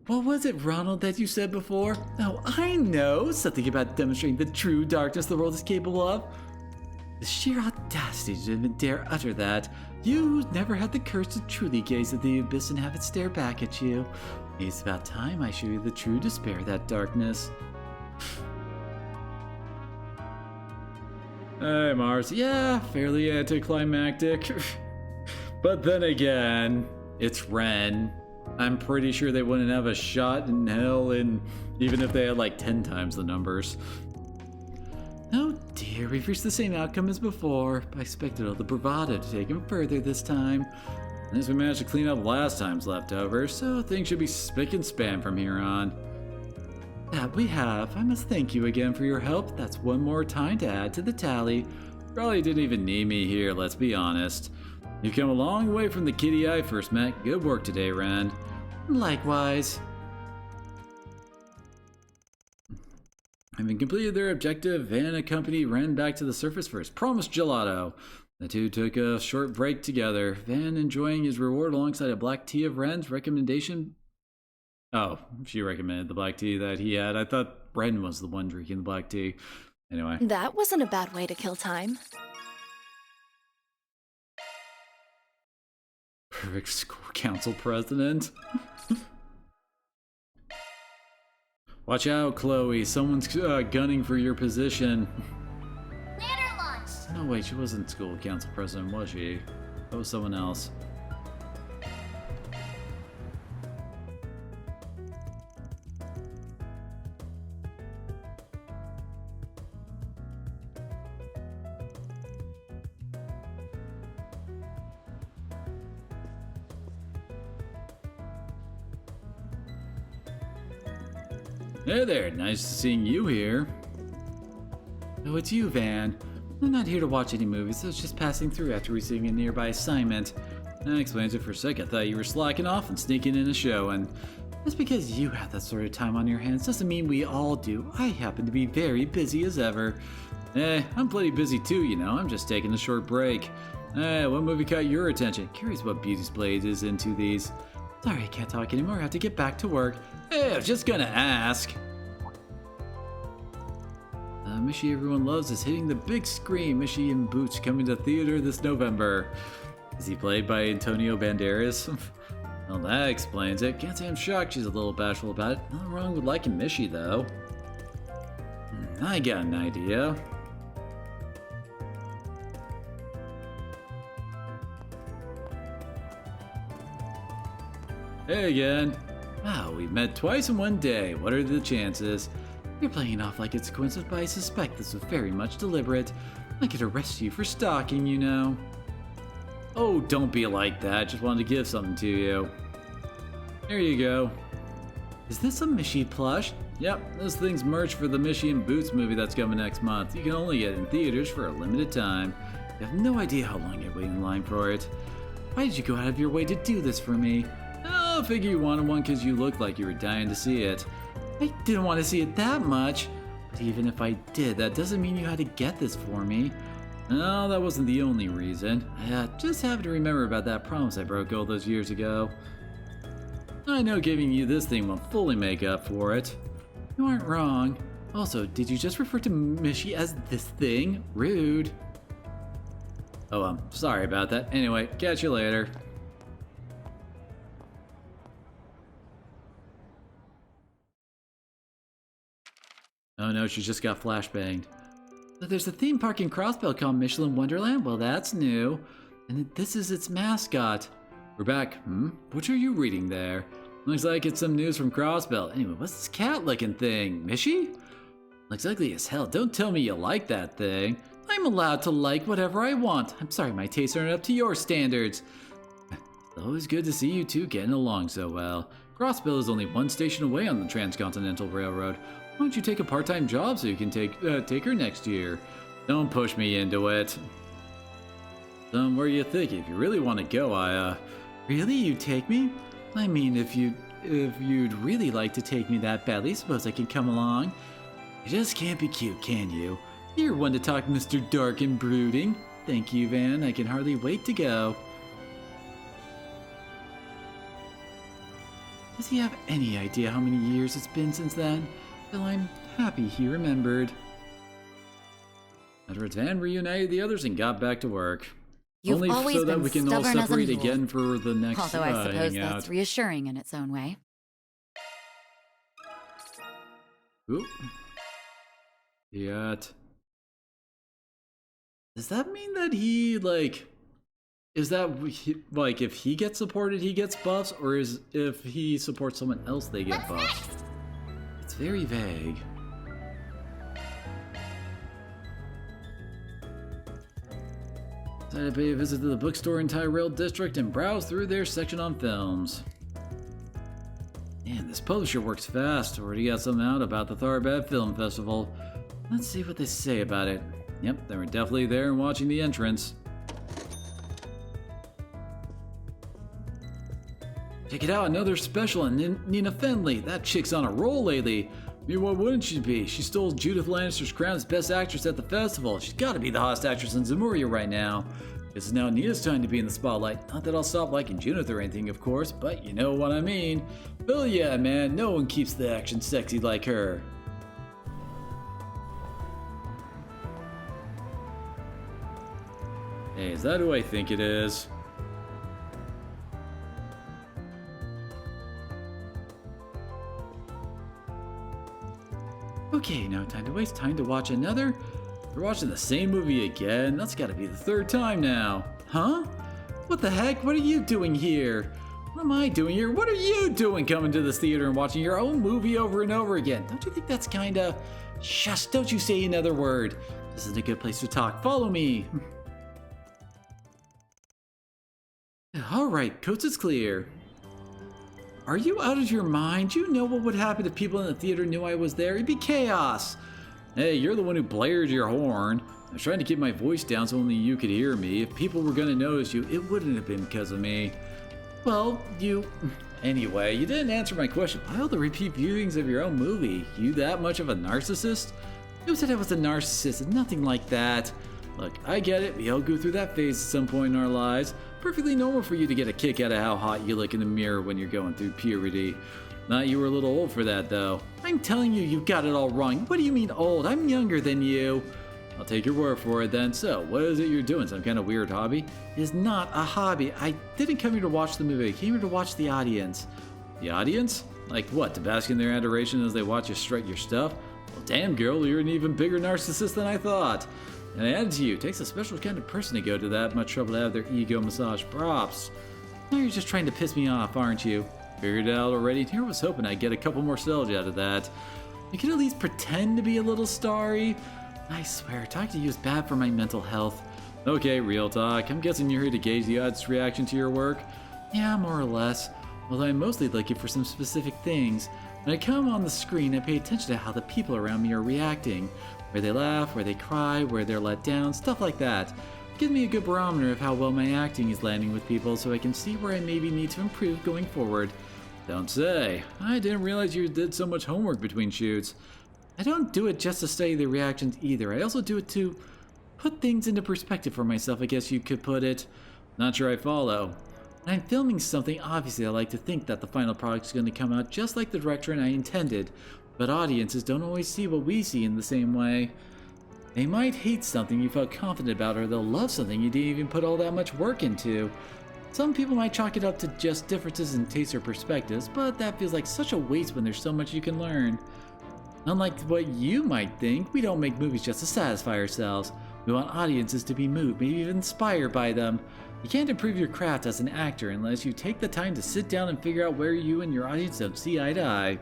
What was it, Ronald, that you said before? Oh, I know! Something about demonstrating the true darkness the world is capable of. The sheer audacity to even dare utter that. You never had the courage to truly gaze at the abyss and have it stare back at you. It's about time I show you the true despair of that darkness. Hey, Mars. Yeah, fairly anticlimactic. But then again, it's Ren. I'm pretty sure they wouldn't have a shot in hell even if they had like 10 times the numbers. Oh dear, we've reached the same outcome as before. I expected all the bravado to take him further this time. At least we managed to clean up last time's leftovers, so things should be spick and span from here on. That we have. I must thank you again for your help. That's one more time to add to the tally. Probably didn't even need me here, let's be honest. You've come a long way from the kitty I first met. Good work today, Rand. Likewise. Having completed their objective, Van accompanied Ren back to the surface for his promised gelato. The two took a short break together, Van enjoying his reward alongside a black tea of Ren's recommendation. Oh, she recommended the black tea that he had. I thought Ren was the one drinking the black tea. Anyway. That wasn't a bad way to kill time. Perfect school council president. Watch out, Chloe. Someone's gunning for your position. Ladder launch. No, wait, she wasn't school council president, was she? That was someone else. Hey there, nice seeing you here. Oh, it's you, Van. I'm not here to watch any movies, I was just passing through after receiving a nearby assignment. That explains it for a sec. I thought you were slacking off and sneaking in a show, and just because you have that sort of time on your hands doesn't mean we all do. I happen to be very busy as ever. I'm plenty busy too, you know. I'm just taking a short break. What movie caught your attention? Curious what Beauty's Blade is into these. Sorry, I can't talk anymore. I have to get back to work. I was just gonna ask. Mishy everyone loves is hitting the big screen. Mishy and Boots coming to theater this November. Is he played by Antonio Banderas? Well, that explains it. Can't say I'm shocked she's a little bashful about it. Nothing wrong with liking Mishy, though. I got an idea. Hey again. Wow, we've met twice in one day. What are the chances? You're playing it off like it's a coincidence, but I suspect this was very much deliberate. I could arrest you for stalking, you know. Oh, don't be like that. Just wanted to give something to you. Here you go. Is this a Mishy plush? Yep, this thing's merch for the Mishy and Boots movie that's coming next month. You can only get it in theaters for a limited time. You have no idea how long you wait in line for it. Why did you go out of your way to do this for me? Oh, I figure you wanted one because you looked like you were dying to see it. I didn't want to see it that much. But even if I did, that doesn't mean you had to get this for me. No, that wasn't the only reason. I just happened to remember about that promise I broke all those years ago. I know giving you this thing won't fully make up for it. You aren't wrong. Also, did you just refer to Mishy as this thing? Rude. Oh, I'm sorry about that. Anyway, catch you later. Oh no, she just got flashbanged. But there's a theme park in Crossbell called Michelin Wonderland? Well, that's new. And this is its mascot. We're back. What are you reading there? Looks like it's some news from Crossbell. Anyway, what's this cat-looking thing? Mishy? Looks ugly as hell. Don't tell me you like that thing. I'm allowed to like whatever I want. I'm sorry my tastes aren't up to your standards. It's always good to see you two getting along so well. Crossbell is only one station away on the Transcontinental Railroad. Why don't you take a part-time job so you can take her next year? Don't push me into it. Where you think? If you really want to go, Really? You'd take me? I mean, if you'd really like to take me that badly, suppose I can come along. You just can't be cute, can you? You're one to talk Mr. Dark and Brooding. Thank you, Van. I can hardly wait to go. Does he have any idea how many years it's been since then? Well, I'm happy he remembered. Afterwards, Van reunited the others and got back to work. You've Only always so that been we can all stubborn as a separate mule. again for the next Although I suppose hangout. that's reassuring in its own way. Oop. Yet. Does that mean that he, like... Is that, like, if he gets supported, he gets buffs? Or is if he supports someone else, they get buffs? It's very vague. Decided to pay a visit to the bookstore in Tyrell District and browse through their section on films. Man, this publisher works fast. Already got something out about the Tharbad Film Festival. Let's see what they say about it. Yep, they were definitely there and watching the entrance. Check it out, another special on Nina Fenley. That chick's on a roll lately. I mean, what wouldn't she be? She stole Judith Lannister's crown as Best Actress at the festival. She's gotta be the hottest actress in Zemuria right now. This is now Nina's time to be in the spotlight. Not that I'll stop liking Judith or anything, of course, but you know what I mean. Hell yeah, man, no one keeps the action sexy like her. Hey, is that who I think it is? Okay, no time to waste, time to watch another. We're watching the same movie again. That's gotta be the third time now. Huh? What the heck? What are you doing here? What am I doing here? What are you doing coming to this theater and watching your own movie over and over again? Don't you think that's kinda... Shush, don't you say another word. This isn't a good place to talk. Follow me. Alright, coast is clear. Are you out of your mind? You know what would happen if people in the theater knew I was there? It'd be chaos. Hey, you're the one who blared your horn. I was trying to keep my voice down so only you could hear me. If people were gonna notice you, it wouldn't have been because of me. Well, Anyway, you didn't answer my question. Why all the repeat viewings of your own movie? You that much of a narcissist? Who said I was a narcissist? Nothing like that. Look, I get it. We all go through that phase at some point in our lives. Perfectly normal for you to get a kick out of how hot you look in the mirror when you're going through puberty. Not you were a little old for that, though. I'm telling you, you've got it all wrong. What do you mean old? I'm younger than you. I'll take your word for it then. So, what is it you're doing? Some kind of weird hobby? It is not a hobby. I didn't come here to watch the movie. I came here to watch the audience. The audience? Like what? To bask in their adoration as they watch you strut your stuff? Well, damn, girl, you're an even bigger narcissist than I thought. And I add to you, it takes a special kind of person to go to that much trouble to have their ego massaged. Props. Now you're just trying to piss me off, aren't you? Figured it out already. Here was hoping I'd get a couple more sales out of that. You could at least pretend to be a little starry. I swear, talking to you is bad for my mental health. Okay, real talk. I'm guessing you're here to gauge the audience's reaction to your work? Yeah, more or less. Although I'm mostly looking for some specific things. When I come on the screen, I pay attention to how the people around me are reacting. Where they laugh, where they cry, where they're let down, stuff like that. Give me a good barometer of how well my acting is landing with people so I can see where I maybe need to improve going forward. Don't say. I didn't realize you did so much homework between shoots. I don't do it just to study the reactions either. I also do it to put things into perspective for myself, I guess you could put it. Not sure I follow. When I'm filming something, obviously I like to think that the final product is going to come out just like the director and I intended. But audiences don't always see what we see in the same way. They might hate something you felt confident about, or they'll love something you didn't even put all that much work into. Some people might chalk it up to just differences in taste or perspectives, but that feels like such a waste when there's so much you can learn. Unlike what you might think, we don't make movies just to satisfy ourselves. We want audiences to be moved, maybe even inspired by them. You can't improve your craft as an actor unless you take the time to sit down and figure out where you and your audience don't see eye to eye.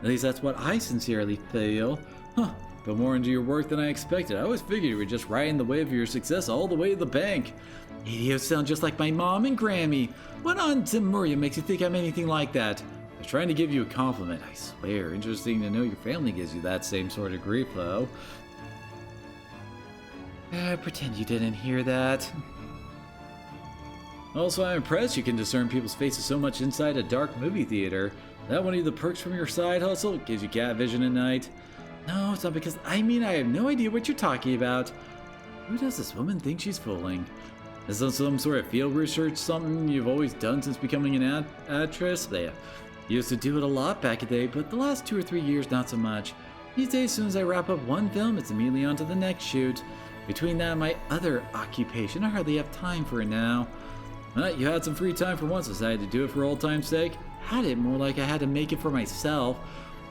At least that's what I sincerely feel. Huh, put more into your work than I expected. I always figured you were just riding the wave of your success all the way to the bank. You sound just like my mom and Grammy. What on Timuria makes you think I'm anything like that? I was trying to give you a compliment, I swear. Interesting to know your family gives you that same sort of grief, though. Pretend you didn't hear that. Also, I'm impressed you can discern people's faces so much inside a dark movie theater. That one of the perks from your side hustle? Gives you cat vision at night? No, it's not because I have no idea what you're talking about. Who does this woman think she's fooling? Is this some sort of field research, something you've always done since becoming an actress? They used to do it a lot back in the day, but the last 2 or 3 years, not so much. These days, as soon as I wrap up one film, it's immediately on to the next shoot. Between that and my other occupation, I hardly have time for it now. You had some free time for once, decided to do it for old time's sake. Had it more like I had to make it for myself.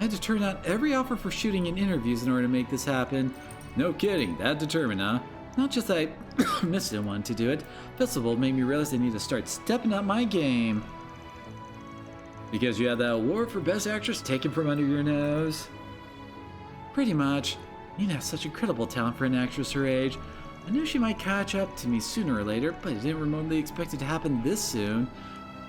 I had to turn down every offer for shooting and interviews in order to make this happen. No kidding, that determined, huh? Not just that I missed and wanted to do it. Festival made me realize I need to start stepping up my game. Because you had that award for Best Actress taken from under your nose? Pretty much. Nina has such incredible talent for an actress her age. I knew she might catch up to me sooner or later, but I didn't remotely expect it to happen this soon.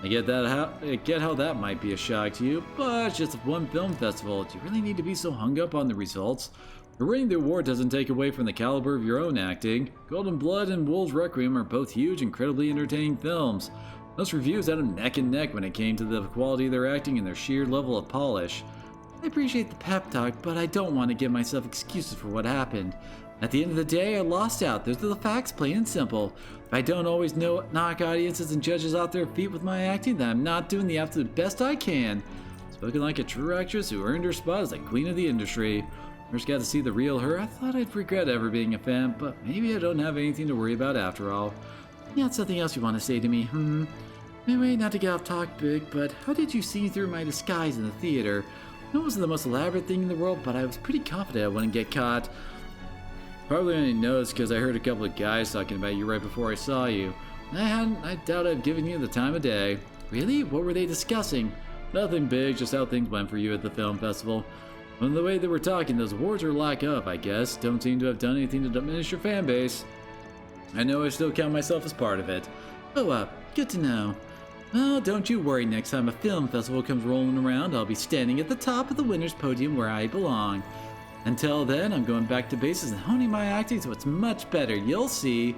I get how that might be a shock to you, but it's just one film festival. Do you really need to be so hung up on the results? Winning the award doesn't take away from the caliber of your own acting. Golden Blood and Wolves Requiem are both huge, incredibly entertaining films. Most reviews had them neck and neck when it came to the quality of their acting and their sheer level of polish. I appreciate the pep talk, but I don't want to give myself excuses for what happened. At the end of the day, I lost out. Those are the facts, plain and simple. If I don't always knock audiences and judges off their feet with my acting, then I'm not doing the absolute best I can. Spoken like a true actress who earned her spot as the queen of the industry. First got to see the real her, I thought I'd regret ever being a fan, but maybe I don't have anything to worry about after all. You got something else you want to say to me, Anyway, not to get off topic, but how did you see through my disguise in the theater? It wasn't the most elaborate thing in the world, but I was pretty confident I wouldn't get caught. Probably only noticed because I heard a couple of guys talking about you right before I saw you. I doubt I've given you the time of day. Really? What were they discussing? Nothing big, just how things went for you at the film festival. From the way they were talking, those awards are lack of, I guess. Don't seem to have done anything to diminish your fan base. I know I still count myself as part of it. Oh, good to know. Well, don't you worry, next time a film festival comes rolling around, I'll be standing at the top of the winner's podium where I belong. Until then, I'm going back to basics and honing my acting so it's much better. You'll see.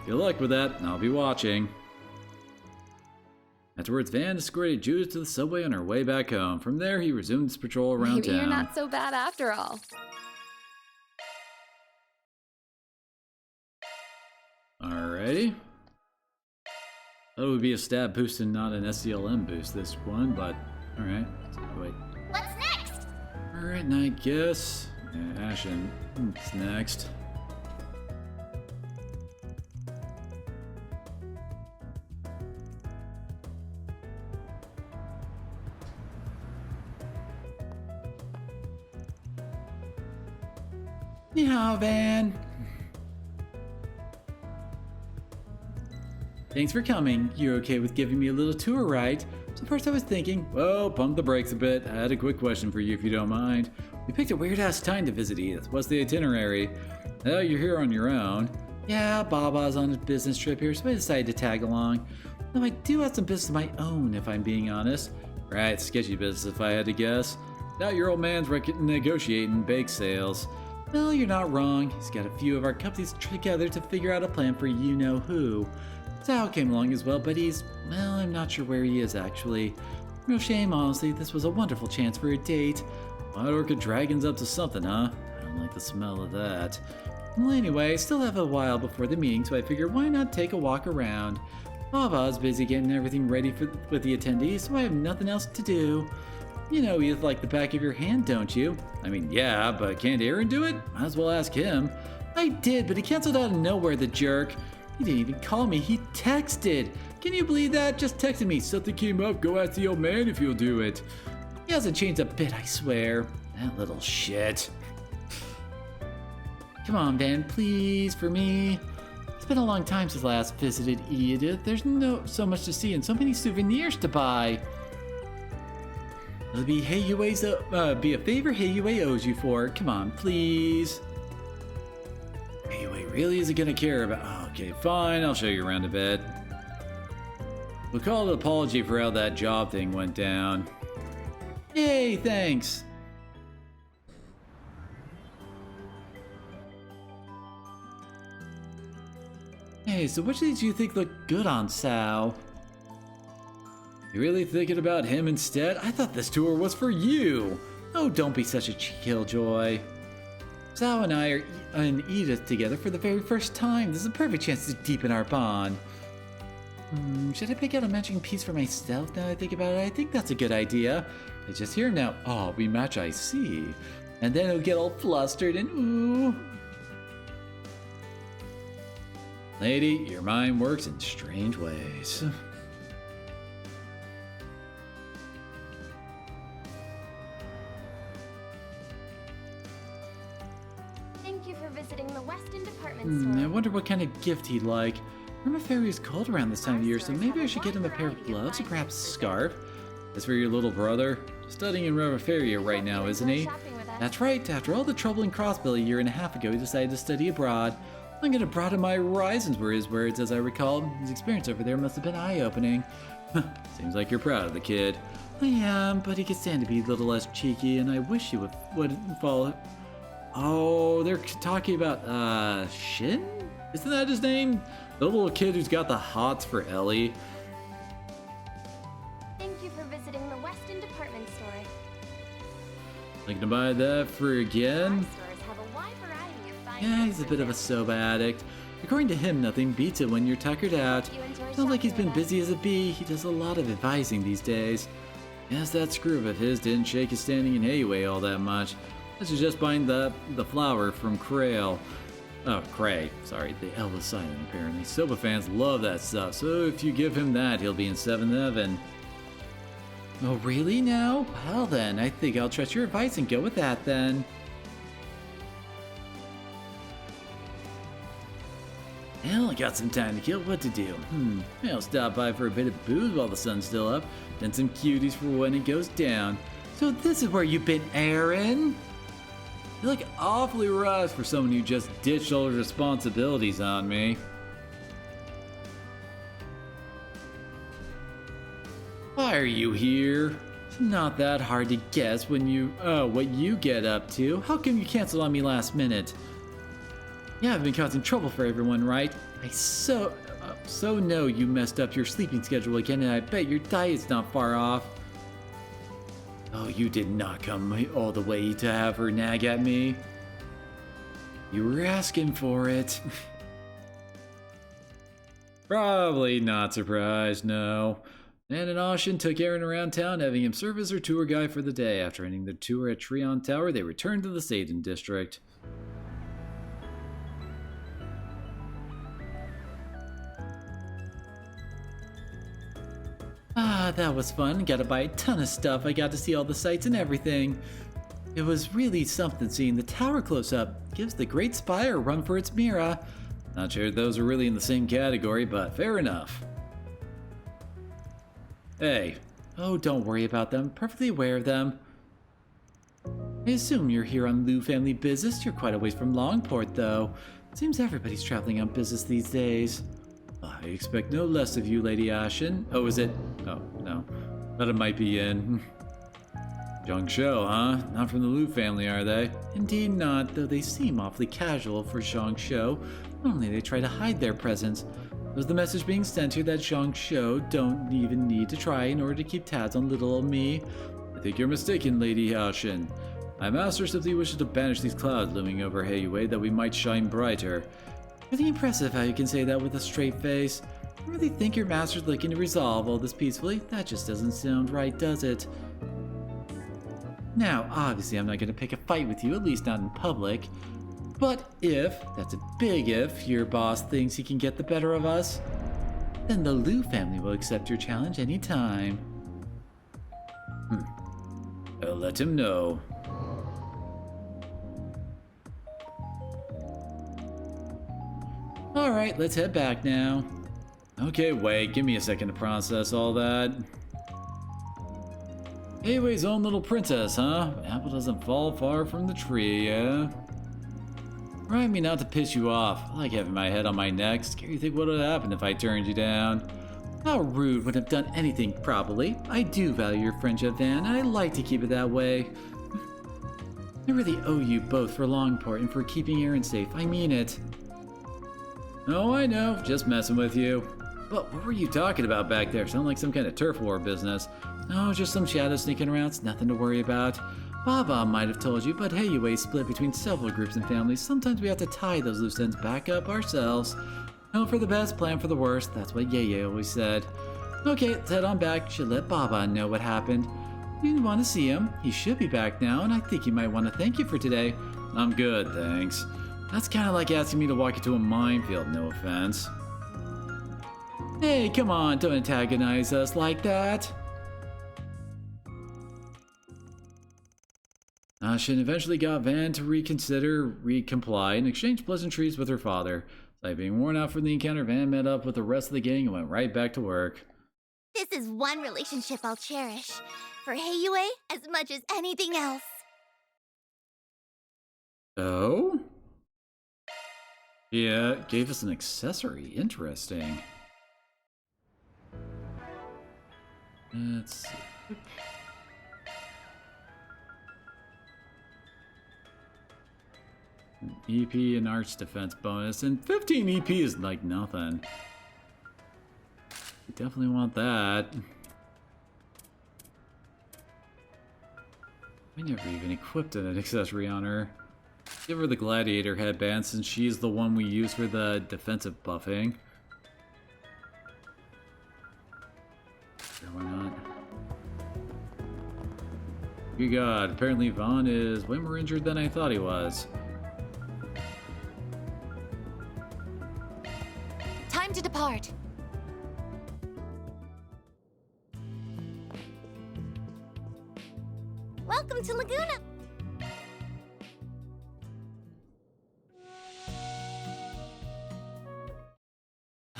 Good luck with that, and I'll be watching. Afterwards, Van escorted Judith to the subway on her way back home. From there, he resumed his patrol around Maybe town. you're not so bad after all. Alrighty. Thought it would be a stab boost and not an SCLM boost, this one, but alright. Wait. What's next? Alright, and I guess Ashen is next. Yeah, Van. Thanks for coming. You're okay with giving me a little tour, right? So first I was thinking, well, pump the brakes a bit. I had a quick question for you if you don't mind. We picked a weird-ass time to visit Edith. What's the itinerary? Oh, you're here on your own. Yeah, Baba's on a business trip here, so I decided to tag along. Though I do have some business of my own, if I'm being honest. Right, sketchy business if I had to guess. Now your old man's negotiating bake sales. Well, you're not wrong. He's got a few of our companies together to figure out a plan for you-know-who. Sal came along as well, but well, I'm not sure where he is actually. No shame, honestly. This was a wonderful chance for a date. Wild Orchid Dragon's up to something, huh? I don't like the smell of that. Well, anyway, I still have a while before the meeting, so I figured why not take a walk around. Baba's busy getting everything ready with the attendees, so I have nothing else to do. You know Edith like the back of your hand, don't you? I mean, yeah, but can't Aaron do it? Might as well ask him. I did, but he canceled out of nowhere, the jerk. He didn't even call me, he texted. Can you believe that? Just texted me, something came up, go ask the old man if he'll do it. He hasn't changed a bit, I swear. That little shit. Come on, Van, please, for me. It's been a long time since I last visited Edith. There's so much to see and so many souvenirs to buy. It'll be be a favor Heiyue owes you for. Come on, please. Heiyue really isn't gonna care about. Okay, fine. I'll show you around a bit. We'll call it an apology for how that job thing went down. Yay, thanks. Hey, so which did you think looked good on Sal? You really thinking about him instead? I thought this tour was for you. Oh, don't be such a killjoy. Sal and I are in Edith together for the very first time. This is a perfect chance to deepen our bond. Should I pick out a matching piece for myself now that I think about it? I think that's a good idea. It's just here now. Oh, we match, I see. And then it'll get all flustered and ooh. Lady, your mind works in strange ways. Thank you for visiting the Weston department store. I wonder what kind of gift he'd like. Permaferi is cold around this time of year, so maybe I should get him a pair of gloves or perhaps a scarf. As for your little brother, studying in Riverferia right now, isn't he? That's right, after all the trouble in Crossville a year and a half ago, he decided to study abroad. I'm gonna broaden my horizons were his words, as I recall. His experience over there must have been eye-opening. Seems like you're proud of the kid. I am, but he could stand to be a little less cheeky, and I wish he wouldn't follow. Oh, they're talking about, Shin? Isn't that his name? The little kid who's got the hots for Ellie. Thank you for visiting the Weston department store. Looking to buy that for again? Stores have a wide variety of fine Yeah, he's a bit of a soap-addict. According to him, nothing beats it when you're tuckered out. Sounds like he's been busy as a bee. He does a lot of advising these days. Guess that screw of his didn't shake his standing in Heiyue all that much. This is just buying the flower from Cray. Oh, Cray. Sorry, the L was silent apparently. Soba fans love that stuff, so if you give him that, he'll be in 7th heaven. Oh, really now? Well then, I think I'll trust your advice and go with that then. Well, I got some time to kill. What to do? I'll stop by for a bit of booze while the sun's still up, then some cuties for when it goes down. So this is where you've been, Aaron? You look awfully rough for someone who just ditched all his responsibilities on me. Why are you here? It's not that hard to guess when what you get up to. How come you canceled on me last minute? Yeah, I've been causing trouble for everyone, right? I so know you messed up your sleeping schedule again, and I bet your diet's not far off. Oh, you did not come all the way to have her nag at me. You were asking for it. Probably not surprised, no. Nan and Ashin took Aaron around town, having him serve as their tour guide for the day. After ending their tour at Treon Tower, they returned to the Satan District. Ah, that was fun. Got to buy a ton of stuff. I got to see all the sights and everything. It was really something seeing the tower close up. Gives the Great Spire a run for its Mira. Not sure those are really in the same category, but fair enough. Hey. Oh, don't worry about them. Perfectly aware of them. I assume you're here on Liu family business. You're quite a ways from Longport, though. Seems everybody's traveling on business these days. I expect no less of you, Lady Ashen. Oh, is it? Oh, no. Thought it might be in... Zhangshou, huh? Not from the Liu family, are they? Indeed not, though they seem awfully casual for Zhangshou. Normally they try to hide their presence. Was the message being sent here that Zhangshou don't even need to try in order to keep tabs on little old me? I think you're mistaken, Lady Ashen. My master simply wishes to banish these clouds looming over Heiyue that we might shine brighter. Really impressive how you can say that with a straight face. I really think your master's looking to resolve all this peacefully. That just doesn't sound right, does it? Now, obviously I'm not going to pick a fight with you, at least not in public. But if, that's a big if, your boss thinks he can get the better of us, then the Liu family will accept your challenge anytime. I'll let him know. Alright, let's head back now. Okay, wait, give me a second to process all that. Heiyue's own little princess, huh? Apple doesn't fall far from the tree, yeah? Remind me not to piss you off. I like having my head on my neck. Scary thing what would happen if I turned you down. How rude, wouldn't have done anything properly. I do value your friendship, Van, and I like to keep it that way. I really owe you both for Longport and for keeping Aaron safe. I mean it. Oh, I know. Just messing with you. But what were you talking about back there? Sound like some kind of turf war business. No, just some shadows sneaking around. It's nothing to worry about. Baba might have told you, but Heiyue's split between several groups and families. Sometimes we have to tie those loose ends back up ourselves. Hope for the best, plan for the worst. That's what Yeye always said. Okay, let's head on back. Should let Baba know what happened. You didn't want to see him. He should be back now, and I think he might want to thank you for today. I'm good, thanks. That's kind of like asking me to walk into a minefield, no offense. Hey, come on, don't antagonize us like that. Ashin eventually got Van to recomply, and exchange pleasantries with her father. Like being worn out from the encounter, Van met up with the rest of the gang and went right back to work. This is one relationship I'll cherish. For Heiyue, as much as anything else. Oh? Yeah, gave us an accessory. Interesting. Let's see. An EP and arch defense bonus, and 15 EP is like nothing. We definitely want that. I never even equipped an accessory on her. Give her the gladiator headband since she's the one we use for the defensive buffing. Sure, why not? Good God, apparently Vaughn is way more injured than I thought he was. Time to depart. Welcome to Laguna.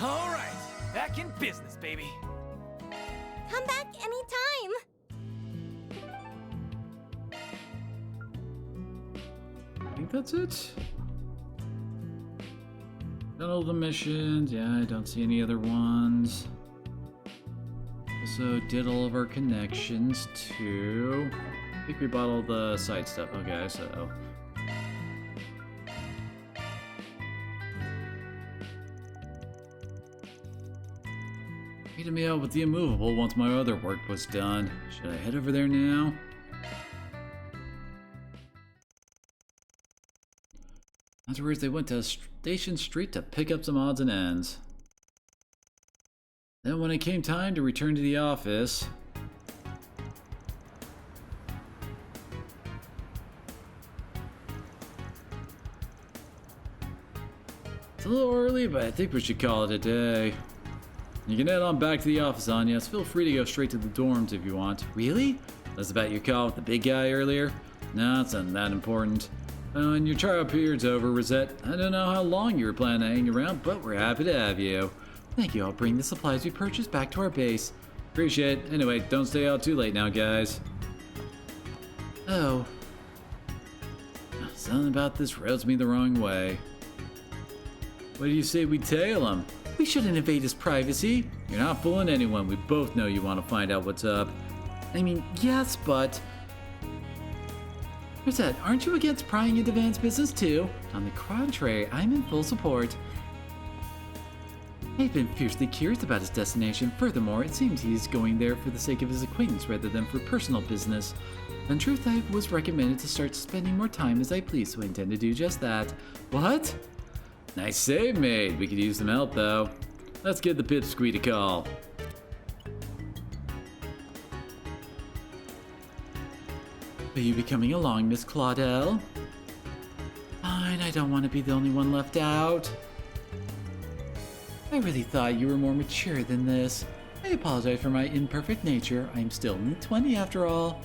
All right, back in business, baby. Come back anytime. I think that's it. Done all the missions. Yeah, I don't see any other ones. Also did all of our connections to... I think we bought all the side stuff. Okay, so... Meeting me out with the immovable once my other work was done. Should I head over there now? Afterwards, they went to Station Street to pick up some odds and ends. Then when it came time to return to the office... It's a little early, but I think we should call it a day. You can head on back to the office, Anya. Feel free to go straight to the dorms if you want. Really? That's about your call with the big guy earlier? No, it's not that important. And your trial period's over, Rosette. I don't know how long you were planning to hang around, but we're happy to have you. Thank you. I'll bring the supplies we purchased back to our base. Appreciate it. Anyway, don't stay out too late now, guys. Oh. Something about this rubs me the wrong way. What do you say we tail him? We shouldn't invade his privacy. You're not fooling anyone. We both know you want to find out what's up. I mean, yes, but... Rosette, aren't you against prying into Van's business too? On the contrary, I'm in full support. I've been fiercely curious about his destination. Furthermore, it seems he's going there for the sake of his acquaintance rather than for personal business. In truth, I was recommended to start spending more time as I please, so I intend to do just that. What? Nice save, Maid. We could use some help, though. Let's give the pipsqueak a call. Are you be coming along, Miss Claudel? Fine, I don't want to be the only one left out. I really thought you were more mature than this. I apologize for my imperfect nature. I'm still in the 20 after all.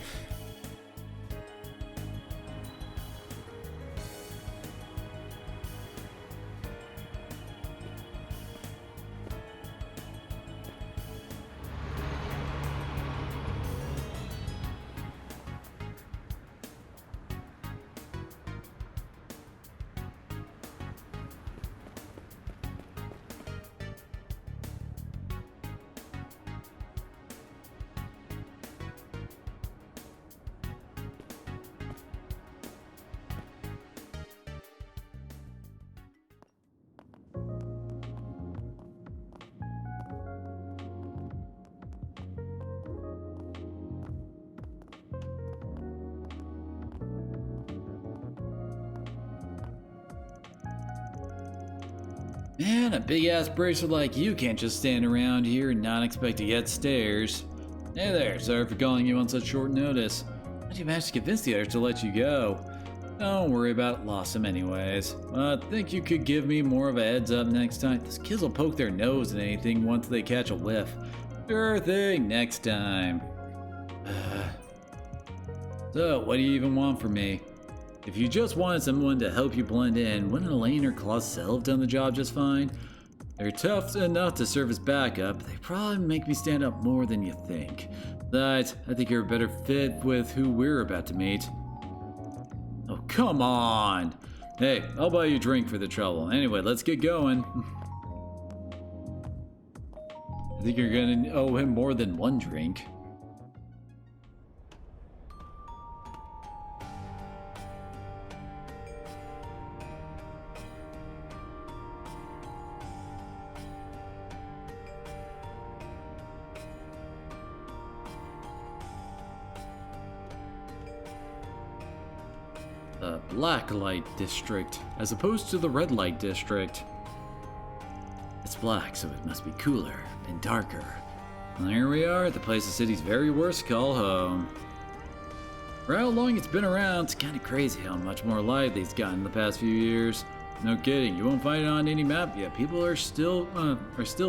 Man, a big-ass bracer like you can't just stand around here and not expect to get stares. Hey there, sorry for calling you on such short notice. How did you manage to convince the others to let you go? Don't worry about it, lost them anyways. Think you could give me more of a heads up next time? Those kids will poke their nose in anything once they catch a whiff. Sure thing, next time. So, what do you even want from me? If you just wanted someone to help you blend in, wouldn't Elaine or Clausel have done the job just fine? They're tough enough to serve as backup, but they probably make me stand up more than you think. Besides, I think you're a better fit with who we're about to meet. Oh, come on! Hey, I'll buy you a drink for the trouble. Anyway, let's get going. I think you're gonna owe him more than one drink. The black light district, as opposed to the red light district. It's black, so it must be cooler and darker. And here we are at the place the city's very worst call home. For how long it's been around, it's kind of crazy how much more lively it's gotten in the past few years. No kidding, you won't find it on any map yet. People are still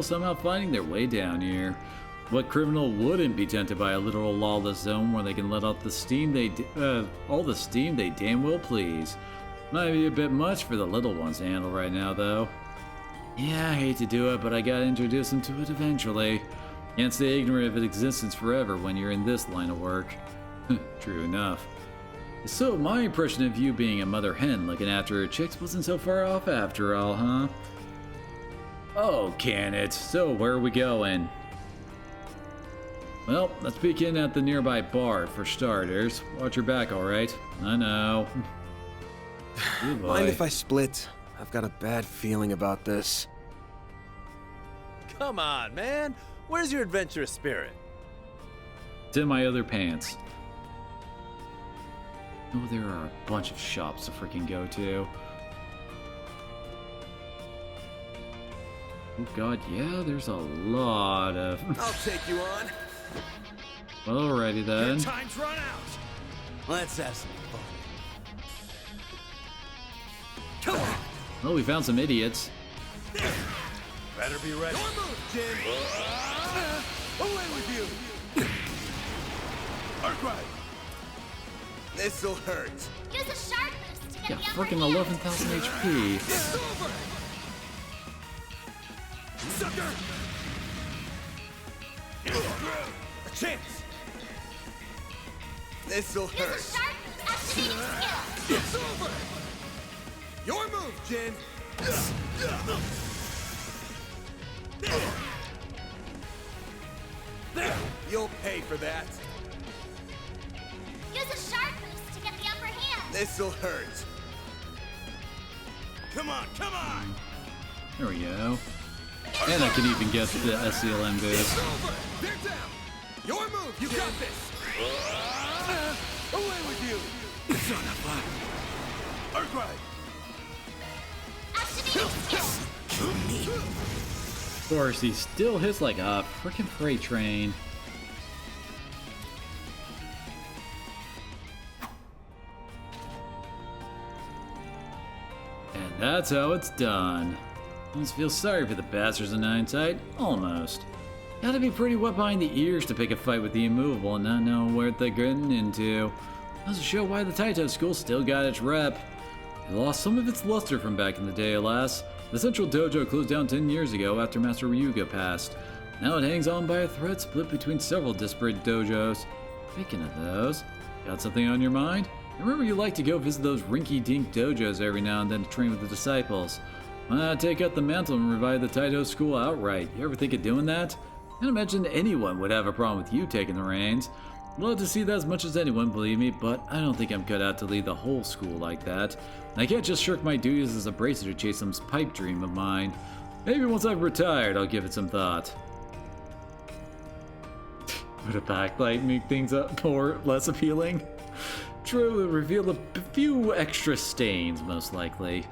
somehow finding their way down here. What criminal wouldn't be tempted by a literal lawless zone where they can let out the steam all the steam they damn well please? Might be a bit much for the little ones to handle right now, though. Yeah, I hate to do it, but I gotta introduce them to it eventually. Can't stay ignorant of its existence forever when you're in this line of work. True enough. So, my impression of you being a mother hen looking after her chicks wasn't so far off after all, huh? Oh, can it? So, where are we going? Well, let's begin at the nearby bar for starters. Watch your back, alright? I know. Good boy. Mind if I split? I've got a bad feeling about this. Come on, man. Where's your adventurous spirit? It's in my other pants. Oh, there are a bunch of shops to freaking go to. Oh god, yeah, there's a lot of... I'll take you on. Alrighty then. Your time's run out. Let's have some fun. Come on. Well, we found some idiots. Better be ready. Your move, Jin. Away with you. Arkwright. This'll hurt. Use a sharp boost to get Yeah, the upper freaking hand. 11,000 HP. It's over. Sucker. A chance. This'll Use a hurt. sharp boost activating skill. It's over. Your move, Jin. You'll pay for that. Use a sharp boost to get the upper hand. This'll hurt. Come on, come on. There we go. And I can even get the SCLM boost. It's over. They're down. Your move. You got this. Away with you. Son of a... Arkwright. Activating skill. Of course, he still hits like a freaking freight train. And that's how it's done. Almost feel sorry for the bastards in hindsight. Almost. Gotta be pretty wet behind the ears to pick a fight with the immovable and not know what they're getting into. Doesn't show why the Taito school still got its rep. It lost some of its luster from back in the day, alas. The central dojo closed down 10 years ago after Master Ryuga passed. Now it hangs on by a thread split between several disparate dojos. Speaking of those, got something on your mind? I remember you like to go visit those rinky-dink dojos every now and then to train with the disciples. Why not take up the mantle and revive the Taito school outright? You ever think of doing that? I can't imagine anyone would have a problem with you taking the reins. I'd love to see that as much as anyone, believe me, but I don't think I'm cut out to lead the whole school like that. And I can't just shirk my duties as a bracer to chase some pipe dream of mine. Maybe once I've retired, I'll give it some thought. Would a backlight make things up more less appealing? True, it would reveal a few extra stains, most likely.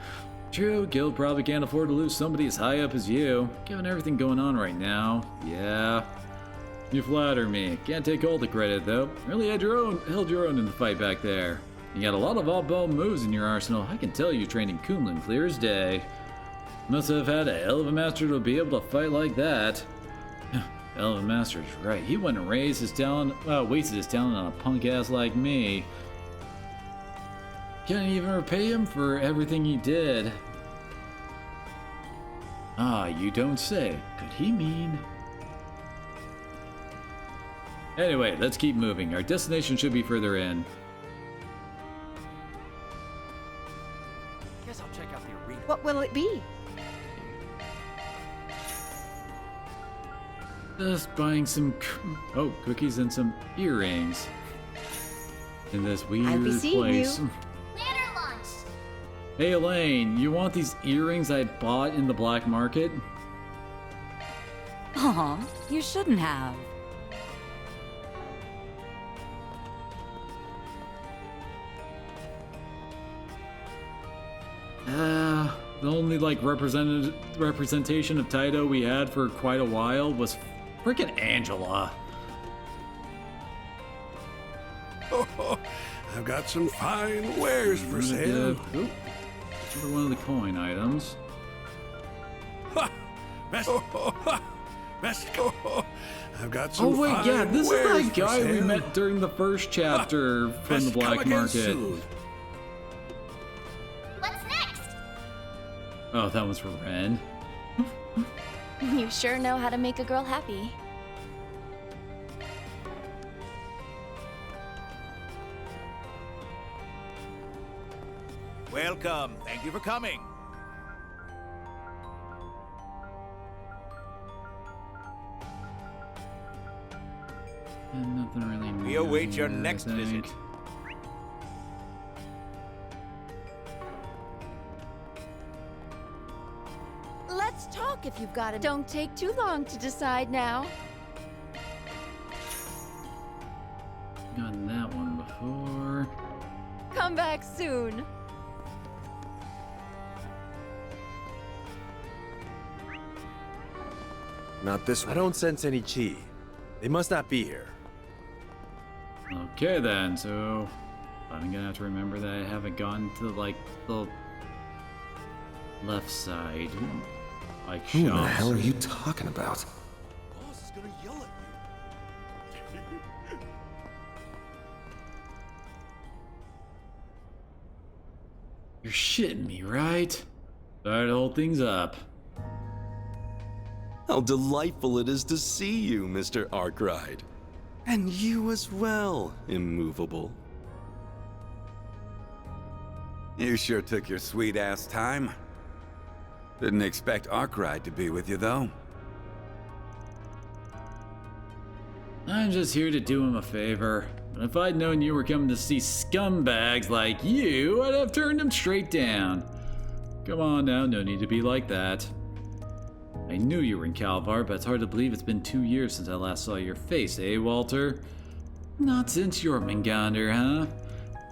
True, Guild probably can't afford to lose somebody as high up as you, given everything going on right now. Yeah. You flatter me. Can't take all the credit, though. Really held your own in the fight back there. You got a lot of off-ball moves in your arsenal. I can tell you trained in Kunlun clear as day. Must have had a hell of a master to be able to fight like that. Hell of a master's right. He wouldn't wasted his talent on a punk ass like me. Can't even repay him for everything he did. Ah, you don't say. Could he mean? Anyway, let's keep moving. Our destination should be further in. Guess I'll check out the arena. What will it be? Just buying some cookies and some earrings. In this weird place. Banner launch. Hey Elaine, you want these earrings I bought in the black market? Aw, you shouldn't have. The only representation of Taito we had for quite a while was freaking Angela. Oh, I've got some fine wares for sale. Another one of the coin items. Best. I've got some Oh wait, fine yeah, this is wares that for guy we sale. met during the first chapter from the Best come black again market. soon. What's next? Oh, that one's for Ren. You sure know how to make a girl happy. Welcome. Thank you for coming. And nothing really new We await your here, next I think. visit. Let's talk if you've got it. Don't take too long to decide now. Gotten that one before. Come back soon. Not this one. I don't sense any chi. They must not be here. Okay then, so I'm gonna have to remember that I haven't gone to like the left side. Like Who the shops. hell are you talking about? Boss is gonna yell at you. You're shitting me, right? Sorry to hold things up. How delightful it is to see you, Mr. Arkwright. And you as well, Immovable. You sure took your sweet-ass time. Didn't expect Arkwright to be with you, though. I'm just here to do him a favor. But if I'd known you were coming to see scumbags like you, I'd have turned him straight down. Come on now, no need to be like that. I knew you were in Calvar, but it's hard to believe it's been 2 years since I last saw your face, eh, Walter? Not since Jormungandr, huh?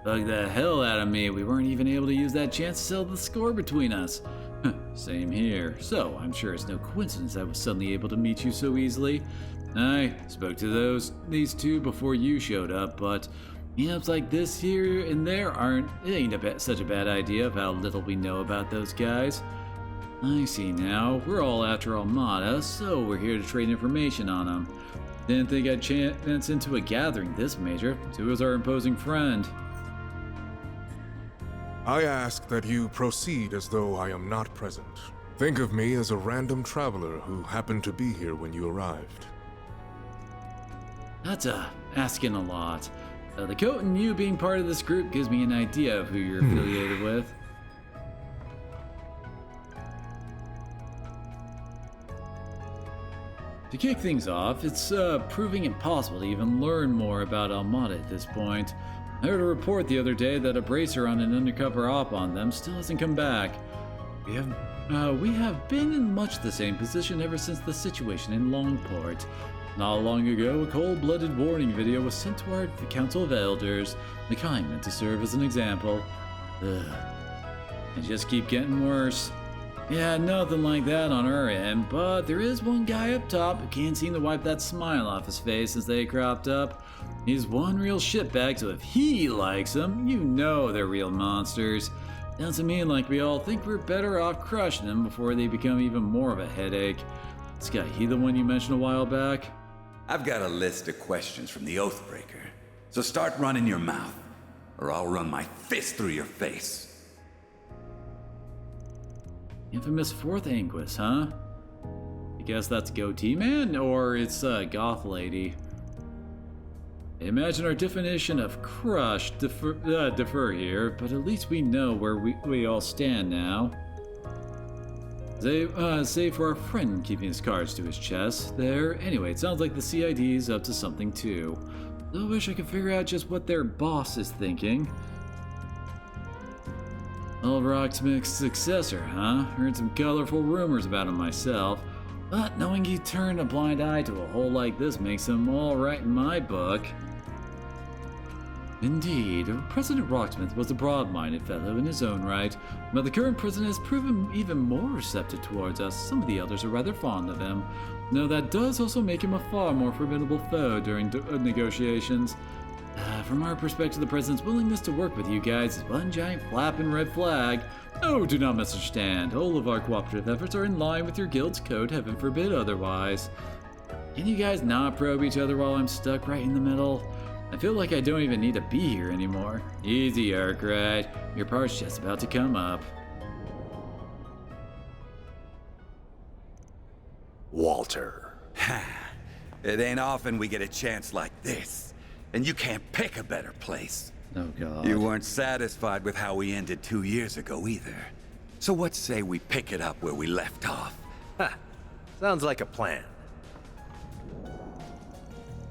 Bugged the hell out of me. We weren't even able to use that chance to settle the score between us. Same here. So, I'm sure it's no coincidence I was suddenly able to meet you so easily. I spoke to these two before you showed up, but meetups like this here and there ain't such a bad idea of how little we know about those guys. I see now. We're all after Armada, so we're here to trade information on them. Didn't think I'd chance into a gathering this major, so who's our imposing friend? I ask that you proceed as though I am not present. Think of me as a random traveler who happened to be here when you arrived. That's asking a lot. The coat and you being part of this group gives me an idea of who you're affiliated with. To kick things off, it's proving impossible to even learn more about Armada at this point. I heard a report the other day that a bracer on an undercover op on them still hasn't come back. We have been in much the same position ever since the situation in Longport. Not long ago, a cold-blooded warning video was sent to our Council of Elders, the kind meant to serve as an example. Ugh. They just keep getting worse. Yeah, nothing like that on our end, but there is one guy up top who can't seem to wipe that smile off his face since they cropped up. He's one real shitbag, so if he likes them, you know they're real monsters. Doesn't mean like we all think we're better off crushing them before they become even more of a headache. This guy, he the one you mentioned a while back? I've got a list of questions from the Oathbreaker, so start running your mouth, or I'll run my fist through your face. Infamous Fourth Anguis, huh? I guess that's Goatee Man, or it's Goth Lady. Imagine our definition of crush differ here, but at least we know where we all stand now. Save for our friend keeping his cards to his chest there. Anyway, it sounds like the CID's up to something too. I wish I could figure out just what their boss is thinking. Old Rocksmith's successor, huh? Heard some colorful rumors about him myself. But knowing he turned a blind eye to a hole like this makes him all right in my book. Indeed, President Rocksmith was a broad-minded fellow in his own right, but the current president has proven even more receptive towards us. Some of the others are rather fond of him. Though that does also make him a far more formidable foe during negotiations. From our perspective, the president's willingness to work with you guys is one giant flapping red flag. Oh, do not misunderstand. All of our cooperative efforts are in line with your guild's code, heaven forbid otherwise. Can you guys not probe each other while I'm stuck right in the middle? I feel like I don't even need to be here anymore. Easy, Arkwright. Your part's just about to come up. Walter. It ain't often we get a chance like this, and you can't pick a better place. Oh, God. You weren't satisfied with how we ended 2 years ago either. So what say we pick it up where we left off? Ha! Sounds like a plan.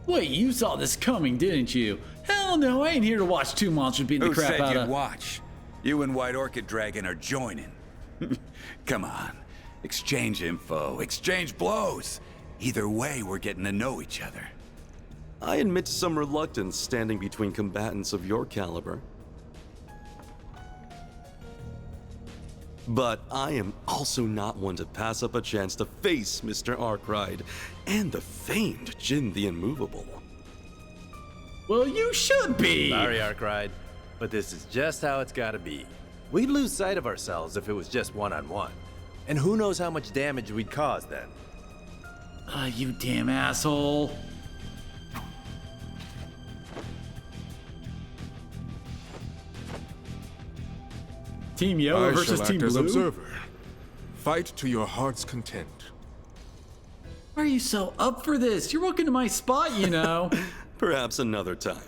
Wait, you saw this coming, didn't you? Hell no, I ain't here to watch two monsters beating the crap Who out said of... you'd watch? You and White Orchid Dragon are joining. Come on. Exchange info, exchange blows. Either way, we're getting to know each other. I admit to some reluctance standing between combatants of your caliber. But I am also not one to pass up a chance to face Mr. Arkwright and the famed Jin the Immovable. Well, you should be! Sorry, Arkwright, but this is just how it's gotta be. We'd lose sight of ourselves if it was just one-on-one. And who knows how much damage we'd cause then. You damn asshole. Team Yellow I versus shall Team act as Blue? observer. Fight to your heart's content. Why are you so up for this? You're welcome to my spot, you know. Perhaps another time.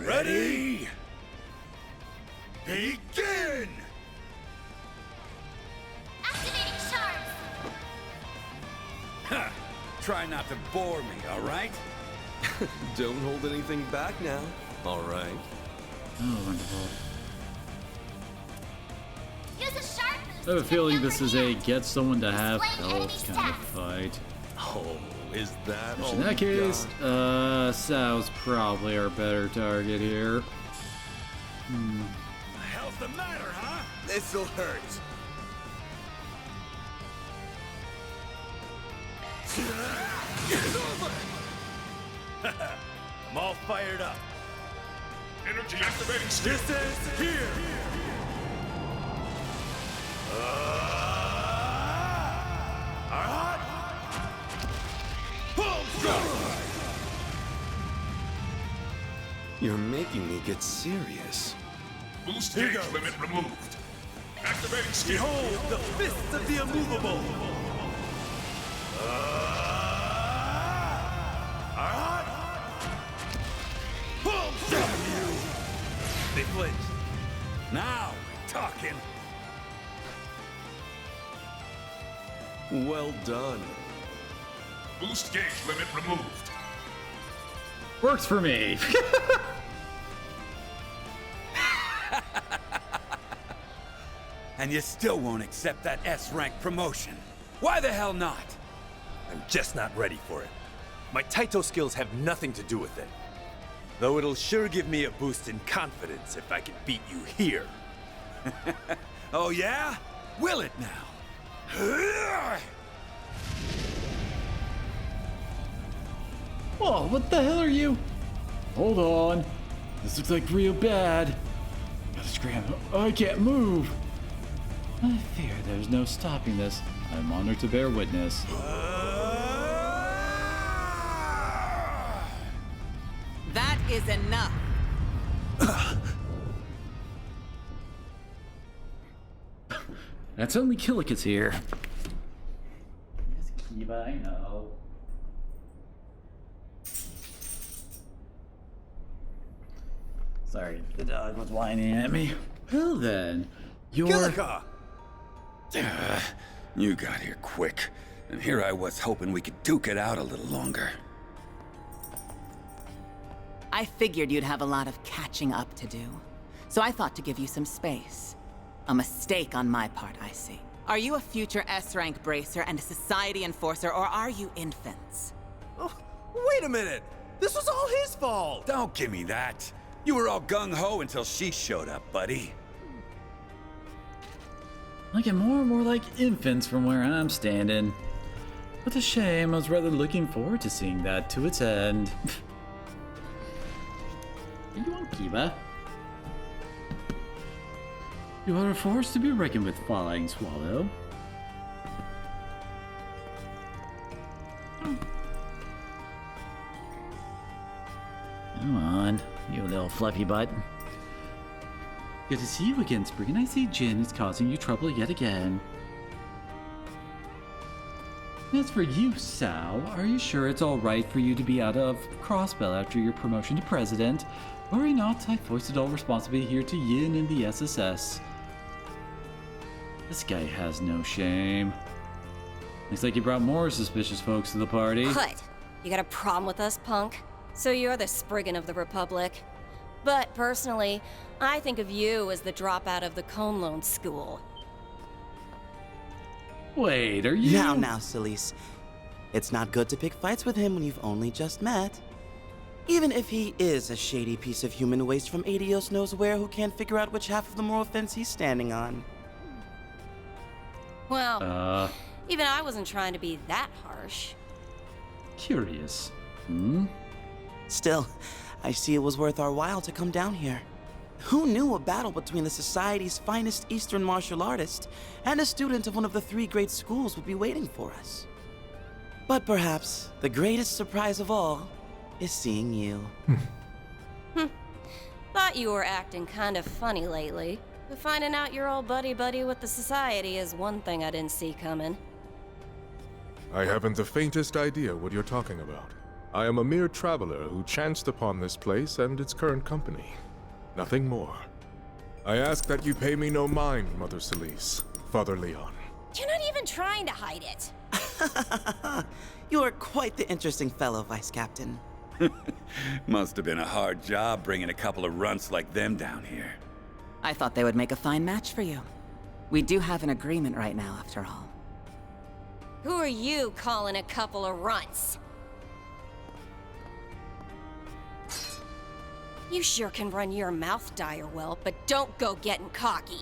Ready? Begin! Activating shards. Ha! Try not to bore me, all right? Don't hold anything back now. All right. Oh, wonderful. Use a shard boost. I have a to feeling this is a number get someone to have Displaying health enemy kind of stats. fight. Oh, is that Which all in that you case, got? Sal's probably our better target here. The hell's the matter, huh? This'll hurt. I'm all fired up. Energy activating stick. This is here! You're making me get serious. Boost gauge limit removed. Activating skill. Behold the fists of the immovable! They flinched. Now we're talking. Well done. Boost gauge limit removed. Works for me. And you still won't accept that S-rank promotion. Why the hell not? I'm just not ready for it. My Taito skills have nothing to do with it. Though it'll sure give me a boost in confidence if I can beat you here. Oh yeah? Will it now? Whoa, what the hell are you? Hold on. This looks like real bad. Gotta scramble. I can't move. I fear there's no stopping this. I'm honored to bear witness. That is enough. That's only Killikus here. Yes, Kiba, I know. Sorry, the dog was whining at me. Well then, you're... Kilika! You got here quick, and here I was hoping we could duke it out a little longer. I figured you'd have a lot of catching up to do. So I thought to give you some space. A mistake on my part, I see. Are you a future S-rank bracer and a society enforcer, or are you infants? Oh, wait a minute! This was all his fault! Don't give me that. You were all gung-ho until she showed up, buddy. Looking more and more like infants from where I'm standing. What a shame, I was rather looking forward to seeing that to its end. Are you on Kiba? You are a force to be reckoned with, Flying Swallow. Come on, you little fluffy butt. Good to see you again, Spring, and I see Jin is causing you trouble yet again. As for you, Sal, are you sure it's alright for you to be out of Crossbell after your promotion to president? Worry not, I foisted all responsibility here to Yin and the SSS. This guy has no shame. Looks like you brought more suspicious folks to the party. What? You got a problem with us, punk? So you're the Spriggan of the Republic. But personally, I think of you as the dropout of the Conlone School. Wait, are you... Now, Celise. It's not good to pick fights with him when you've only just met. Even if he is a shady piece of human waste from Adios knows where who can't figure out which half of the moral fence he's standing on. Well, even I wasn't trying to be that harsh. Curious. Still, I see it was worth our while to come down here. Who knew a battle between the Society's finest Eastern martial artist and a student of one of the 3 great schools would be waiting for us? But perhaps the greatest surprise of all is seeing you. Thought you were acting kind of funny lately. But finding out you're all buddy-buddy with the Society is one thing I didn't see coming. I haven't the faintest idea what you're talking about. I am a mere traveler who chanced upon this place and its current company. Nothing more. I ask that you pay me no mind, Mother Celise, Father Leon. You're not even trying to hide it. You are quite the interesting fellow, Vice Captain. Must have been a hard job bringing a couple of runts like them down here. I thought they would make a fine match for you. We do have an agreement right now, after all. Who are you calling a couple of runts? You sure can run your mouth dire well, but don't go getting cocky.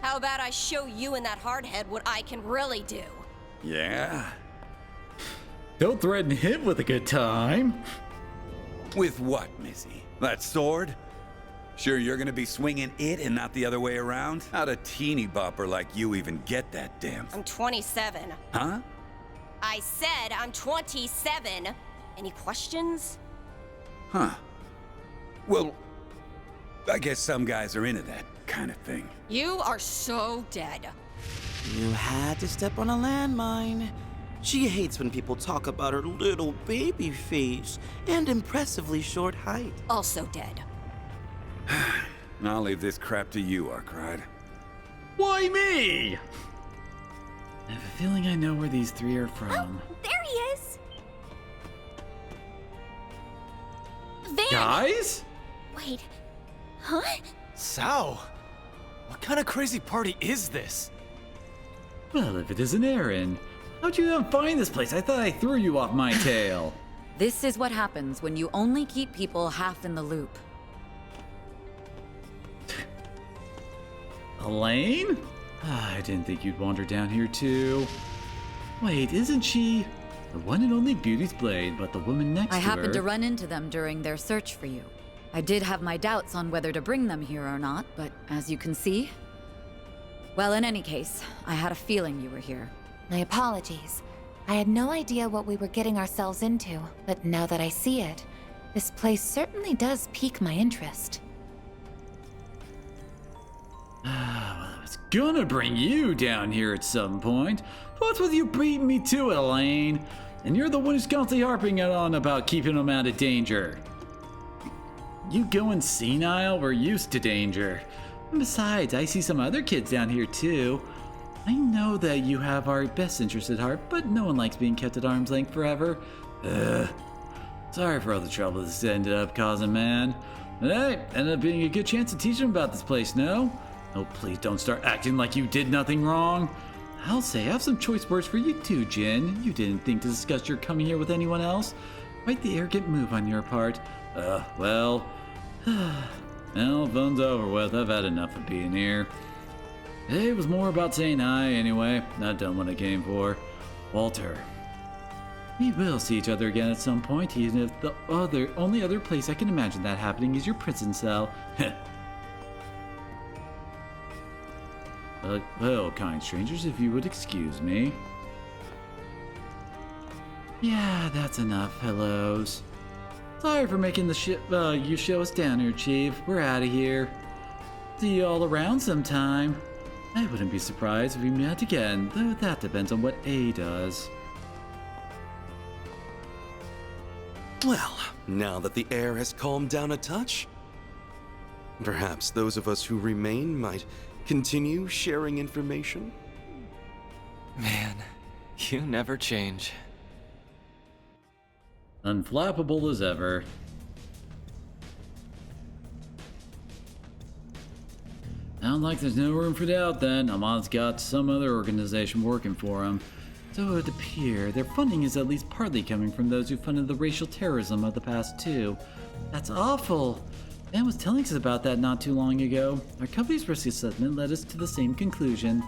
How about I show you and that hardhead what I can really do? Yeah? Don't threaten him with a good time. With what, Missy? That sword? Sure you're gonna be swinging it and not the other way around? How'd a teeny bopper like you even get that damn... I'm 27. Huh? I said I'm 27. Any questions? Huh. Well, I guess some guys are into that kind of thing. You are so dead. You had to step on a landmine. She hates when people talk about her little baby face and impressively short height. Also dead. I'll leave this crap to you, Arkwright. Why me? I have a feeling I know where these 3 are from. Oh, there he is! Van! Guys? Wait, huh? Sao? What kind of crazy party is this? Well, if it isn't Aaron, how'd you even find this place? I thought I threw you off my tail. This is what happens when you only keep people half in the loop. Elaine? I didn't think you'd wander down here too. Wait, isn't she the one and only Beauty's Blade, but the woman next to I her? happened to run into them during their search for you. I did have my doubts on whether to bring them here or not, but as you can see... Well, in any case, I had a feeling you were here. My apologies. I had no idea what we were getting ourselves into, but now that I see it, this place certainly does pique my interest. Well, I was gonna bring you down here at some point. What's with you beating me to it, Elaine? And you're the one who's constantly harping it on about keeping them out of danger. You going senile? We're used to danger. And besides, I see some other kids down here too. I know that you have our best interest at heart, but no one likes being kept at arm's length forever. Sorry for all the trouble this ended up causing, man. But hey, ended up being a good chance to teach them about this place, no? Oh, please don't start acting like you did nothing wrong. I'll say I have some choice words for you too, Jin. You didn't think to discuss your coming here with anyone else. Quite the arrogant move on your part. Well, fun's over with. I've had enough of being here. It was more about saying hi anyway. Not done what I came for. Walter. We will see each other again at some point, even if the only other place I can imagine that happening is your prison cell. Well, kind strangers, if you would excuse me. Yeah, that's enough hellos. Sorry for making you show us down here, Chief. We're out of here. See you all around sometime. I wouldn't be surprised if we met again, though that depends on what A does. Well, now that the air has calmed down a touch, perhaps those of us who remain might continue sharing information? Man, you never change. Unflappable as ever. Sounds like there's no room for doubt then. Ahmad's got some other organization working for him. So it would appear their funding is at least partly coming from those who funded the racial terrorism of the past too. That's awful. Dan was telling us about that not too long ago. Our company's risk assessment led us to the same conclusion.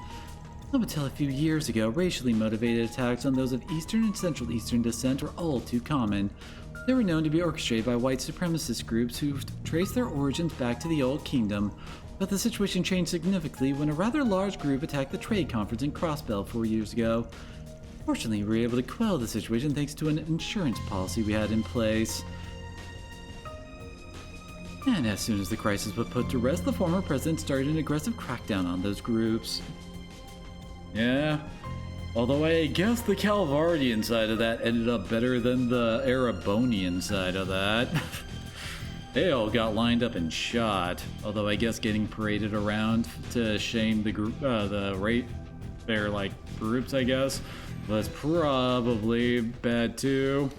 Up until a few years ago, racially motivated attacks on those of Eastern and Central Eastern descent were all too common. They were known to be orchestrated by white supremacist groups who traced their origins back to the Old Kingdom. But the situation changed significantly when a rather large group attacked the trade conference in Crossbell 4 years ago. Fortunately, we were able to quell the situation thanks to an insurance policy we had in place. And as soon as the crisis was put to rest, the former president started an aggressive crackdown on those groups. Yeah, although I guess the Calvardian side of that ended up better than the Erebonian side of that. They all got lined up and shot, although I guess getting paraded around to shame the group, their like groups, I guess, was probably bad too.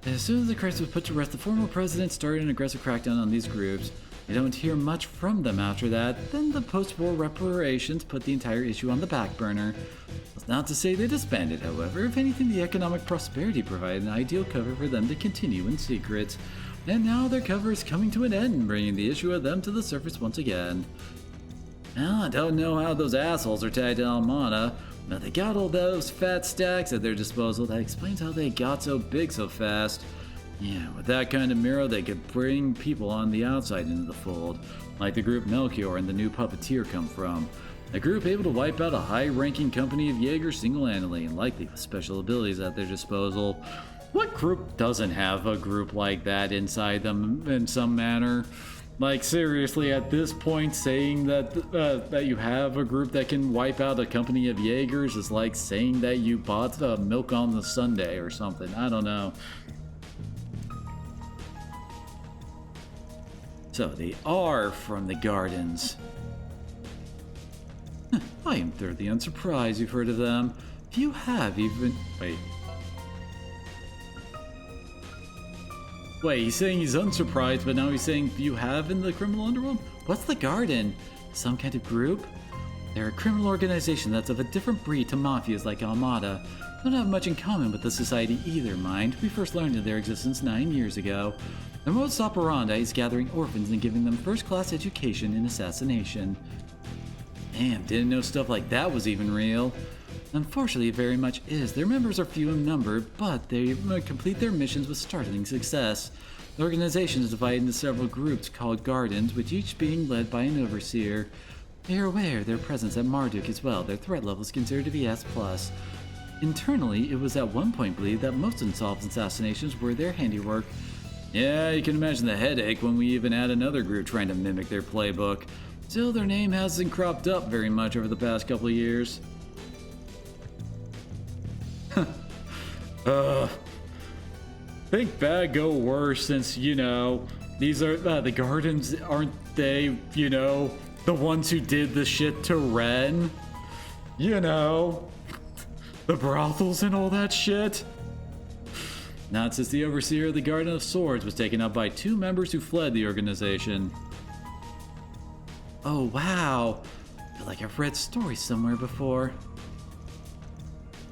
As soon as the crisis was put to rest, the former president started an aggressive crackdown on these groups. You don't hear much from them after that. Then the post-war reparations put the entire issue on the back burner. That's not to say they disbanded, however. If anything, the economic prosperity provided an ideal cover for them to continue in secret. And now their cover is coming to an end, bringing the issue of them to the surface once again. Now, I don't know how those assholes are tagged to Almana, but they got all those fat stacks at their disposal. That explains how they got so big so fast. Yeah, with that kind of mirror, they could bring people on the outside into the fold, like the group Melchior and the new puppeteer come from. A group able to wipe out a high-ranking company of Jaegers single-handedly and likely with special abilities at their disposal. What group doesn't have a group like that inside them in some manner? Like, seriously, at this point, saying that you have a group that can wipe out a company of Jaegers is like saying that you bought milk on the Sunday or something. I don't know. So they are from the Gardens. I am thoroughly unsurprised you've heard of them. Few have even... Wait, he's saying he's unsurprised, but now he's saying few have in the criminal underworld? What's the Garden? Some kind of group? They're a criminal organization that's of a different breed to mafias like Almada. Don't have much in common with the society either, mind. We first learned of their existence 9 years ago. Their modus operandi is gathering orphans and giving them first-class education in assassination. Damn, didn't know stuff like that was even real. Unfortunately, it very much is. Their members are few in number, but they complete their missions with startling success. The organization is divided into several groups called Gardens, with each being led by an overseer. They are aware of their presence at Marduk as well. Their threat level is considered to be S+. Internally, it was at one point believed that most unsolved assassinations were their handiwork. Yeah, you can imagine the headache when we even add another group trying to mimic their playbook. Still, their name hasn't cropped up very much over the past couple of years. Think bad, go worse, since, you know, these are, the Gardens, aren't they, you know, the ones who did the shit to Ren? You know, the brothels and all that shit? Not since the overseer of the Garden of Swords was taken up by 2 members who fled the organization. Oh wow, I feel like I've read stories somewhere before.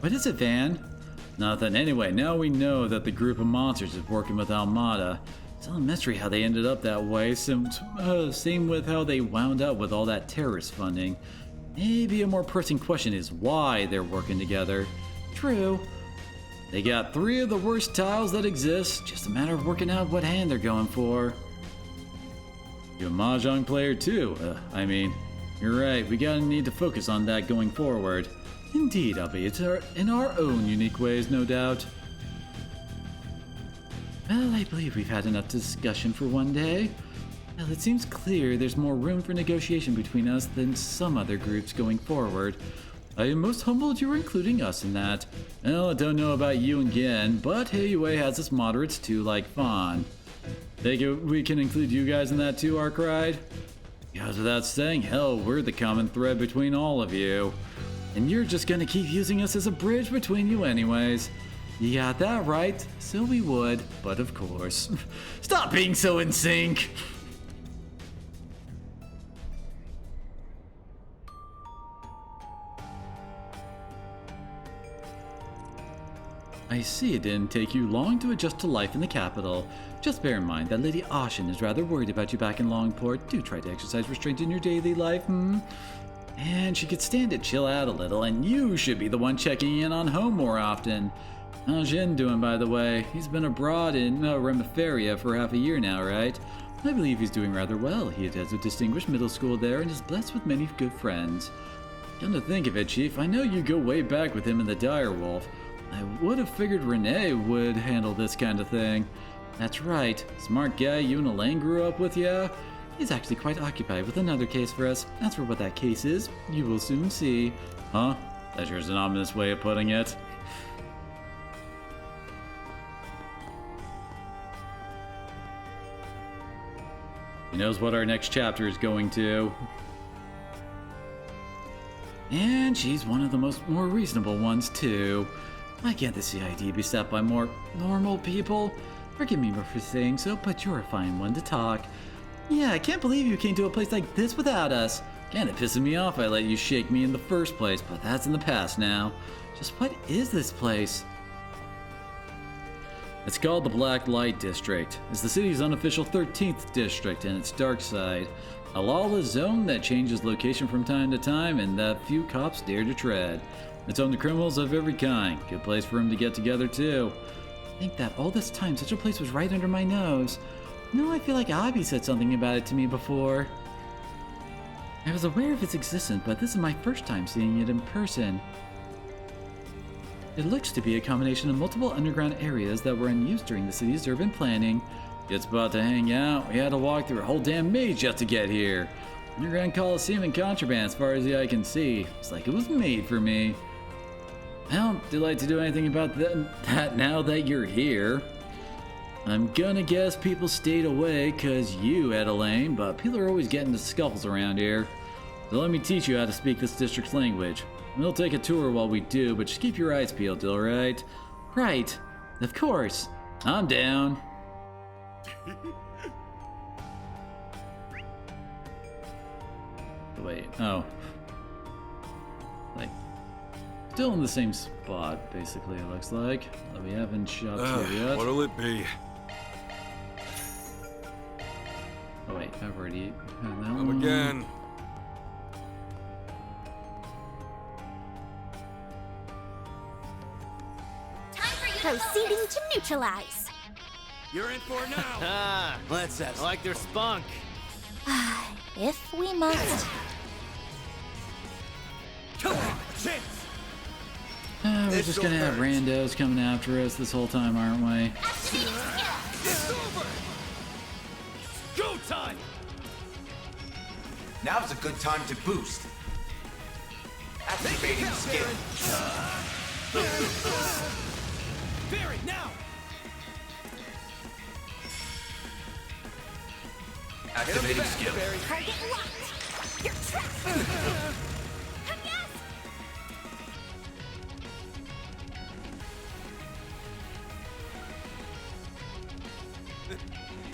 What is it, Van? Nothing. Anyway, now we know that the group of monsters is working with Almada. It's a mystery how they ended up that way. Same with how they wound up with all that terrorist funding. Maybe a more pressing question is why they're working together. True. They got 3 of the worst tiles that exist. Just a matter of working out what hand they're going for. You're a Mahjong player too. I mean, you're right. We gotta need to focus on that going forward. Indeed, albeit in our own unique ways, no doubt. Well, I believe we've had enough discussion for one day. Well, it seems clear there's more room for negotiation between us than some other groups going forward. I am most humbled you're including us in that. Well, I don't know about you again, but Heiyue has us moderates too, like Fawn. Think we can include you guys in that too, Arkwright? Goes without saying, hell, we're the common thread between all of you. And you're just gonna keep using us as a bridge between you anyways. You got that right, so we would, but of course. Stop being so in sync! I see it didn't take you long to adjust to life in the capital. Just bear in mind that Lady Ashen is rather worried about you back in Longport. Do try to exercise restraint in your daily life, And she could stand to chill out a little, and you should be the one checking in on home more often. How's Jin doing, by the way? He's been abroad in Remiferia for half a year now, right? I believe he's doing rather well. He attends a distinguished middle school there and is blessed with many good friends. Come to think of it, Chief, I know you go way back with him in the Dire Wolf. I would have figured Renee would handle this kind of thing. That's right, smart guy you and Elaine grew up with, yeah? He's actually quite occupied with another case for us. As for what that case is, you will soon see. Huh? That sure is an ominous way of putting it. He knows what our next chapter is going to. And she's one of the more reasonable ones, too. Why can't the CID be stopped by more normal people? Forgive me for saying so, but you're a fine one to talk. Yeah, I can't believe you came to a place like this without us. Kinda pissing me off I let you shake me in the first place, but that's in the past now. Just what is this place? It's called the Black Light District. It's the city's unofficial 13th district and its dark side. A lawless zone that changes location from time to time and that few cops dare to tread. It's home to criminals of every kind. Good place for them to get together, too. I think that all this time such a place was right under my nose. No, I feel like Abby said something about it to me before. I was aware of its existence, but this is my first time seeing it in person. It looks to be a combination of multiple underground areas that were in use during the city's urban planning. Good spot to hang out. We had to walk through a whole damn maze just to get here. Underground Coliseum and contraband as far as the eye can see. It's like it was made for me. Well, do you like to do anything about that now that you're here? I'm gonna guess people stayed away cause you had Elaine, but people are always getting into scuffles around here. So let me teach you how to speak this district's language. We'll take a tour while we do, but just keep your eyes peeled, alright? Right. Of course. I'm down. Wait, oh. Like, still in the same spot, basically, it looks like. That we haven't shopped here yet. What'll it be? Oh wait, I've already had that Come one. again. Proceeding to neutralize. You're in for now. Ah, Let's I like their spunk. If we must. Come on, chance. We're just gonna have randos coming after us this whole time, aren't we? It's over. Go time. Now's a good time to boost. Activating skill. Barry, now. Activating skill. Target locked. You're trapped. Yes.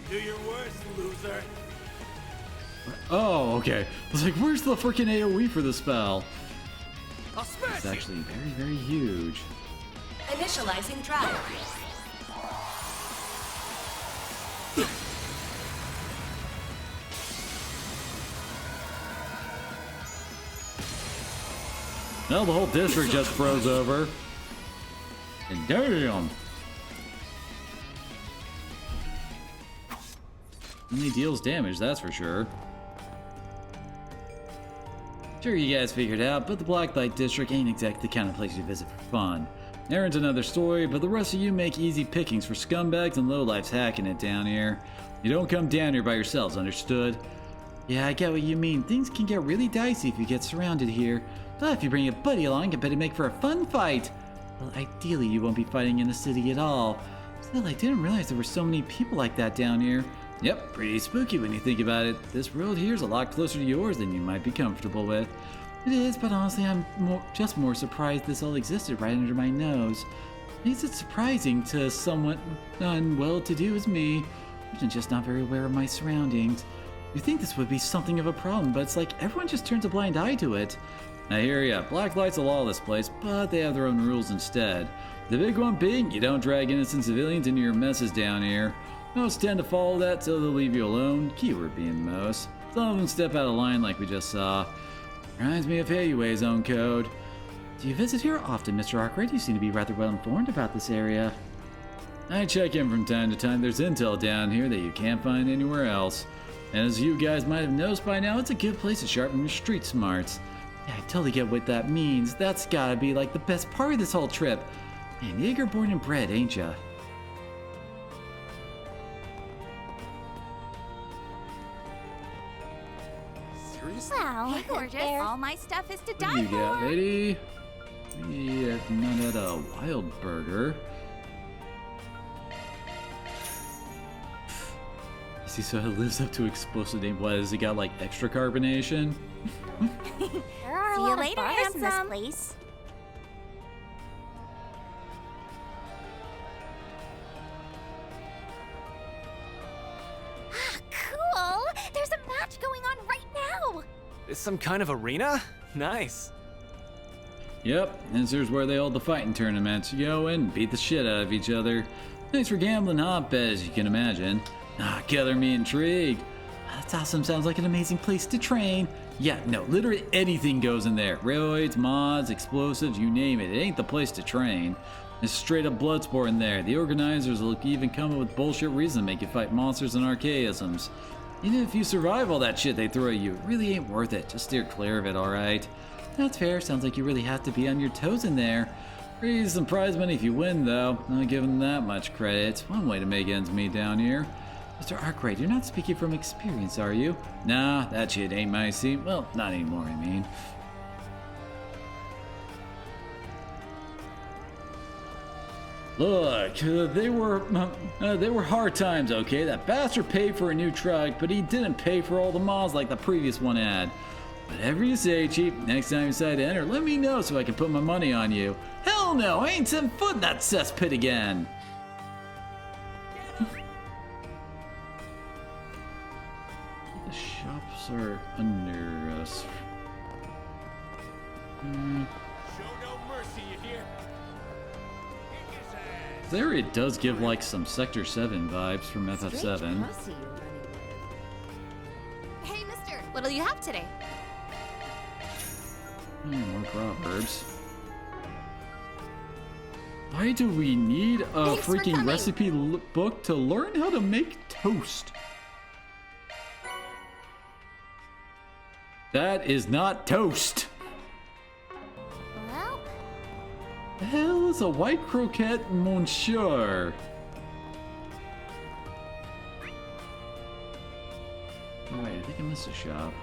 Do your worst, loser. Oh, okay. I was like, where's the freaking AoE for the spell? I'll smash It's actually very, very huge. Initializing drive. No, the whole district just froze over. And damn! Only deals damage, that's for sure. Sure, you guys figured out, but the Blacklight District ain't exactly the kind of place you visit for fun. Aaron's another story, but the rest of you make easy pickings for scumbags and lowlifes hacking it down here. You don't come down here by yourselves, understood? Yeah, I get what you mean. Things can get really dicey if you get surrounded here. But if you bring a buddy along, I bet it'd make for a fun fight. Well, ideally, you won't be fighting in the city at all. Still, I didn't realize there were so many people like that down here. Yep, pretty spooky when you think about it. This world here's a lot closer to yours than you might be comfortable with. It is, but honestly, I'm just more surprised this all existed right under my nose. Makes it surprising to someone well-to-do as me, and just not very aware of my surroundings. You'd think this would be something of a problem, but it's like everyone just turns a blind eye to it. I hear ya, black light's the law of this place, but they have their own rules instead. The big one being, you don't drag innocent civilians into your messes down here. Most tend to follow that till they'll leave you alone, keyword being most. Some of them step out of line like we just saw. Reminds me of Hayue's own code. Do you visit here often, Mr. Arkwright? You seem to be rather well informed about this area. I check in from time to time. There's intel down here that you can't find anywhere else. And as you guys might have noticed by now, it's a good place to sharpen your street smarts. Yeah, I totally get what that means. That's gotta be like the best part of this whole trip. Man, Jaeger born and bred, ain't ya? Seriously? Wow, hey, gorgeous. All my stuff is to What die do you for. got, lady? We have none of a wild burger. See, so it lives up to explosive name. What, has it got like extra carbonation? There are a lot of bars in this place. Ah, cool! There's a match going on right now! Is some kind of arena? Nice. Yep, and here's where they hold the fighting tournaments. You go in and beat the shit out of each other. Thanks for gambling hotbed, as you can imagine. Ah, gather me intrigued. That's awesome, sounds like an amazing place to train. Yeah, no, literally anything goes in there. Railroads, mods, explosives, you name it. It ain't the place to train. There's straight up blood sport in there. The organizers will even come up with bullshit reason to make you fight monsters and archaisms. Even if you survive all that shit they throw at you, it really ain't worth it. Just steer clear of it, alright? That's fair, sounds like you really have to be on your toes in there. Raise some prize money if you win, though. Not giving that much credit. It's one way to make ends meet down here. Mr. Arkwright, you're not speaking from experience, are you? Nah, that shit ain't my scene. Well, not anymore, I mean. Look, they were hard times, okay? That bastard paid for a new truck, but he didn't pay for all the mods like the previous one had. Whatever you say, Chief. Next time you decide to enter, let me know so I can put my money on you. Hell no, I ain't setting foot in that cesspit again. The shops are under us. Show no mercy, you hear? This area does give like some Sector 7 vibes from FF7. Hey, mister, what'll you have today? More proverbs. Why do we need a Thanks for freaking coming. recipe book to learn how to make toast? That is not toast. Well, The hell is a white croquette, monsieur? Oh wait, I think I missed a shop.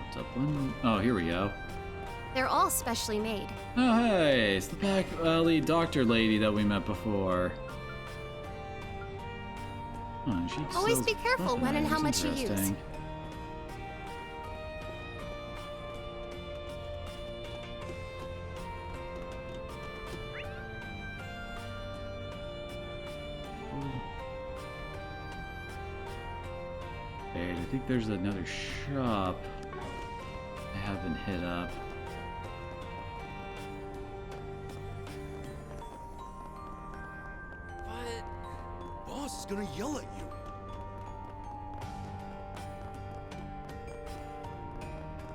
What's up? Oh, here we go. they're all specially made. Oh hey, it's the back alley doctor lady that we met before. Oh, she Always sells be careful weapon when and how items. much you use. Interesting. Hey, I think there's another shop I haven't hit up. Boss is gonna yell at you.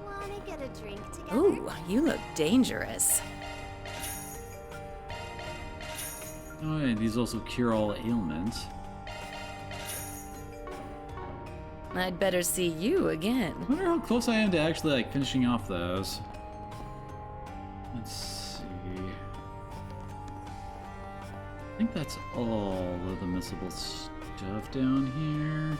Wanna get a drink together? Ooh, you look dangerous. Oh, and these also cure all ailments. I'd better see you again. I wonder how close I am to actually like finishing off those. Let's see. I think that's all of the missable stuff down here.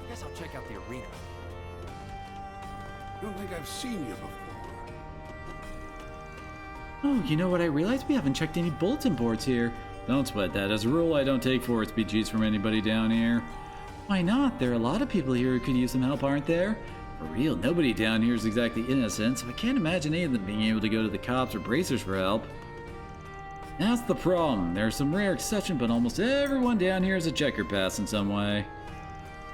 Guess I'll check out the arena. Don't think I've seen you before. Oh, you know what I realized? We haven't checked any bulletin boards here. Don't sweat that. As a rule, I don't take forest BGs from anybody down here. Why not? There are a lot of people here who could use some help, aren't there? For real, nobody down here is exactly innocent, so I can't imagine any of them being able to go to the cops or bracers for help. That's the problem. There are some rare exceptions, but almost everyone down here is a checker pass in some way.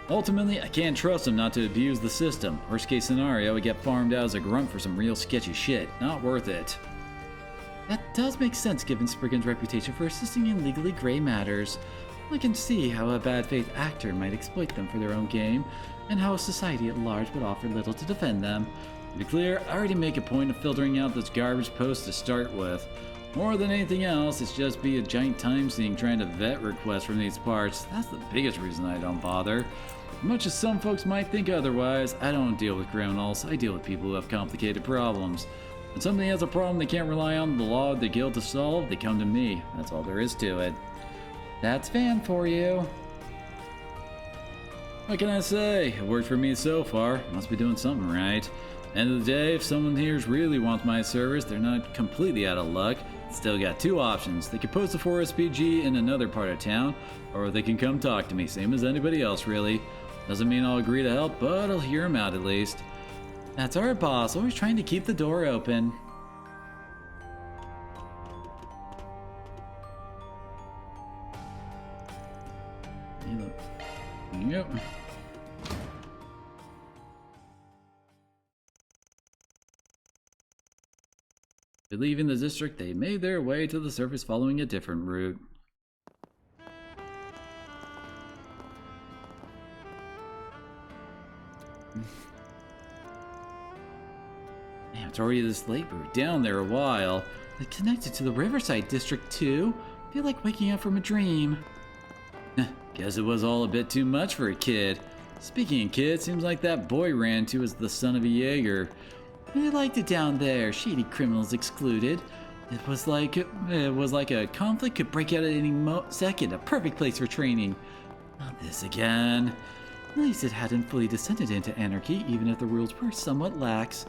Ultimately, I can't trust them not to abuse the system. Worst case scenario, I get farmed out as a grunt for some real sketchy shit. Not worth it. That does make sense given Spriggan's reputation for assisting in legally gray matters. I can see how a bad faith actor might exploit them for their own game, and how society at large would offer little to defend them. To be clear, I already make a point of filtering out those garbage posts to start with. More than anything else, it's just be a giant time sink trying to vet requests from these parts. That's the biggest reason I don't bother. Much as some folks might think otherwise, I don't deal with criminals. I deal with people who have complicated problems. When somebody has a problem they can't rely on the law or the guild to solve, they come to me. That's all there is to it. That's fan for you. What can I say? It worked for me so far. Must be doing something right. End of the day, if someone here really wants my service, they're not completely out of luck. Still got two options. They can post a 4SPG in another part of town, or they can come talk to me, same as anybody else really. Doesn't mean I'll agree to help, but I'll hear them out at least. That's our boss, always trying to keep the door open. Yep. Leaving the district, they made their way to the surface following a different route. Damn, it's already this late, but we're down there a while. They connected to the Riverside District too. Feel like waking up from a dream. Guess it was all a bit too much for a kid. Speaking of kids, seems like that boy ran to is the son of a Jaeger. They liked it down there, shady criminals excluded. It was like a conflict could break out at any second, a perfect place for training. Not this again. At least it hadn't fully descended into anarchy, even if the rules were somewhat lax.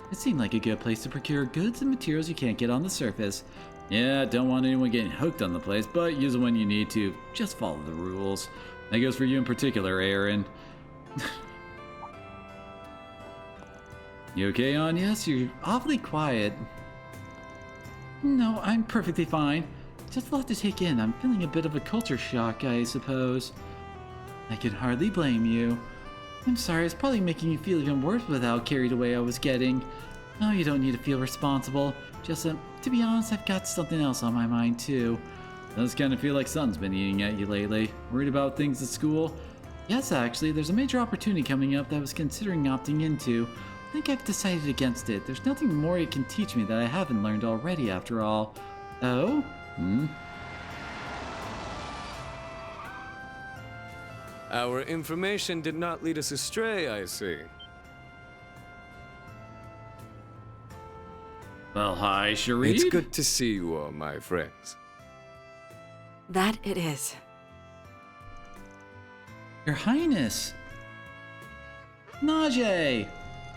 It seemed like a good place to procure goods and materials you can't get on the surface. Yeah, don't want anyone getting hooked on the place, but use it when you need to. Just follow the rules. That goes for you in particular, Aaron. You okay, Anya? You're awfully quiet. No, I'm perfectly fine. Just a lot to take in. I'm feeling a bit of a culture shock, I suppose. I can hardly blame you. I'm sorry, it's probably making you feel even worse with how carried away I was getting. No, you don't need to feel responsible. Just, to be honest, I've got something else on my mind, too. Does kind of feel like something's been eating at you lately. Worried about things at school? Yes, actually, there's a major opportunity coming up that I was considering opting into. I think I've decided against it. There's nothing more it can teach me that I haven't learned already, after all. Oh? Our information did not lead us astray, I see. Well, hi, Shareed. It's good to see you all, my friends. That it is. Your Highness! Najee!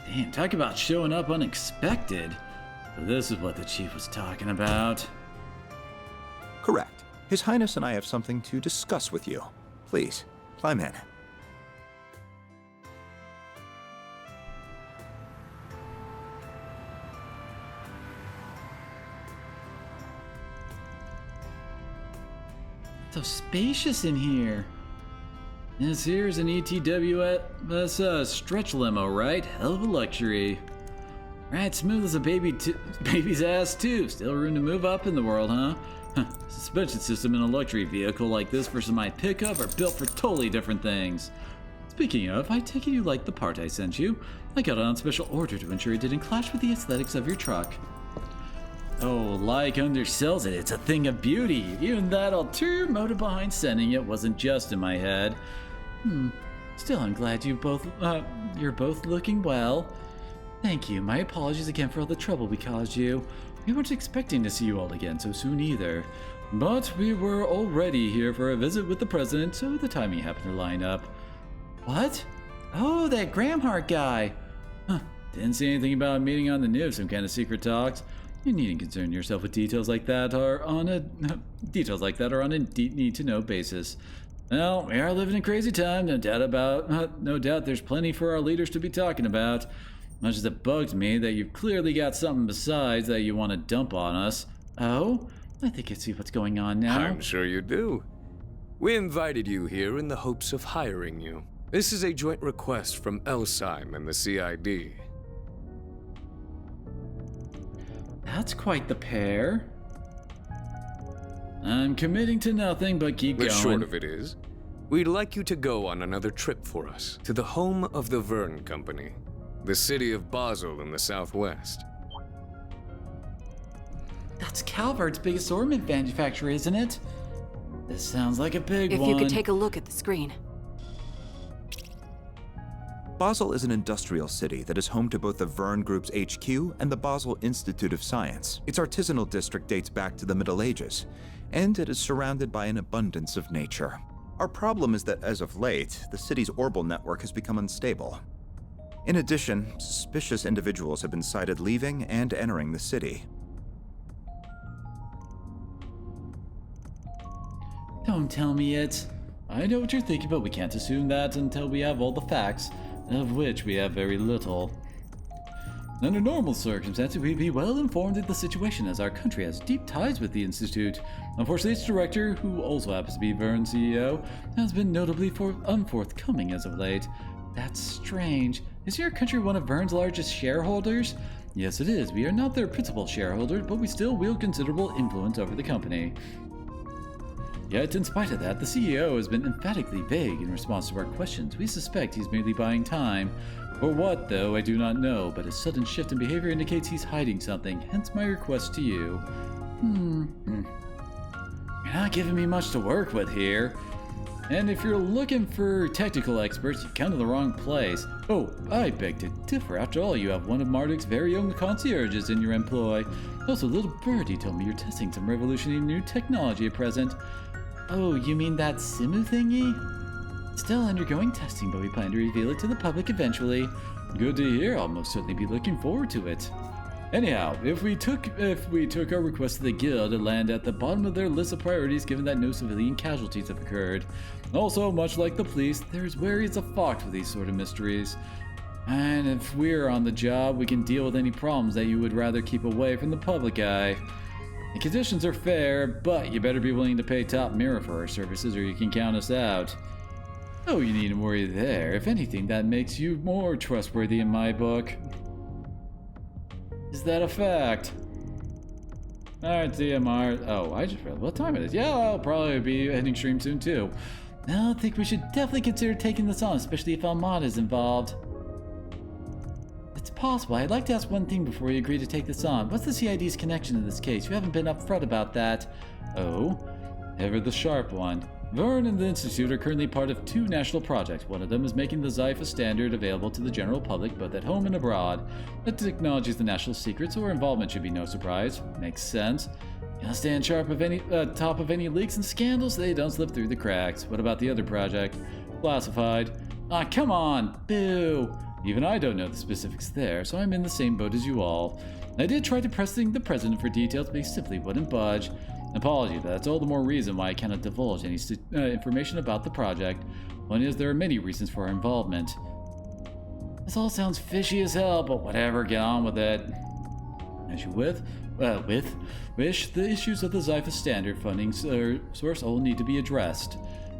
Damn, talk about showing up unexpected. So this is what the chief was talking about. Correct. His Highness and I have something to discuss with you. Please, climb in. So spacious in here. This here's an ETWS stretch limo, right? Hell of a luxury. Right, smooth as a baby's ass too. Still room to move up in the world, huh? Suspension system in a luxury vehicle like this versus my pickup are built for totally different things. Speaking of, I take it you like the part I sent you. I got it on special order to ensure it didn't clash with the aesthetics of your truck. Oh, like undersells it. It's a thing of beauty. Even that ulterior motive behind sending it wasn't just in my head. Still, I'm glad you're both looking well. Thank you. My apologies again for all the trouble we caused you. We weren't expecting to see you all again so soon either. But we were already here for a visit with the president, so the timing happened to line up. What? Oh, that Gramhart guy. Didn't see anything about a meeting on the news, some kind of secret talks. You needn't concern yourself with details like that are on a need-to-know basis. Well, we are living in crazy time, no doubt there's plenty for our leaders to be talking about. Much as it bugs me that you've clearly got something besides that you want to dump on us. Oh? I think I see what's going on now. I'm sure you do. We invited you here in the hopes of hiring you. This is a joint request from Elsheim and the CID. That's quite the pair. I'm committing to nothing but keep going. The short of it is, we'd like you to go on another trip for us to the home of the Verne Company, the city of Basel in the southwest. That's Calvert's biggest ornament manufacturer, isn't it? This sounds like a big one. If you could take a look at the screen. Basel is an industrial city that is home to both the Verne Group's HQ and the Basel Institute of Science. Its artisanal district dates back to the Middle Ages, and it is surrounded by an abundance of nature. Our problem is that as of late, the city's orbital network has become unstable. In addition, suspicious individuals have been sighted leaving and entering the city. Don't tell me it. I know what you're thinking, but we can't assume that until we have all the facts, of which we have very little. Under normal circumstances, we'd be well informed of the situation, as our country has deep ties with the Institute. Unfortunately, its director, who also happens to be Verne's CEO, has been notably unforthcoming as of late. That's strange. Is your country one of Verne's largest shareholders? Yes, it is. We are not their principal shareholder, but we still wield considerable influence over the company. Yet, in spite of that, the CEO has been emphatically vague in response to our questions. We suspect he's merely buying time. For what, though, I do not know, but his sudden shift in behavior indicates he's hiding something, hence my request to you. You're not giving me much to work with here. And if you're looking for technical experts, you come to the wrong place. Oh, I beg to differ. After all, you have one of Marduk's very own concierges in your employ. Also, little birdie told me you're testing some revolutionary new technology at present. Oh, you mean that Simu thingy? Still undergoing testing, but we plan to reveal it to the public eventually. Good to hear. I'll most certainly be looking forward to it. Anyhow, if we took our request to the guild, it'd land at the bottom of their list of priorities, given that no civilian casualties have occurred. Also, much like the police, there's wary as a fox with these sort of mysteries. And if we're on the job, we can deal with any problems that you would rather keep away from the public eye. The conditions are fair, but you better be willing to pay top mirror for our services or you can count us out. Oh, you needn't worry there. If anything, that makes you more trustworthy in my book. Is that a fact? Alright, DMR. Oh, I just realized what time it is. Yeah, I'll probably be heading stream soon too. I think we should definitely consider taking this on, especially if Almada is involved. It's possible. I'd like to ask one thing before you agree to take this on. What's the CID's connection in this case? You haven't been upfront about that. Oh, ever the sharp one. Verne and the Institute are currently part of two national projects. One of them is making the Zypha standard available to the general public, both at home and abroad. The technology is the national secret, so our involvement should be no surprise. Makes sense. Gotta stay on top of any leaks and scandals so they don't slip through the cracks. What about the other project? Classified. Ah, come on! Boo! Even I don't know the specifics there, so I'm in the same boat as you all. I did try to press the president for details, but he simply wouldn't budge. Apologies, but that's all the more reason why I cannot divulge any information about the project. One is there are many reasons for our involvement. This all sounds fishy as hell, but whatever, get on with it. As you wish, the issues of the Zypha standard funding source all need to be addressed,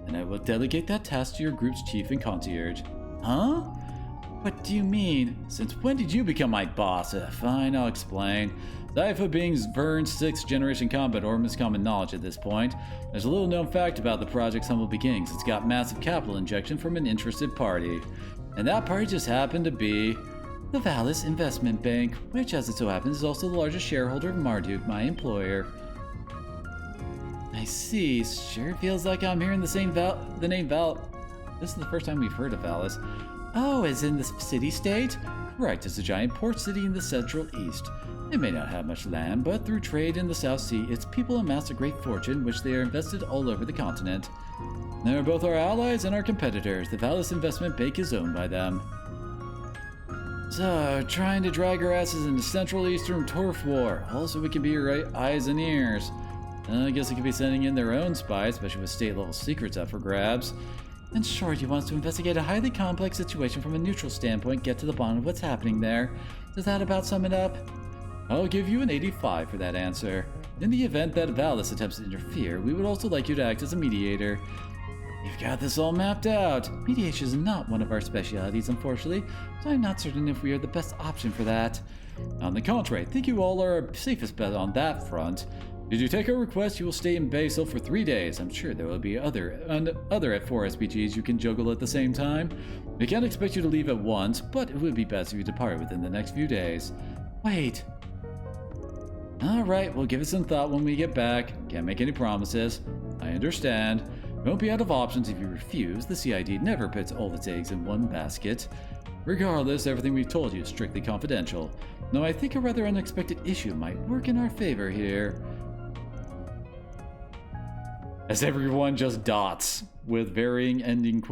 and I will delegate that task to your group's chief and concierge. Huh? What do you mean? Since when did you become my boss? Fine, I'll explain. Zypha being Verne's 6th generation combat orb is common knowledge at this point. There's a little known fact about the project's humble beginnings. It's got massive capital injection from an interested party. And that party just happened to be the Valis Investment Bank, which as it so happens is also the largest shareholder of Marduk, my employer. I see. Sure feels like I'm hearing the name Val. This is the first time we've heard of Valis. Oh, as in the city-state? Correct, it's a giant port city in the Central East. It may not have much land, but through trade in the South Sea, its people amass a great fortune, which they are invested all over the continent. They are both our allies and our competitors. The Valis Investment Bank is owned by them. So, trying to drag our asses into Central Eastern Turf War. Also, we can be your eyes and ears. I guess they could be sending in their own spies, especially with state-level secrets up for grabs. In short, he wants to investigate a highly complex situation from a neutral standpoint, get to the bottom of what's happening there. Does that about sum it up? I'll give you an 85 for that answer. In the event that Valis attempts to interfere, we would also like you to act as a mediator. You've got this all mapped out. Mediation is not one of our specialities, unfortunately, so I'm not certain if we are the best option for that. On the contrary, I think you all are our safest bet on that front. Did you take our request? You will stay in Basel for 3 days. I'm sure there will be other F4 SPGs you can juggle at the same time. We can't expect you to leave at once, but it would be best if you depart within the next few days. Wait. Alright, we'll give it some thought when we get back. Can't make any promises. I understand. Won't be out of options if you refuse. The CID never puts all its eggs in one basket. Regardless, everything we've told you is strictly confidential. Though I think a rather unexpected issue might work in our favor here. As everyone just dots with varying ending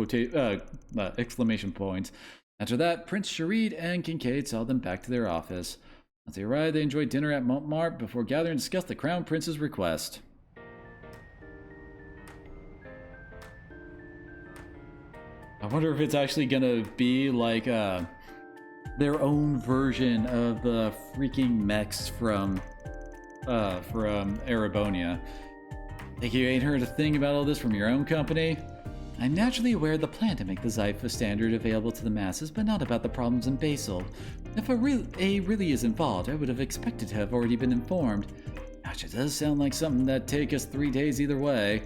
exclamation points. After that, Prince Sharid and Kincaid saw them back to their office. As they arrived, they enjoyed dinner at Montmartre before gathering to discuss the Crown Prince's request. I wonder if it's actually gonna be like their own version of the freaking mechs from Erebonia. Think you ain't heard a thing about all this from your own company? I'm naturally aware of the plan to make the Zypha standard available to the masses, but not about the problems in Basel. If a really is involved, I would have expected to have already been informed. Gosh, it does sound like something that'd take us 3 days either way.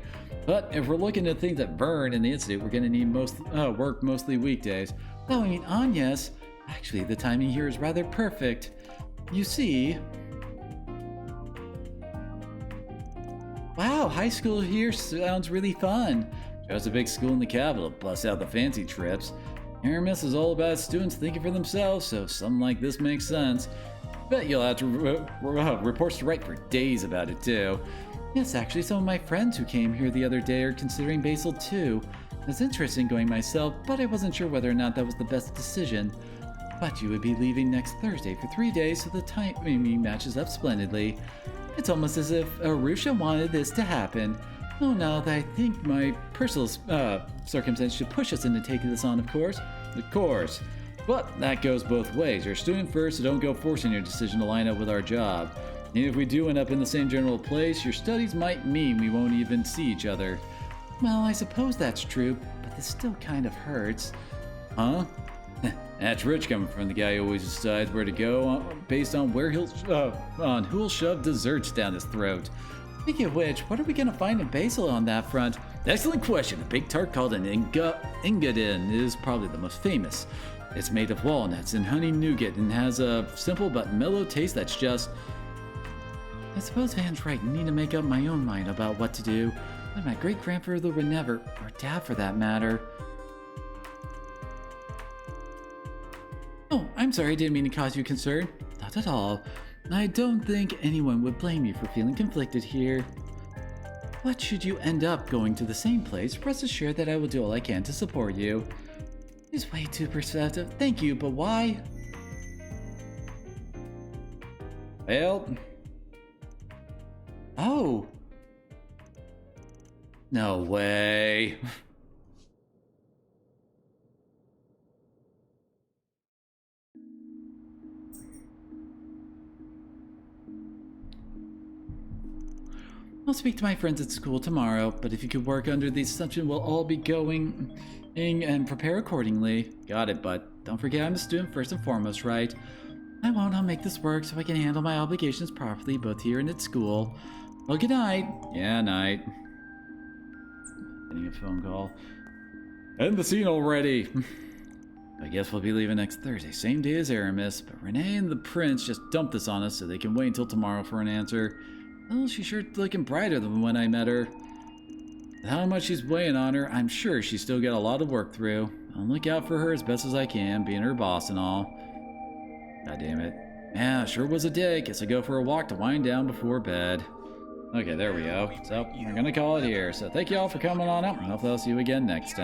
But if we're looking at things at Vern and the Institute, we're gonna need work mostly weekdays. Though, I mean, Agnes, actually the timing here is rather perfect. You see... Wow, high school here sounds really fun. Just a big school in the capital, bust out the fancy trips. Aramis is all about students thinking for themselves, so something like this makes sense. Bet you'll have to reports to write for days about it too. Yes, actually, some of my friends who came here the other day are considering Basel too. It's interesting going myself, but I wasn't sure whether or not that was the best decision. But you would be leaving next Thursday for 3 days, so the timing matches up splendidly. It's almost as if Arusha wanted this to happen. Oh, now that I think my personal circumstance should push us into taking this on, of course. Of course. But that goes both ways. You're a student first, so don't go forcing your decision to line up with our job. And if we do end up in the same general place, your studies might mean we won't even see each other. Well, I suppose that's true, but this still kind of hurts. Huh? That's rich coming from the guy who always decides where to go based on where who'll shove desserts down his throat. Speaking of which, what are we gonna find in Basel on that front? Excellent question. A big tart called an Engadin is probably the most famous. It's made of walnuts and honey nougat and has a simple but mellow taste that's just... I suppose Van's right. I need to make up my own mind about what to do. But my great-grandfather would never, or dad for that matter. Oh, I'm sorry, I didn't mean to cause you concern. Not at all. I don't think anyone would blame you for feeling conflicted here. But should you end up going to the same place, rest assured that I will do all I can to support you. He's way too perceptive. Thank you, but why? Well... Oh! No way. I'll speak to my friends at school tomorrow, but if you could work under the assumption we'll all be going and prepare accordingly. Got it, but don't forget I'm a student first and foremost, right? I won't. I'll make this work so I can handle my obligations properly, both here and at school. Well, good night. Yeah, night. Getting a phone call. End the scene already. I guess we'll be leaving next Thursday, same day as Aramis, but Renee and the prince just dumped this on us so they can wait until tomorrow for an answer. Well, she's sure looking brighter than when I met her. With how much she's weighing on her, I'm sure she's still got a lot of work through. I'll look out for her as best as I can, being her boss and all. God damn it. Yeah, sure was a day. Guess I go for a walk to wind down before bed. Okay, there we go. So, we're gonna call it here. So thank you all for coming on out, and hopefully I'll see you again next time.